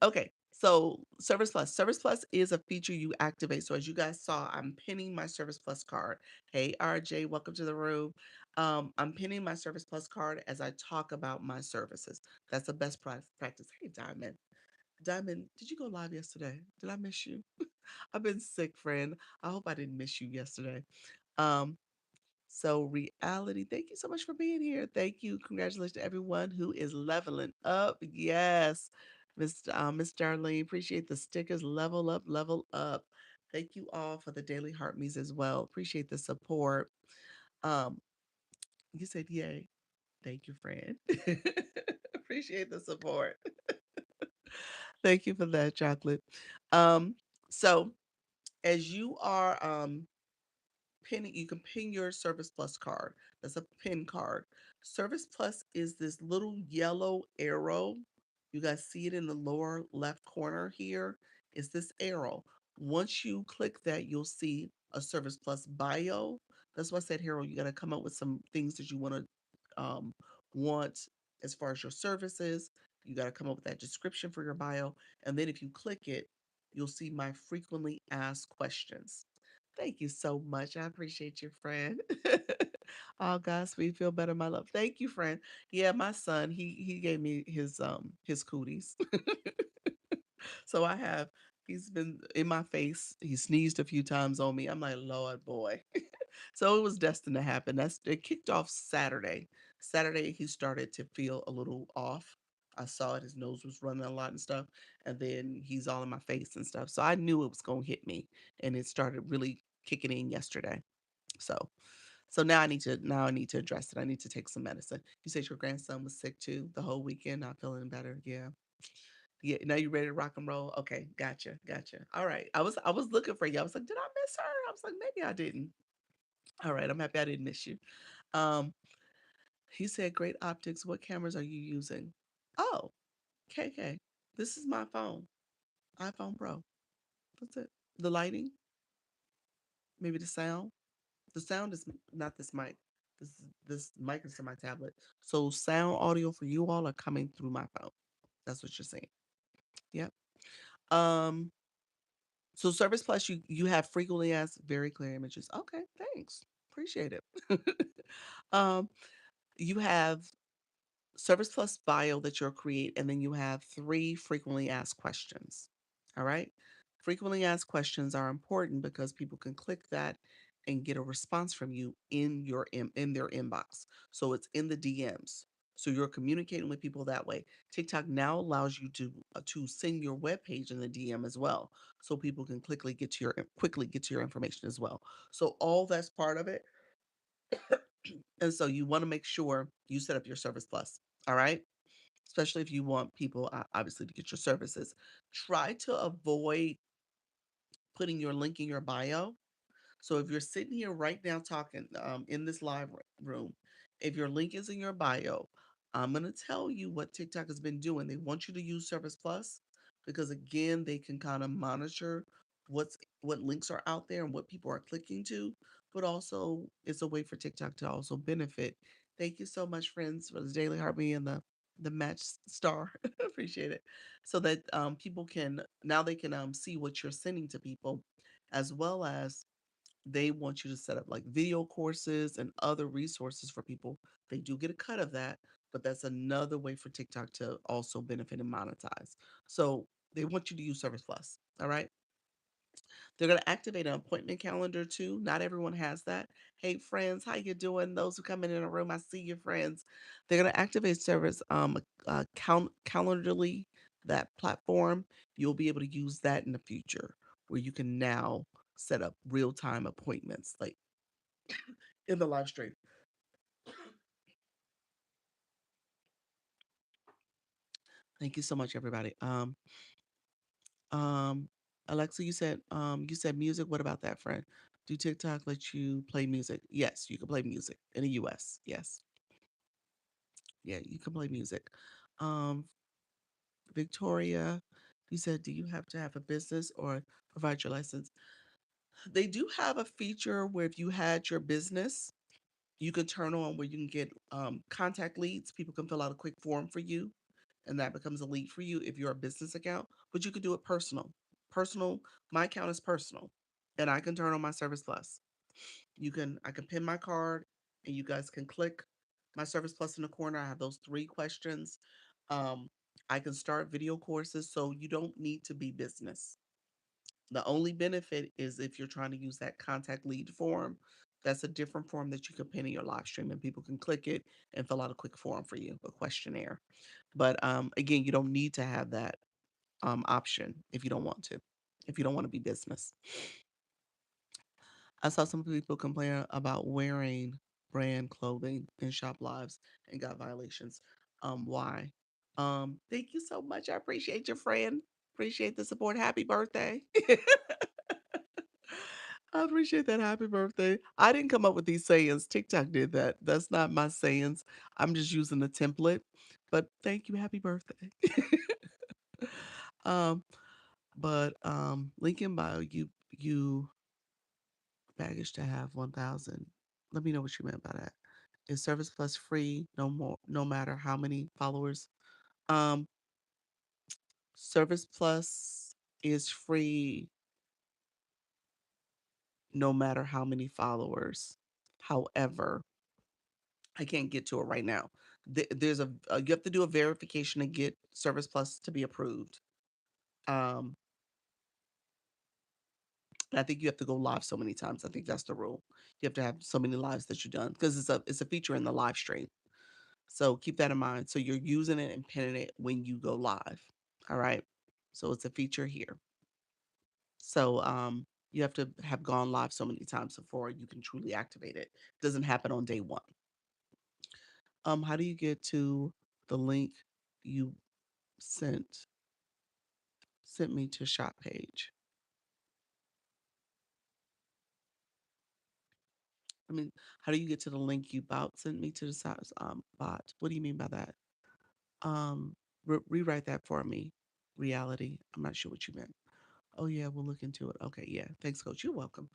Okay. So Service Plus. Service Plus is a feature you activate. So as you guys saw, I'm pinning my Service Plus card. Hey RJ, welcome to the room. I'm pinning my Service Plus card as I talk about my services. That's the best practice. Hey Diamond. Diamond, did you go live yesterday? Did I miss you? I've been sick, friend. I hope I didn't miss you yesterday. Um, so reality, thank you so much for being here. Thank you. Congratulations to everyone who is leveling up. Yes. Miss Darlene, appreciate the stickers. Level up, level up. Thank you all for the daily heart me's as well. Appreciate the support. Um, you said yay. Thank you, friend. Appreciate the support. Thank you for that, chocolate. Um, so as you are pinning, you can pin your Service Plus card. That's a pin card. Service Plus is this little yellow arrow. You guys see it in the lower left corner here. Is this arrow. Once you click that, you'll see a Service Plus bio. That's why I said, Harold, you got to come up with some things that you want as far as your services. You got to come up with that description for your bio. And then if you click it, you'll see my frequently asked questions. Thank you so much. I appreciate you, friend. Oh, guys, we feel better, my love. Thank you, friend. Yeah, my son, he gave me his cooties. So I have he's been in my face. He sneezed a few times on me. I'm like, Lord boy. So it was destined to happen. It kicked off Saturday. Saturday he started to feel a little off. I saw it, his nose was running a lot and stuff. And then he's all in my face and stuff. So I knew it was gonna hit me. And it started really kicking in yesterday. So so now I need to address it. I need to take some medicine. You said your grandson was sick too the whole weekend, not feeling better. Yeah. Yeah, now you ready to rock and roll? Okay, gotcha, gotcha. All right. I was looking for you. I was like, did I miss her? I was like, maybe I didn't. All right, I'm happy I didn't miss you. Um, he said, great optics. What cameras are you using? Oh, KK. This is my phone. iPhone Pro. That's it. The lighting, maybe the sound. The sound is not this mic. This mic is to my tablet. So sound audio for you all are coming through my phone. That's what you're saying. Yep. Um, so Service Plus, you have frequently asked very clear images. Okay, thanks. Appreciate it. um, you have Service Plus bio that you'll create, and then you have three frequently asked questions. All right. Frequently asked questions are important because people can click that and get a response from you in their inbox. So it's in the DMs. So you're communicating with people that way. TikTok now allows you to send your web page in the DM as well, so people can quickly get to your information as well. So all that's part of it. And so you want to make sure you set up your Service Plus. All right, especially if you want people obviously to get your services. Try to avoid putting your link in your bio. So if you're sitting here right now talking in this live room, if your link is in your bio, I'm going to tell you what TikTok has been doing. They want you to use Service Plus because again, they can kind of monitor what links are out there and what people are clicking to, but also it's a way for TikTok to also benefit. Thank you so much, friends, for the Daily Heartbeat and the match star. Appreciate it. So that people can now they can see what you're sending to people, as well as they want you to set up like video courses and other resources for people. They do get a cut of that, but that's another way for TikTok to also benefit and monetize. So they want you to use Service Plus. All right. They're going to activate an appointment calendar too. Not everyone has that. Hey friends, how you doing? Those who come in a room, I see your friends. They're going to activate service calendarly, that platform. You'll be able to use that in the future where you can now set up real-time appointments like in the live stream. Thank you so much, everybody. Um, Alexa, you said music. What about that, friend? Do TikTok let you play music? Yes, you can play music in the US. Yes. Yeah, you can play music. Um, Victoria, you said, do you have to have a business or provide your license? They do have a feature where if you had your business, you can turn on where you can get contact leads. People can fill out a quick form for you, and that becomes a lead for you if you're a business account. But you could do it personal. Personal, my account is personal, and I can turn on my Service Plus. I can pin my card, and you guys can click my Service Plus in the corner. I have those three questions. Um, I can start video courses, so you don't need to be business. The only benefit is if you're trying to use that contact lead form, that's a different form that you can pin in your live stream and people can click it and fill out a quick form for you, a questionnaire. But again, you don't need to have that option if you don't want to, if you don't want to be business. I saw some people complain about wearing brand clothing in shop lives and got violations. Why? Thank you so much. I appreciate your friend. Appreciate the support. Happy birthday. I appreciate that. Happy birthday. I didn't come up with these sayings. TikTok did that. That's not my sayings. I'm just using the template. But thank you. Happy birthday. um, but Lincoln bio, you baggage to have 1,000. Let me know what you meant by that. Is Service Plus free? No matter how many followers. Um, Service Plus is free no matter how many followers. However, I can't get to it right now. There's you have to do a verification to get Service Plus to be approved. Um, and I think you have to go live so many times. I think that's the rule. You have to have so many lives that you've done because it's a feature in the live stream. So keep that in mind. So you're using it and pinning it when you go live. All right. So it's a feature here. So you have to have gone live so many times before you can truly activate it. It doesn't happen on day one. How do you get to the link you sent sent me to shop page? I mean, how do you get to the link you bought sent me to the bot? What do you mean by that? Um, rewrite that for me. Reality. I'm not sure what you meant. Oh yeah, we'll look into it. Okay, yeah. Thanks, coach. You're welcome.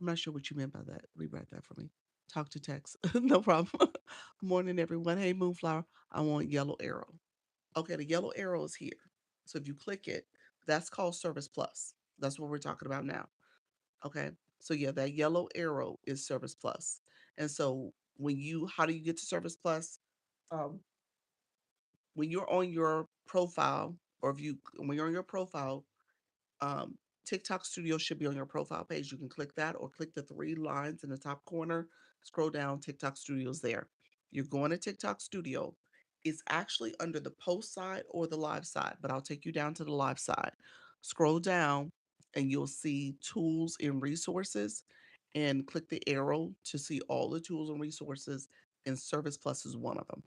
I'm not sure what you meant by that. Rewrite that for me. Talk to text. No problem. Morning, everyone. Hey, Moonflower. I want yellow arrow. Okay, the yellow arrow is here. So if you click it, that's called Service Plus. That's what we're talking about now. Okay. So yeah, that yellow arrow is Service Plus. And so how do you get to Service Plus? Um, when you're on your profile, or if you when you're on your profile, um, TikTok Studio should be on your profile page. You can click that or click the three lines in the top corner. Scroll down, TikTok Studio's there. You're going to TikTok Studio. It's actually under the post side or the live side, but I'll take you down to the live side. Scroll down and you'll see tools and resources and click the arrow to see all the tools and resources, and Service Plus is one of them.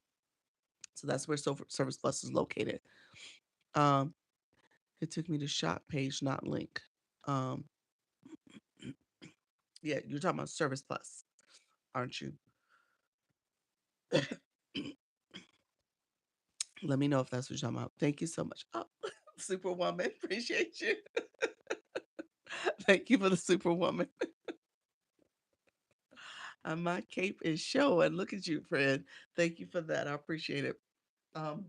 So that's where Service Plus is located. Um, it took me to shop page, not link. Um, yeah, you're talking about Service Plus, aren't you? Let me know if that's what you're talking about. Thank you so much. Oh, Superwoman, appreciate you. Thank you for the Superwoman. My cape is showing. Look at you, friend. Thank you for that. I appreciate it. Um,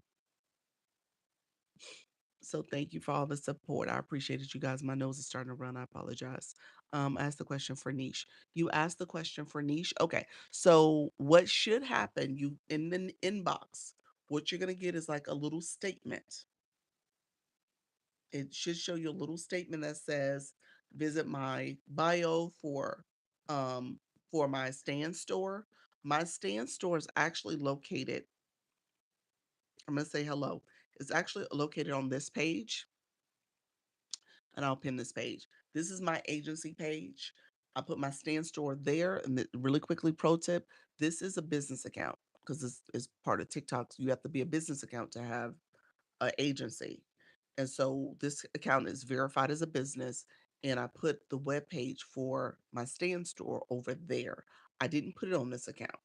so thank you for all the support. I appreciate it, you guys. My nose is starting to run. I apologize. Ask the question for niche. You asked the question for niche. Okay. So what should happen? You in the inbox, what you're gonna get is like a little statement. It should show you a little statement that says, visit my bio um for my stand store. My stand store is actually located. I'm gonna say hello. It's actually located on this page, and I'll pin this page. This is my agency page. I put my stand store there. And really quickly, pro tip: this is a business account because this is part of TikTok. So you have to be a business account to have an agency. And so this account is verified as a business. And I put the web page for my stand store over there. I didn't put it on this account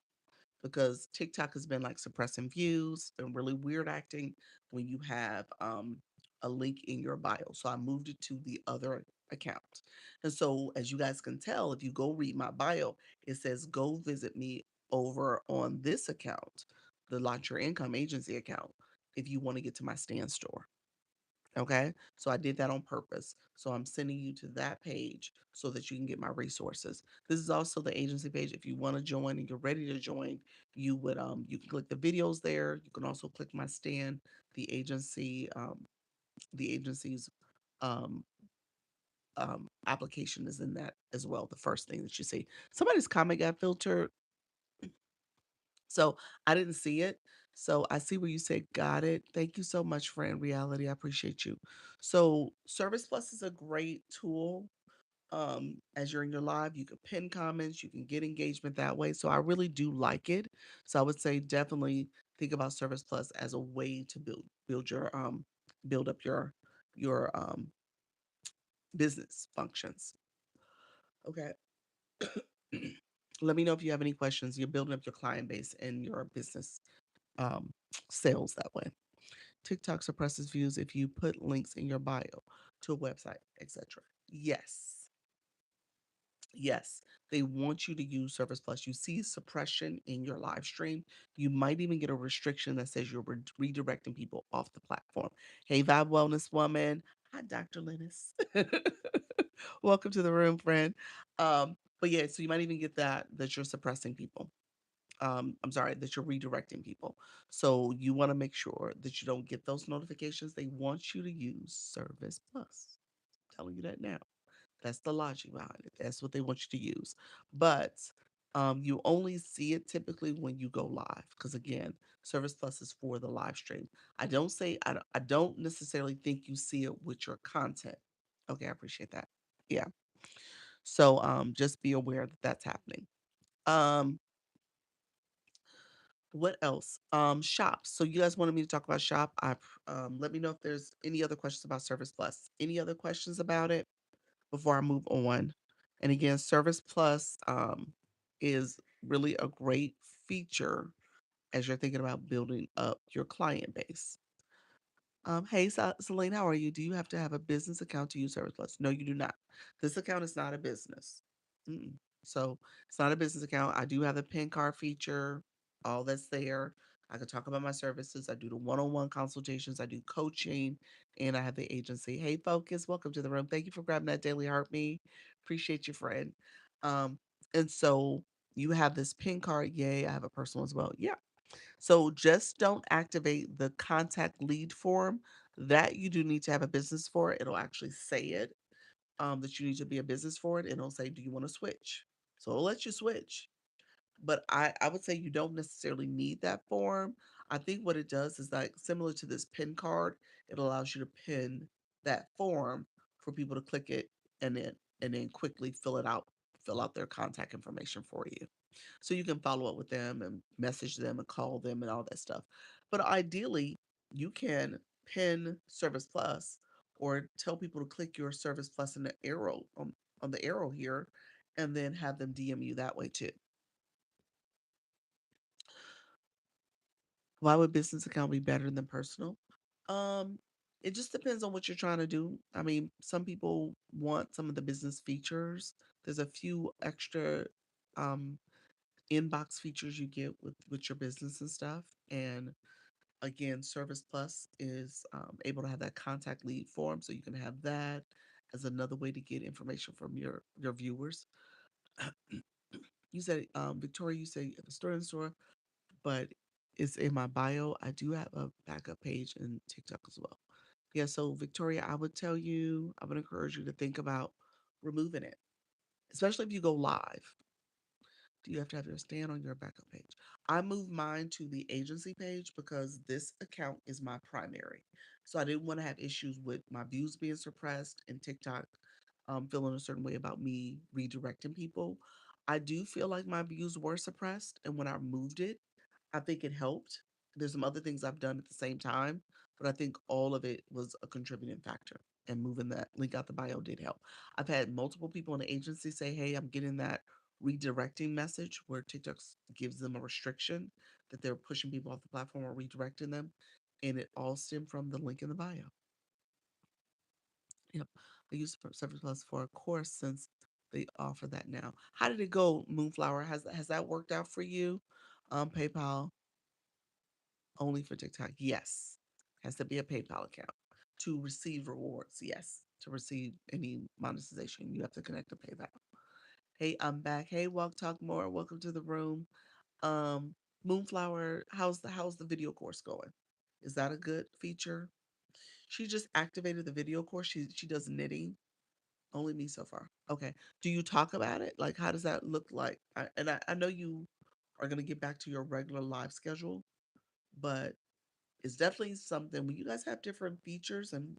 because TikTok has been like suppressing views and really weird acting when you have a link in your bio. So I moved it to the other account. And so, as you guys can tell, if you go read my bio, it says go visit me over on this account, the Launch Your Income agency account, if you want to get to my stand store. Okay. So I did that on purpose. So I'm sending you to that page so that you can get my resources. This is also the agency page. If you want to join and you're ready to join, you can click the videos there. You can also click my stand, the agency, the agency's um application is in that as well. The first thing that you see. Somebody's comment got filtered. So I didn't see it. So I see where you said got it. Thank you so much, friend. Reality. I appreciate you. So Service Plus is a great tool. As you're in your live, you can pin comments, you can get engagement that way. So I really do like it. So I would say definitely think about Service Plus as a way to build up your business functions. Okay. Let me know if you have any questions. You're building up your client base and your business um, sales that way. TikTok suppresses views if you put links in your bio to a website, etc. Yes. Yes, they want you to use Service Plus. You see suppression in your live stream. You might even get a restriction that says you're redirecting people off the platform. Hey, Vibe Wellness Woman. Hi, Dr. Linus. Welcome to the room, friend. But yeah, so you might even get that you're suppressing people. I'm sorry, that you're redirecting people. So you want to make sure that you don't get those notifications. They want you to use Service Plus. I'm telling you that now. That's the logic behind it. That's what they want you to use. But you only see it typically when you go live, because again, Service Plus is for the live stream. I don't necessarily think you see it with your content. Okay, I appreciate that. Yeah. So just be aware that that's happening. Um, what else? Shops. So you guys wanted me to talk about shop. Let me know if there's any other questions about Service Plus. Any other questions about it before I move on? And again, Service Plus is really a great feature as you're thinking about building up your client base. Hey, Celine, how are you? Do you have to have a business account to use Service Plus? No, you do not. This account is not a business. Mm-mm. So it's not a business account. I do have the pin card feature, all that's there. I can talk about my services. I do the one-on-one consultations. I do coaching, and I have the agency. Hey, Focus, welcome to the room. Thank you for grabbing that daily heart me. Appreciate you, friend. Um, and so you have this pin card. Yay, I have a personal as well. Yeah. So just don't activate the contact lead form that you do need to have a business for. It'll actually say it that you need to be a business for it. And it'll say, do you want to switch? So it'll let you switch. But I would say you don't necessarily need that form. I think what it does is like similar to this pin card, it allows you to pin that form for people to click it and then quickly fill out their contact information for you. So you can follow up with them and message them and call them and all that stuff. But ideally, you can pin Service Plus or tell people to click your Service Plus in the arrow on the arrow here and then have them DM you that way too. Why would business account be better than personal? Um, it just depends on what you're trying to do. I mean, some people want some of the business features. There's a few extra um inbox features you get with your business and stuff. And again, Service Plus is able to have that contact lead form, so you can have that as another way to get information from your viewers. You said, Victoria, you say you have a store in the store, but it's in my bio. I do have a backup page in TikTok as well. Yeah, so Victoria, I would encourage you to think about removing it, especially if you go live. Do you have to have your stand on your backup page? I moved mine to the agency page because this account is my primary. So I didn't want to have issues with my views being suppressed and TikTok feeling a certain way about me redirecting people. I do feel like my views were suppressed. And when I moved it, I think it helped. There's some other things I've done at the same time, but I think all of it was a contributing factor. And moving that link out the bio did help. I've had multiple people in the agency say, hey, I'm getting that redirecting message where TikTok gives them a restriction that they're pushing people off the platform or redirecting them. And it all stemmed from the link in the bio. Yep. I use Service Plus for a course since they offer that now. How did it go, Moonflower? Has that worked out for you? PayPal only for TikTok? Yes. Has to be a PayPal account to receive rewards. Yes. To receive any monetization, you have to connect to PayPal. Hey, I'm back. Hey, Walk Talk More. Welcome to the room. Um, Moonflower, how's the video course going? Is that a good feature? She just activated the video course. She does knitting. Only me so far. Okay. Do you talk about it? Like, how does that look like? I know you are gonna get back to your regular live schedule, but it's definitely something when you guys have different features and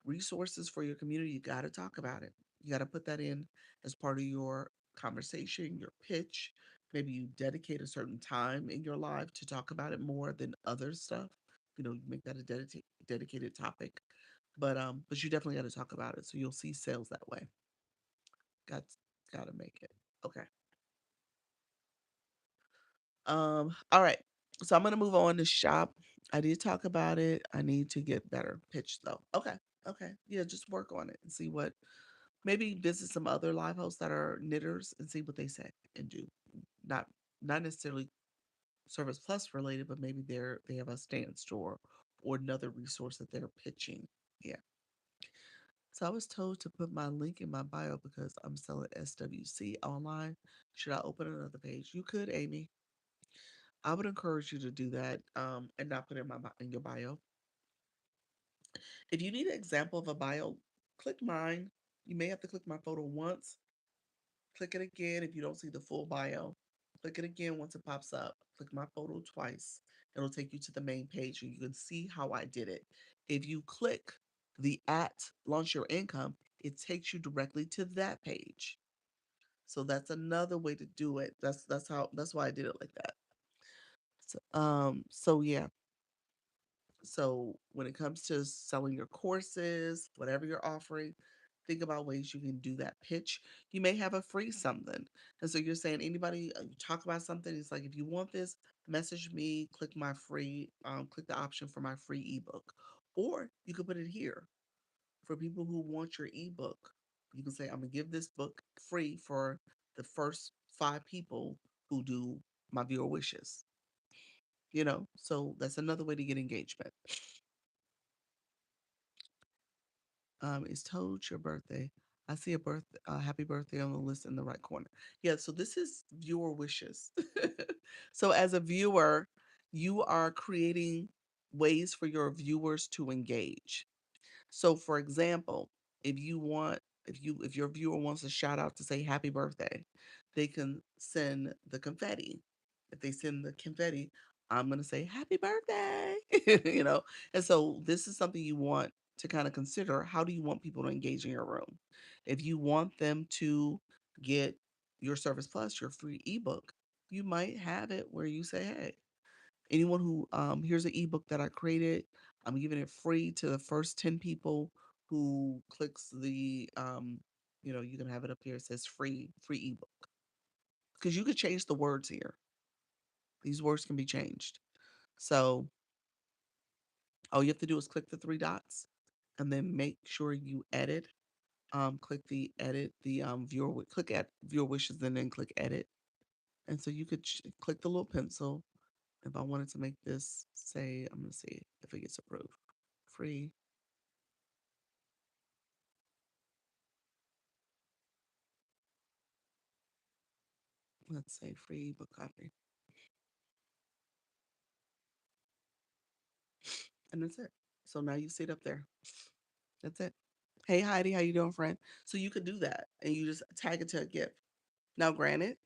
resources for your community, you got to talk about it. You got to put that in as part of your conversation, your pitch. Maybe you dedicate a certain time in your life to talk about it more than other stuff. You make that a dedicated topic. But you definitely got to talk about it. So you'll see sales that way. Got got to make it. Okay. All right. So I'm gonna move on to shop. I did talk about it. I need to get better pitch though. Okay. Okay. Yeah, just work on it and see what maybe visit some other live hosts that are knitters and see what they say and do. Not not necessarily Service Plus related, but maybe they have a stand store or another resource that they're pitching. Yeah. So I was told to put my link in my bio because I'm selling SWC online. Should I open another page? You could, Amy. I would encourage you to do that and not put it in in your bio. If you need an example of a bio, click mine. You may have to click my photo once. Click it again if you don't see the full bio. Click it again once it pops up. Click my photo twice. It'll take you to the main page and you can see how I did it. If you click the at launch your income, it takes you directly to that page. So that's another way to do it. That's why I did it like that. So yeah, so when it comes to selling your courses, whatever you're offering, think about ways you can do that pitch. You may have a free something. And so you're saying anybody you talk about something, it's like if you want this, message me, click my free, click the option for my free ebook. Or you could put it here for people who want your ebook. You can say, I'm gonna give this book free for the first 5 people who do my viewer wishes. So that's another way to get engagement. Is told your birthday. I see a happy birthday on the list in the right corner. Yeah, so this is viewer wishes. So as a viewer, you are creating ways for your viewers to engage. So for example, if you want if your viewer wants a shout out to say happy birthday, they can send the confetti. If they send the confetti, I'm going to say happy birthday, you know. And so this is something you want to kind of consider. How do you want people to engage in your room? If you want them to get your Service Plus, your free ebook, you might have it where you say, hey, anyone who here's an ebook that I created. I'm giving it free to the first 10 people who clicks the you can have it up here. It says free ebook. Because you could change the words here. These words can be changed. So all you have to do is click the 3 dots and then make sure you edit. Click the edit the click at viewer wishes and then click edit. And so you could click the little pencil. If I wanted to make this say, I'm gonna see if it gets approved. Free. Let's say free book copy. And that's it. So now you see it up there. That's it. Hey Heidi, how you doing, friend? So you could do that and you just tag it to a gift. Now granted,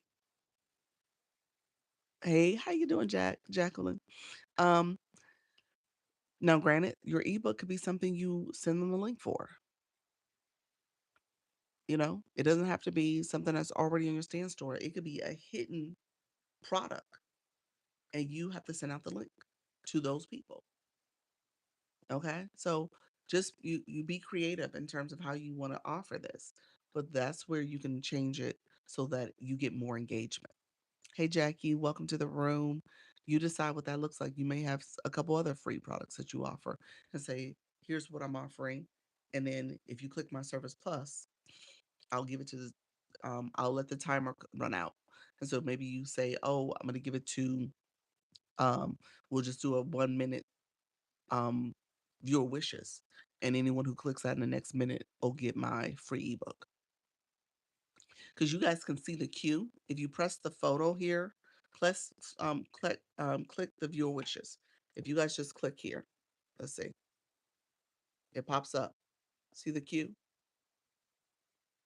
hey, how you doing, Jacqueline? Um, Now granted, your ebook could be something you send them the link for. It doesn't have to be something that's already in your stand store. It could be a hidden product and you have to send out the link to those people. Okay. So just you be creative in terms of how you want to offer this. But that's where you can change it so that you get more engagement. Hey Jackie, welcome to the room. You decide what that looks like. You may have a couple other free products that you offer and say, here's what I'm offering. And then if you click my Service Plus, I'll give it to I'll let the timer run out. And so maybe you say, oh, I'm gonna give it to um, we'll just do a 1 minute um, viewer wishes. And anyone who clicks that in the next minute will get my free ebook. Because you guys can see the queue. If you press the photo here, click the viewer wishes. If you guys just click here, let's see, it pops up. See the queue?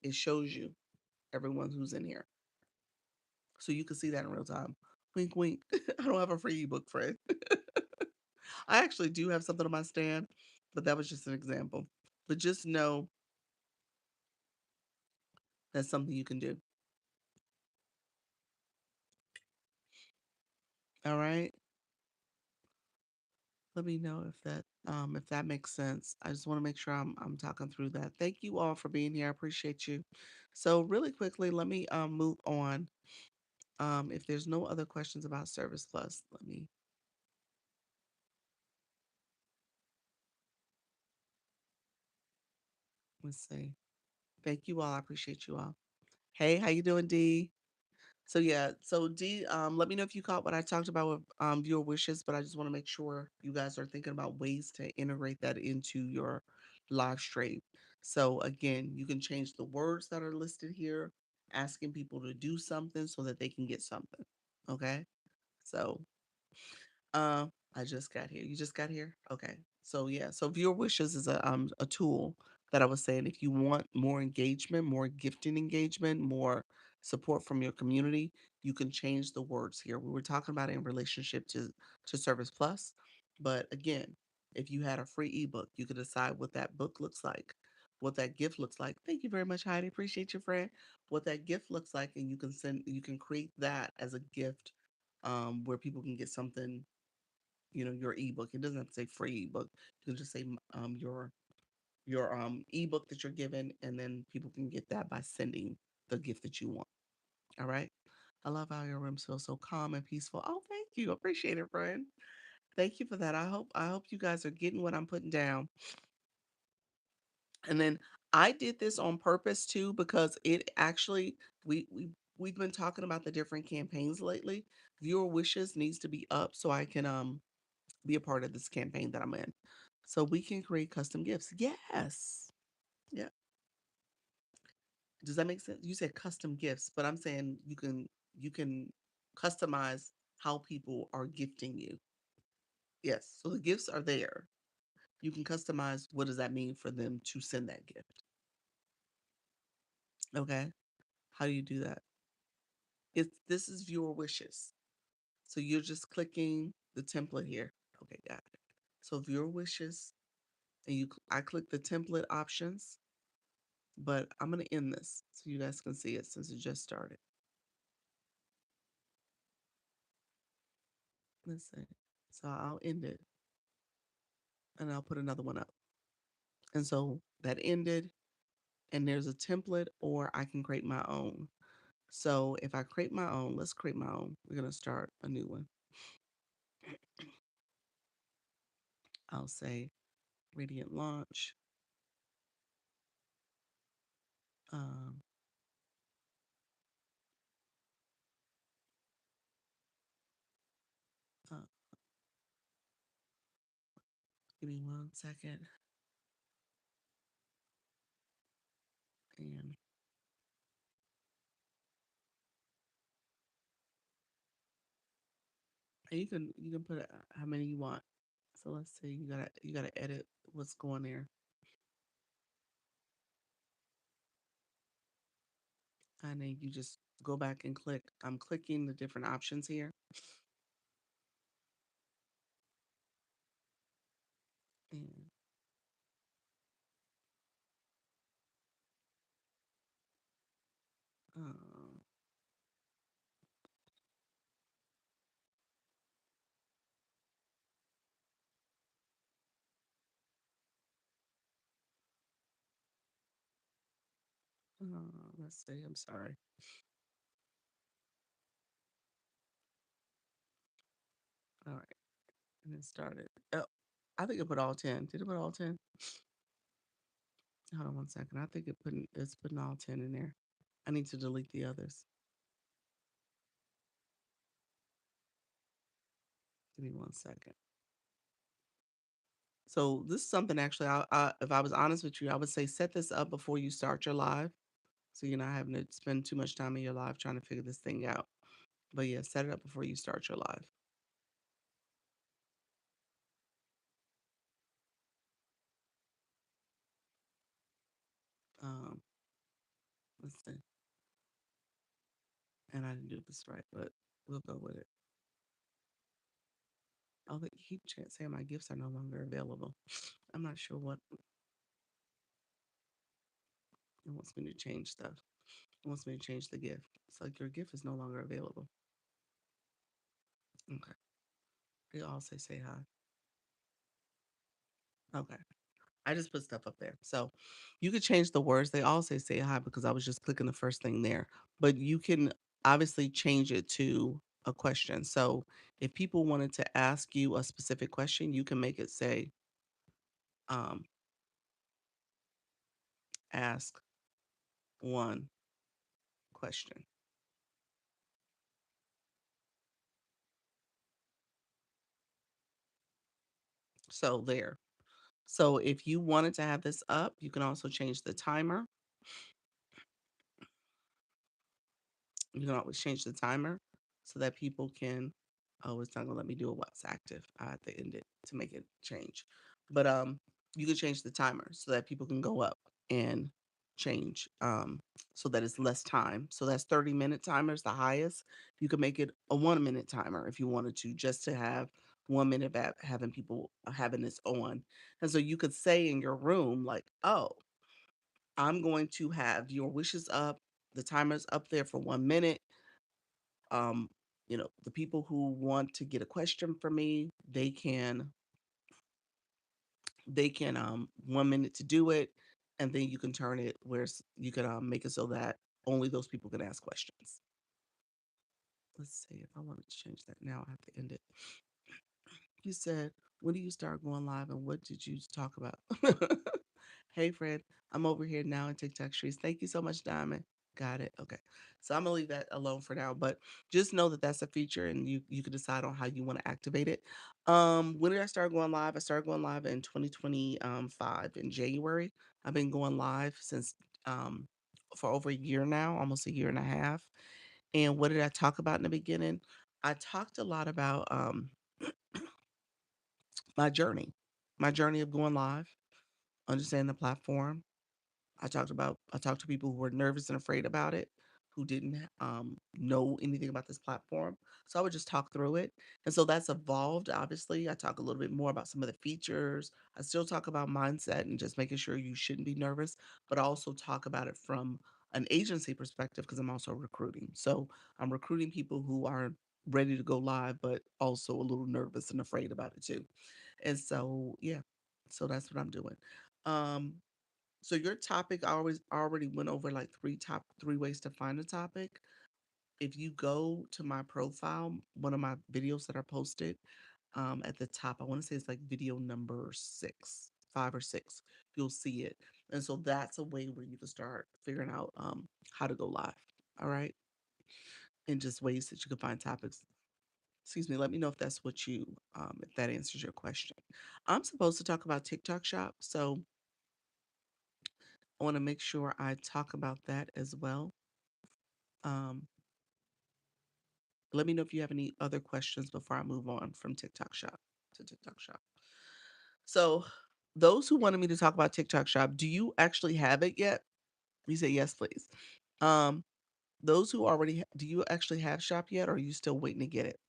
It shows you everyone who's in here. So you can see that in real time. Wink, wink. I don't have a free ebook, friend. I actually do have something on my stand, but that was just an example. But just know that's something you can do. All right. Let me know if that makes sense. I just want to make sure I'm talking through that. Thank you all for being here. I appreciate you. So really quickly, let me move on. If there's no other questions about Service Plus, let's see. Thank you all. I appreciate you all. Hey, how you doing, D? So yeah, so D, let me know if you caught what I talked about with viewer wishes, but I just want to make sure you guys are thinking about ways to integrate that into your live stream. So again, you can change the words that are listed here, asking people to do something so that they can get something. Okay. So uh, I just got here. You just got here? Okay. So yeah, so viewer wishes is a tool that I was saying if you want more engagement, more gifting engagement, more support from your community, you can change the words here. We were talking about it in relationship to Service Plus, but again, if you had a free ebook, you could decide what that book looks like, what that gift looks like. Thank you very much, Heidi. Appreciate your friend. What that gift looks like, and you can create that as a gift where people can get something, your ebook. It doesn't have to say free ebook. You can just say your ebook that you're given, and then people can get that by sending the gift that you want. All right. I love how your rooms feel so calm and peaceful. Oh, thank you. Appreciate it, friend. Thank you for that. I hope you guys are getting what I'm putting down. And then I did this on purpose too because it actually we've been talking about the different campaigns lately. Viewer wishes needs to be up so I can be a part of this campaign that I'm in. So we can create custom gifts. Yes. Yeah. Does that make sense? You said custom gifts, but I'm saying you can customize how people are gifting you. Yes. So the gifts are there. You can customize what does that mean for them to send that gift. Okay. How do you do that? It's this is viewer wishes. So you're just clicking the template here. Okay, got it. So viewer wishes, and I click the template options, but I'm gonna end this so you guys can see it since it just started. Let's see. So I'll end it and I'll put another one up. And so that ended, and there's a template, or I can create my own. So if I create my own, let's create my own. We're gonna start a new one. I'll say Radiant Launch. Um, uh, Give me 1 second. And you can put how many you want. So let's see. You gotta edit what's going there, and then you just go back and click. I'm clicking the different options here, and um, let's see. I'm sorry. All right, and it started. Oh, I think it put all 10. Did it put all 10? Hold on 1 second. I think it's putting all 10 in there. I need to delete the others. Give me 1 second. So this is something actually. If I was honest with you, I would say set this up before you start your live, so you're not having to spend too much time in your live trying to figure this thing out. But yeah, set it up before you start your live. Um, let's see. And I didn't do this right, but we'll go with it. Oh, they keep saying my gifts are no longer available. I'm not sure what it wants me to change stuff. It wants me to change the gift. It's like your gift is no longer available. Okay. They all say hi. Okay. I just put stuff up there. So you could change the words. They all say hi because I was just clicking the first thing there. But you can obviously change it to a question. So if people wanted to ask you a specific question, you can make it say, um, ask one question. So there. So if you wanted to have this up, you can also change the timer. You can always change the timer so that people can. Oh, it's not gonna let me do a what's active. I have to end it to make it change. But you can change the timer so that people can go up and change. So that it's less time. So that's 30-minute timer is the highest. You can make it a 1 minute timer if you wanted to, just to have 1 minute of having people having this on. And so you could say in your room, like, oh, I'm going to have your wishes up. The timer's up there for 1 minute. um the people who want to get a question from me, they can 1 minute to do it, and then you can turn it where you can make it so that only those people can ask questions. Let's see if I wanted to change that now. I have to end it. You said, when do you start going live and what did you talk about? Hey, Fred, I'm over here now in TikTok streets. Thank you so much, Diamond. Got it. Okay. So I'm gonna leave that alone for now, but just know that that's a feature and you can decide on how you want to activate it. When did I start going live? I started going live in 2025 in January. I've been going live since um for over a year now, almost a year and a half. And what did I talk about in the beginning? I talked a lot about my journey, my journey of going live, understanding the platform. I talked to people who were nervous and afraid about it, who didn't know anything about this platform. So I would just talk through it. And so that's evolved. Obviously, I talk a little bit more about some of the features. I still talk about mindset and just making sure you shouldn't be nervous, but I also talk about it from an agency perspective because I'm also recruiting. So I'm recruiting people who are ready to go live, but also a little nervous and afraid about it too. And so, yeah, so that's what I'm doing. Um, so your topic, I always already went over like three ways to find a topic. If you go to my profile, one of my videos that are posted at the top, I want to say it's like video number 6, 5 or 6. You'll see it, and so that's a way where you can start figuring out how to go live. All right, and just ways that you can find topics. Excuse me. Let me know if that's what you if that answers your question. I'm supposed to talk about TikTok Shop, so I want to make sure I talk about that as well. Um, Let me know if you have any other questions before I move on from TikTok Shop to TikTok Shop. So, those who wanted me to talk about TikTok Shop, do you actually have it yet? You say yes, please. Um, those who do you actually have Shop yet, or are you still waiting to get it?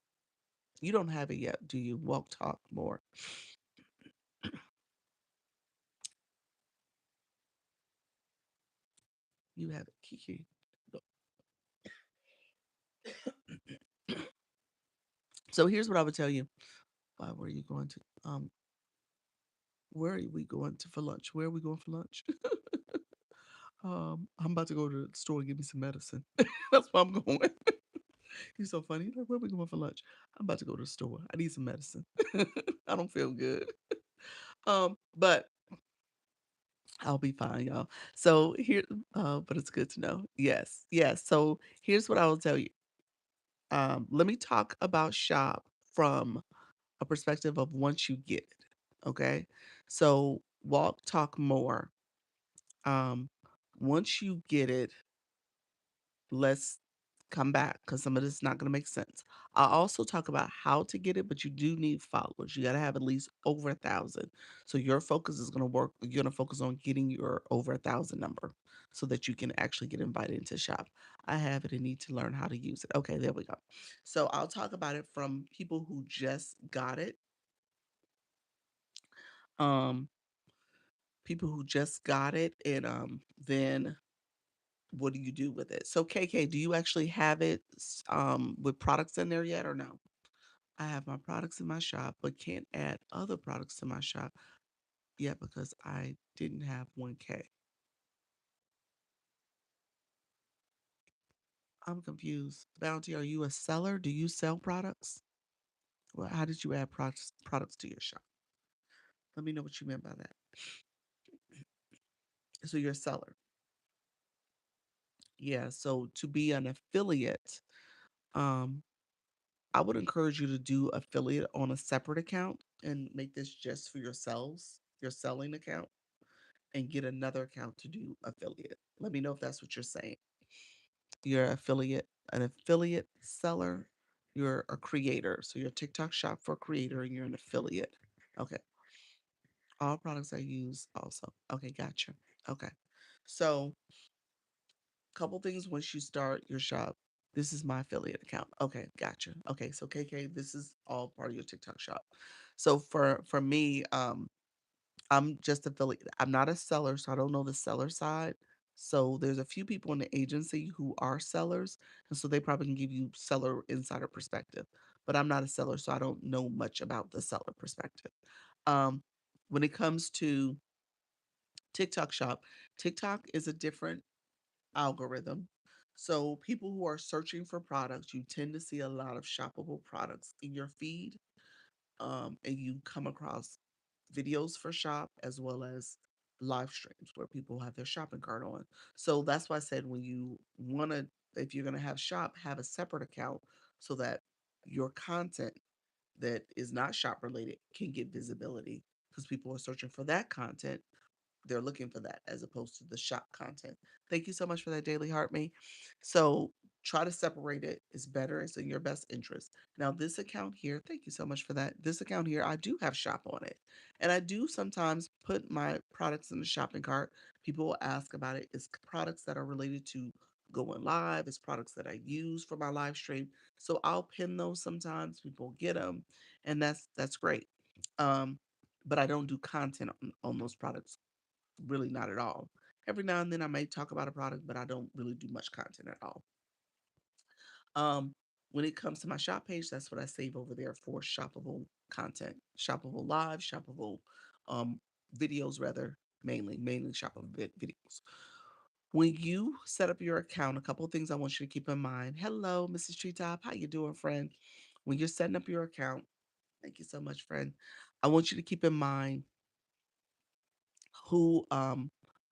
You don't have it yet, do you? Walk, talk more. You have it, Kiki. No. So here's what I would tell you. Where are you going to? Where are we going to for lunch? Where are we going for lunch? I'm about to go to the store and get me some medicine. That's where I'm going. He's so funny. He's like, where are we going for lunch? I'm about to go to the store. I need some medicine. I don't feel good. But I'll be fine, y'all. So here, but it's good to know. Yes, yes. So here's what I will tell you. Let me talk about shop from a perspective of once you get it. Okay. So walk, talk more. Um, Once you get it, let's come back because some of this is not going to make sense. I'll also talk about how to get it, but you do need followers. You got to have at least over 1,000. So your focus is going to work. You're going to focus on getting your over 1,000 number so that you can actually get invited into shop. I have it and need to learn how to use it. Okay, there we go. So I'll talk about it from people who just got it. Um, People who just got it, and then what do you do with it? So KK, do you actually have it with products in there yet or no? I have my products in my shop, but can't add other products to my shop yet because I didn't have 1K. I'm confused. Bounty, are you a seller? Do you sell products? Well, how did you add products to your shop? Let me know what you meant by that. So you're a seller. Yeah. So to be an affiliate, um, I would encourage you to do affiliate on a separate account and make this just for yourselves, your selling account, and get another account to do affiliate. Let me know if that's what you're saying. You're an affiliate seller, you're a creator. So you're a TikTok shop for a creator and you're an affiliate. Okay. All products I use also. Okay, gotcha. Okay. So couple things once you start your shop. This is my affiliate account. Okay, gotcha. Okay, so KK, this is all part of your TikTok shop. So for me, I'm just affiliate. I'm not a seller, so I don't know the seller side. So there's a few people in the agency who are sellers, and so they probably can give you seller insider perspective. But I'm not a seller, so I don't know much about the seller perspective. Um, when it comes to TikTok shop, TikTok is a different algorithm. So people who are searching for products, you tend to see a lot of shoppable products in your feed. and you come across videos for shop as well as live streams where people have their shopping cart on. So that's why I said when you want to, if you're going to have shop, have a separate account so that your content that is not shop related can get visibility because people are searching for that content, they're looking for that as opposed to the shop content. Thank you so much for that, Daily Heart Me. So try to separate it. It's better. It's in your best interest. Now, this account here, thank you so much for that. This account here, I do have shop on it. And I do sometimes put my products in the shopping cart. People will ask about it. It's products that are related to going live. It's products that I use for my live stream. So I'll pin those sometimes. People get them, and that's great. Um, but I don't do content on those products, really not at all. Every now and then I may talk about a product, but I don't really do much content at all. Um, when it comes to my shop page, that's what I save over there for shoppable content, shoppable live, shoppable um, videos, rather, mainly shoppable videos. When you set up your account, a couple of things I want you to keep in mind. Hello, Mrs. Treetop. How you doing, friend? When you're setting up your account, thank you so much, friend. I want you to keep in mind who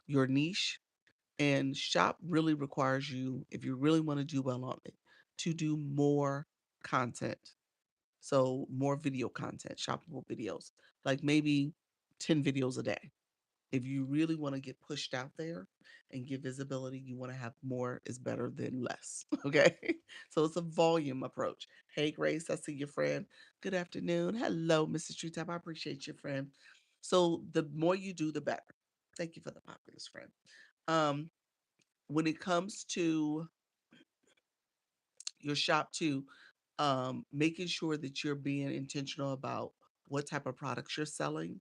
your niche. And shop really requires you, if you really want to do well on it, to do more content. So more video content, shoppable videos, like maybe 10 videos a day. If you really want to get pushed out there and get visibility, you want to have more is better than less. Okay. So it's a volume approach. Hey, Grace, I see your friend. Good afternoon. Hello, Mrs. Treetop. I appreciate your friend. So the more you do, the better. Thank you for the populous friend. Um, when it comes to your shop too, making sure that you're being intentional about what type of products you're selling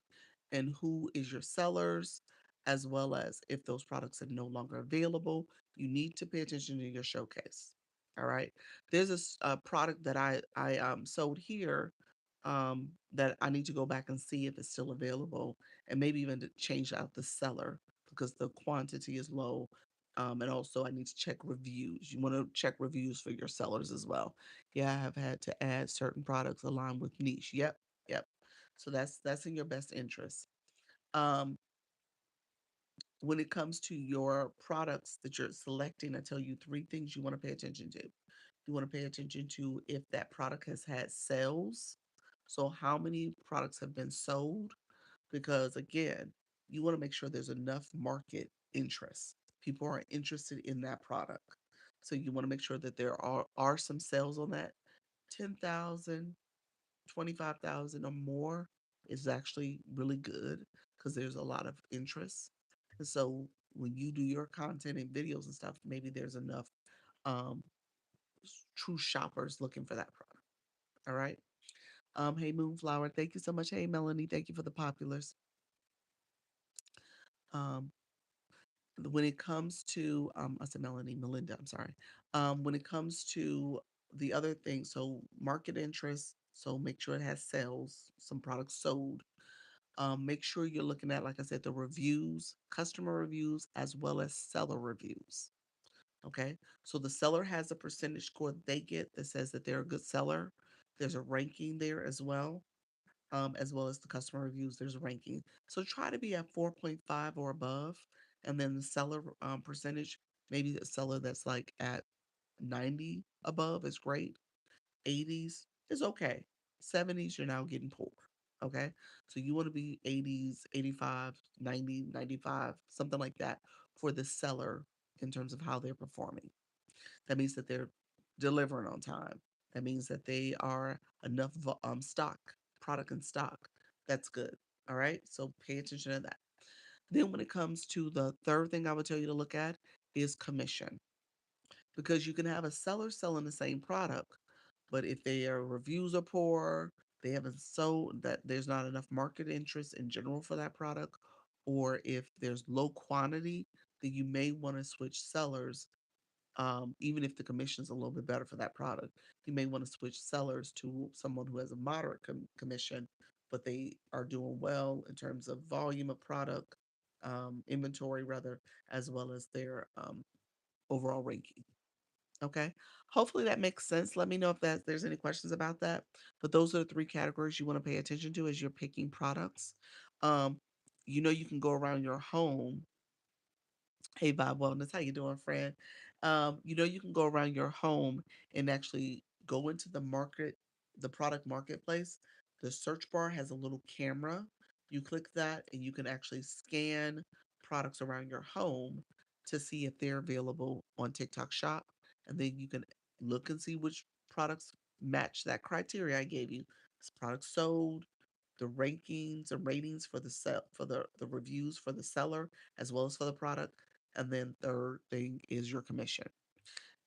and who is your sellers, as well as if those products are no longer available, you need to pay attention to your showcase. All right. There's a product that I sold here, that I need to go back and see if it's still available and maybe even to change out the seller because the quantity is low. And also, I need to check reviews. You want to check reviews for your sellers as well. Yeah, I have had to add certain products aligned with niche. Yep, yep. So that's in your best interest. Um, when it comes to your products that you're selecting, I tell you three things you want to pay attention to. You want to pay attention to if that product has had sales. So how many products have been sold? Because again, you want to make sure there's enough market interest. People are interested in that product. So you want to make sure that there are some sales on that. 10,000, 25,000 or more is actually really good because there's a lot of interest. And so when you do your content and videos and stuff, maybe there's enough um, true shoppers looking for that product. All right. Hey Moonflower, thank you so much. Hey Melanie, thank you for the populars. Um, when it comes to I said Melanie, Melinda, I'm sorry. When it comes to the other things, so market interest, so make sure it has sales, some products sold. Make sure you're looking at, like I said, the reviews, customer reviews, as well as seller reviews. Okay. So the seller has a percentage score they get that says that they're a good seller. There's a ranking there as well as the customer reviews. There's a ranking. So try to be at 4.5 or above. And then the seller percentage, maybe a seller that's like at 90 above is great. 80s is okay. 70s, you're now getting poor. Okay. So you want to be 80s, 85, 90, 95, something like that for the seller in terms of how they're performing. That means that they're delivering on time. That means that they are enough stock, product in stock. That's good. All right. So pay attention to that. Then when it comes to the third thing I would tell you to look at is commission, because you can have a seller selling the same product, but if their reviews are poor, they haven't sold, that there's not enough market interest in general for that product, or if there's low quantity, then you may want to switch sellers. Even if the commission is a little bit better for that product, you may want to switch sellers to someone who has a moderate commission, but they are doing well in terms of volume of product, inventory rather, as well as their overall ranking. Okay. Hopefully that makes sense. Let me know if there's any questions about that. But those are the three categories you want to pay attention to as you're picking products. Um, you can go around your home. Hey, Bob Wellness, how you doing, friend? You can go around your home and actually go into the product marketplace. The search bar has a little camera. You click that, and you can actually scan products around your home to see if they're available on TikTok Shop, and then you can look and see which products match that criteria I gave you. This product sold, the rankings and ratings for the reviews for the seller as well as for the product, and then third thing is your commission.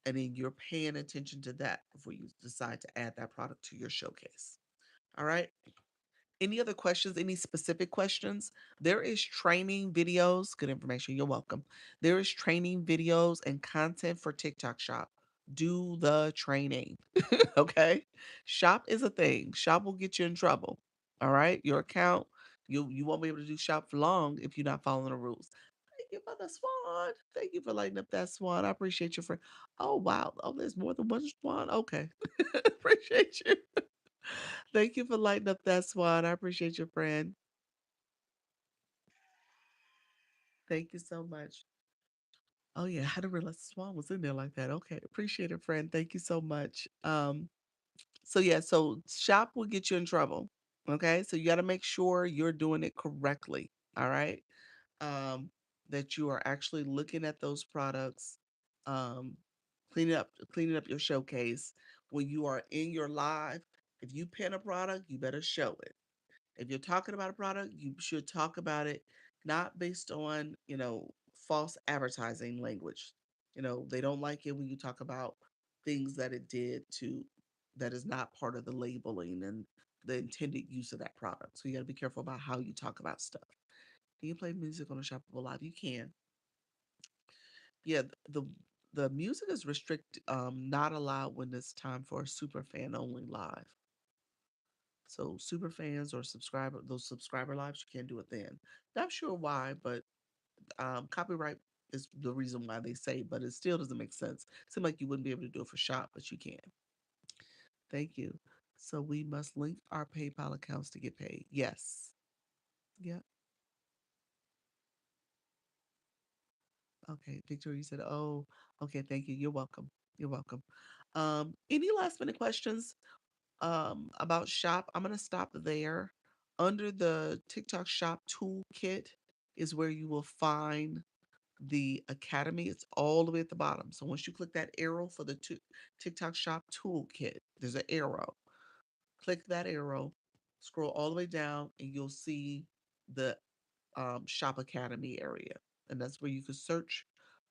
And then you're paying attention to that before you decide to add that product to your showcase. All right. Any other questions? Any specific questions? There is training videos. Good information. You're welcome. There is training videos and content for TikTok Shop. Do the training. Okay. Shop is a thing. Shop will get you in trouble. All right. Your account, you won't be able to do shop for long if you're not following the rules. Thank you for the swan. Thank you for lighting up that swan. I appreciate your friend. Oh wow. Oh, there's more than one swan. Okay. Appreciate you. Thank you for lighting up that swan. I appreciate your friend. Thank you so much. Oh yeah, I didn't realize the swan was in there like that. Okay, appreciate it, friend. Thank you so much. So yeah, so shop will get you in trouble. Okay, so you got to make sure you're doing it correctly. All right, um, that you are actually looking at those products, um, cleaning up your showcase when you are in your live. If you pin a product, you better show it. If you're talking about a product, you should talk about it not based on, false advertising language. They don't like it when you talk about things that it did to that is not part of the labeling and the intended use of that product. So you got to be careful about how you talk about stuff. Can you play music on a shoppable live? You can. Yeah, the music is not allowed when it's time for a super fan only live. So super fans or those subscriber lives, you can't do it then. Not sure why, but copyright is the reason why they say, but it still doesn't make sense. Seems like you wouldn't be able to do it for shop, but you can. Thank you. So we must link our PayPal accounts to get paid. Yes. Yeah. Okay. Victoria, you said, oh, okay. Thank you. You're welcome. You're welcome. Any last minute questions about shop? I'm gonna stop there. Under the TikTok shop toolkit is where you will find the academy. It's all the way at the bottom. So once you click that arrow for the TikTok shop toolkit, there's an arrow. Click that arrow, scroll all the way down, and you'll see the shop academy area. And that's where you can search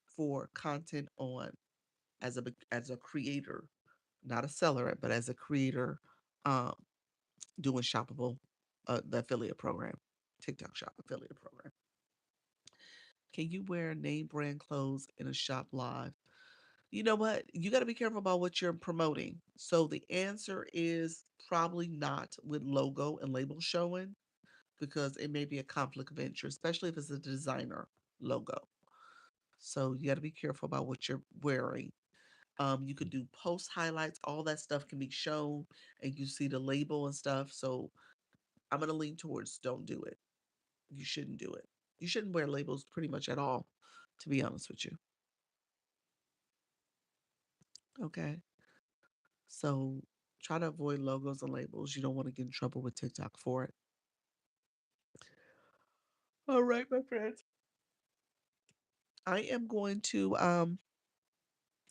for content on as a creator, not a seller, but as a creator, um, doing shoppable, the affiliate program, TikTok shop affiliate program. Can you wear name brand clothes in a shop live? You know what? You got to be careful about what you're promoting. So the answer is probably not with logo and label showing because it may be a conflict of interest, especially if it's a designer logo. So you got to be careful about what you're wearing. You could do post highlights, all that stuff can be shown, and you see the label and stuff. So I'm gonna lean towards don't do it. You shouldn't do it. You shouldn't wear labels pretty much at all, to be honest with you. Okay. So try to avoid logos and labels. You don't want to get in trouble with TikTok for it. All right, my friends. I am going to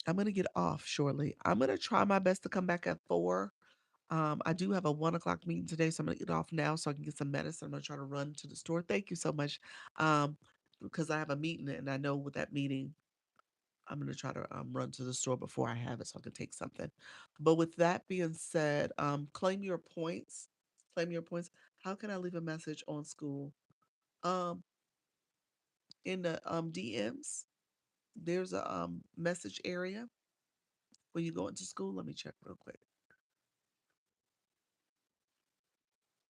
I'm gonna get off shortly. I'm gonna try my best to come back at 4. I do have a 1 o'clock meeting today, so I'm gonna get off now so I can get some medicine. I'm gonna try to run to the store. Thank you so much. Because I have a meeting and I know with that meeting, I'm gonna try to run to the store before I have it so I can take something. But with that being said, claim your points. Claim your points. How can I leave a message on school? Um, in the DMs, there's a message area when you go into school. Let me check real quick.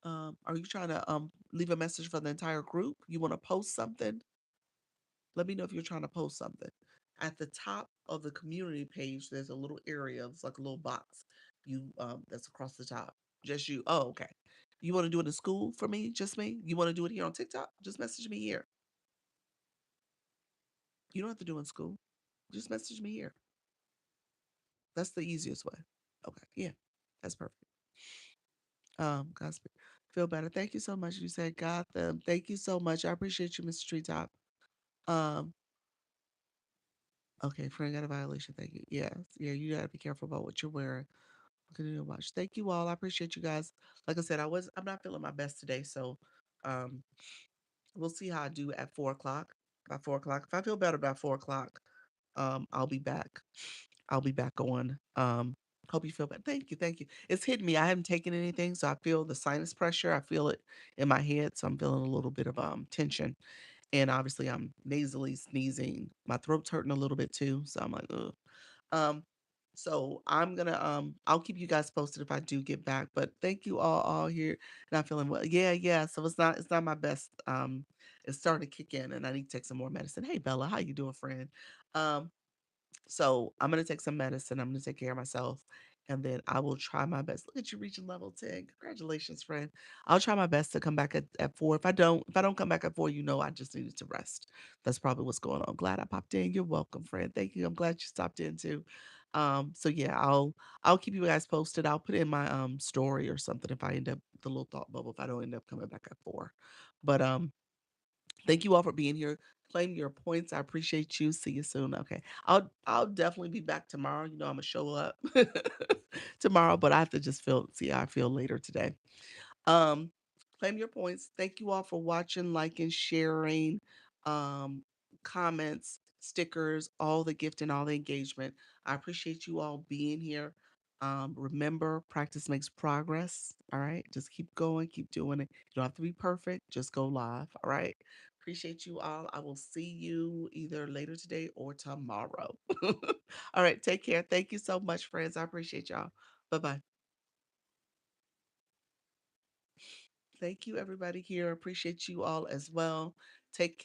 Are you trying to leave a message for the entire group? You want to post something? Let me know if you're trying to post something. At the top of the community page, there's a little area. It's like a little box. That's across the top. Just you. Oh, okay. You want to do it in school for me? Just me? You want to do it here on TikTok? Just message me here. You don't have to do it in school. Just message me here. That's the easiest way. Okay. Yeah. That's perfect. Godspeed. Feel better. Thank you so much. You said Gotham. Thank you so much. I appreciate you, Mr. Treetop. Um, okay, friend got a violation. Thank you. Yeah, yeah, you gotta be careful about what you're wearing. Continue to watch. Thank you all. I appreciate you guys. Like I said, I'm not feeling my best today, so um we'll see how I do at 4 o'clock. By 4 o'clock. If I feel better by 4 o'clock, I'll be back. I'll be back on. Hope you feel better. Thank you, thank you. It's hitting me. I haven't taken anything, so I feel the sinus pressure. I feel it in my head, so I'm feeling a little bit of tension. And obviously I'm nasally sneezing. My throat's hurting a little bit too. So I'm like, ugh. Um, so I'm gonna I'll keep you guys posted if I do get back. But thank you all here. Not feeling well. Yeah, yeah. So it's not my best. It's starting to kick in and I need to take some more medicine. Hey Bella, how you doing, friend? Um, so I'm gonna take some medicine. I'm gonna take care of myself. And then I will try my best. Look at you reaching level 10. Congratulations, friend. I'll try my best to come back at 4. If I don't come back at 4, I just needed to rest. That's probably what's going on. Glad I popped in. You're welcome, friend. Thank you. I'm glad you stopped in too. So yeah, I'll keep you guys posted. I'll put in my story or something if I end up the little thought bubble if I don't end up coming back at 4. But thank you all for being here. Claim your points. I appreciate you. See you soon. Okay. I'll definitely be back tomorrow. I'm gonna show up tomorrow, but I have to just see how I feel later today. Um, Claim your points. Thank you all for watching, liking, sharing, um, comments, stickers, all the gift and all the engagement. I appreciate you all being here. Remember, practice makes progress. All right. Just keep going, keep doing it. You don't have to be perfect. Just go live. All right. Appreciate you all. I will see you either later today or tomorrow. All right. Take care. Thank you so much, friends. I appreciate y'all. Bye bye. Thank you, everybody here. Appreciate you all as well. Take care.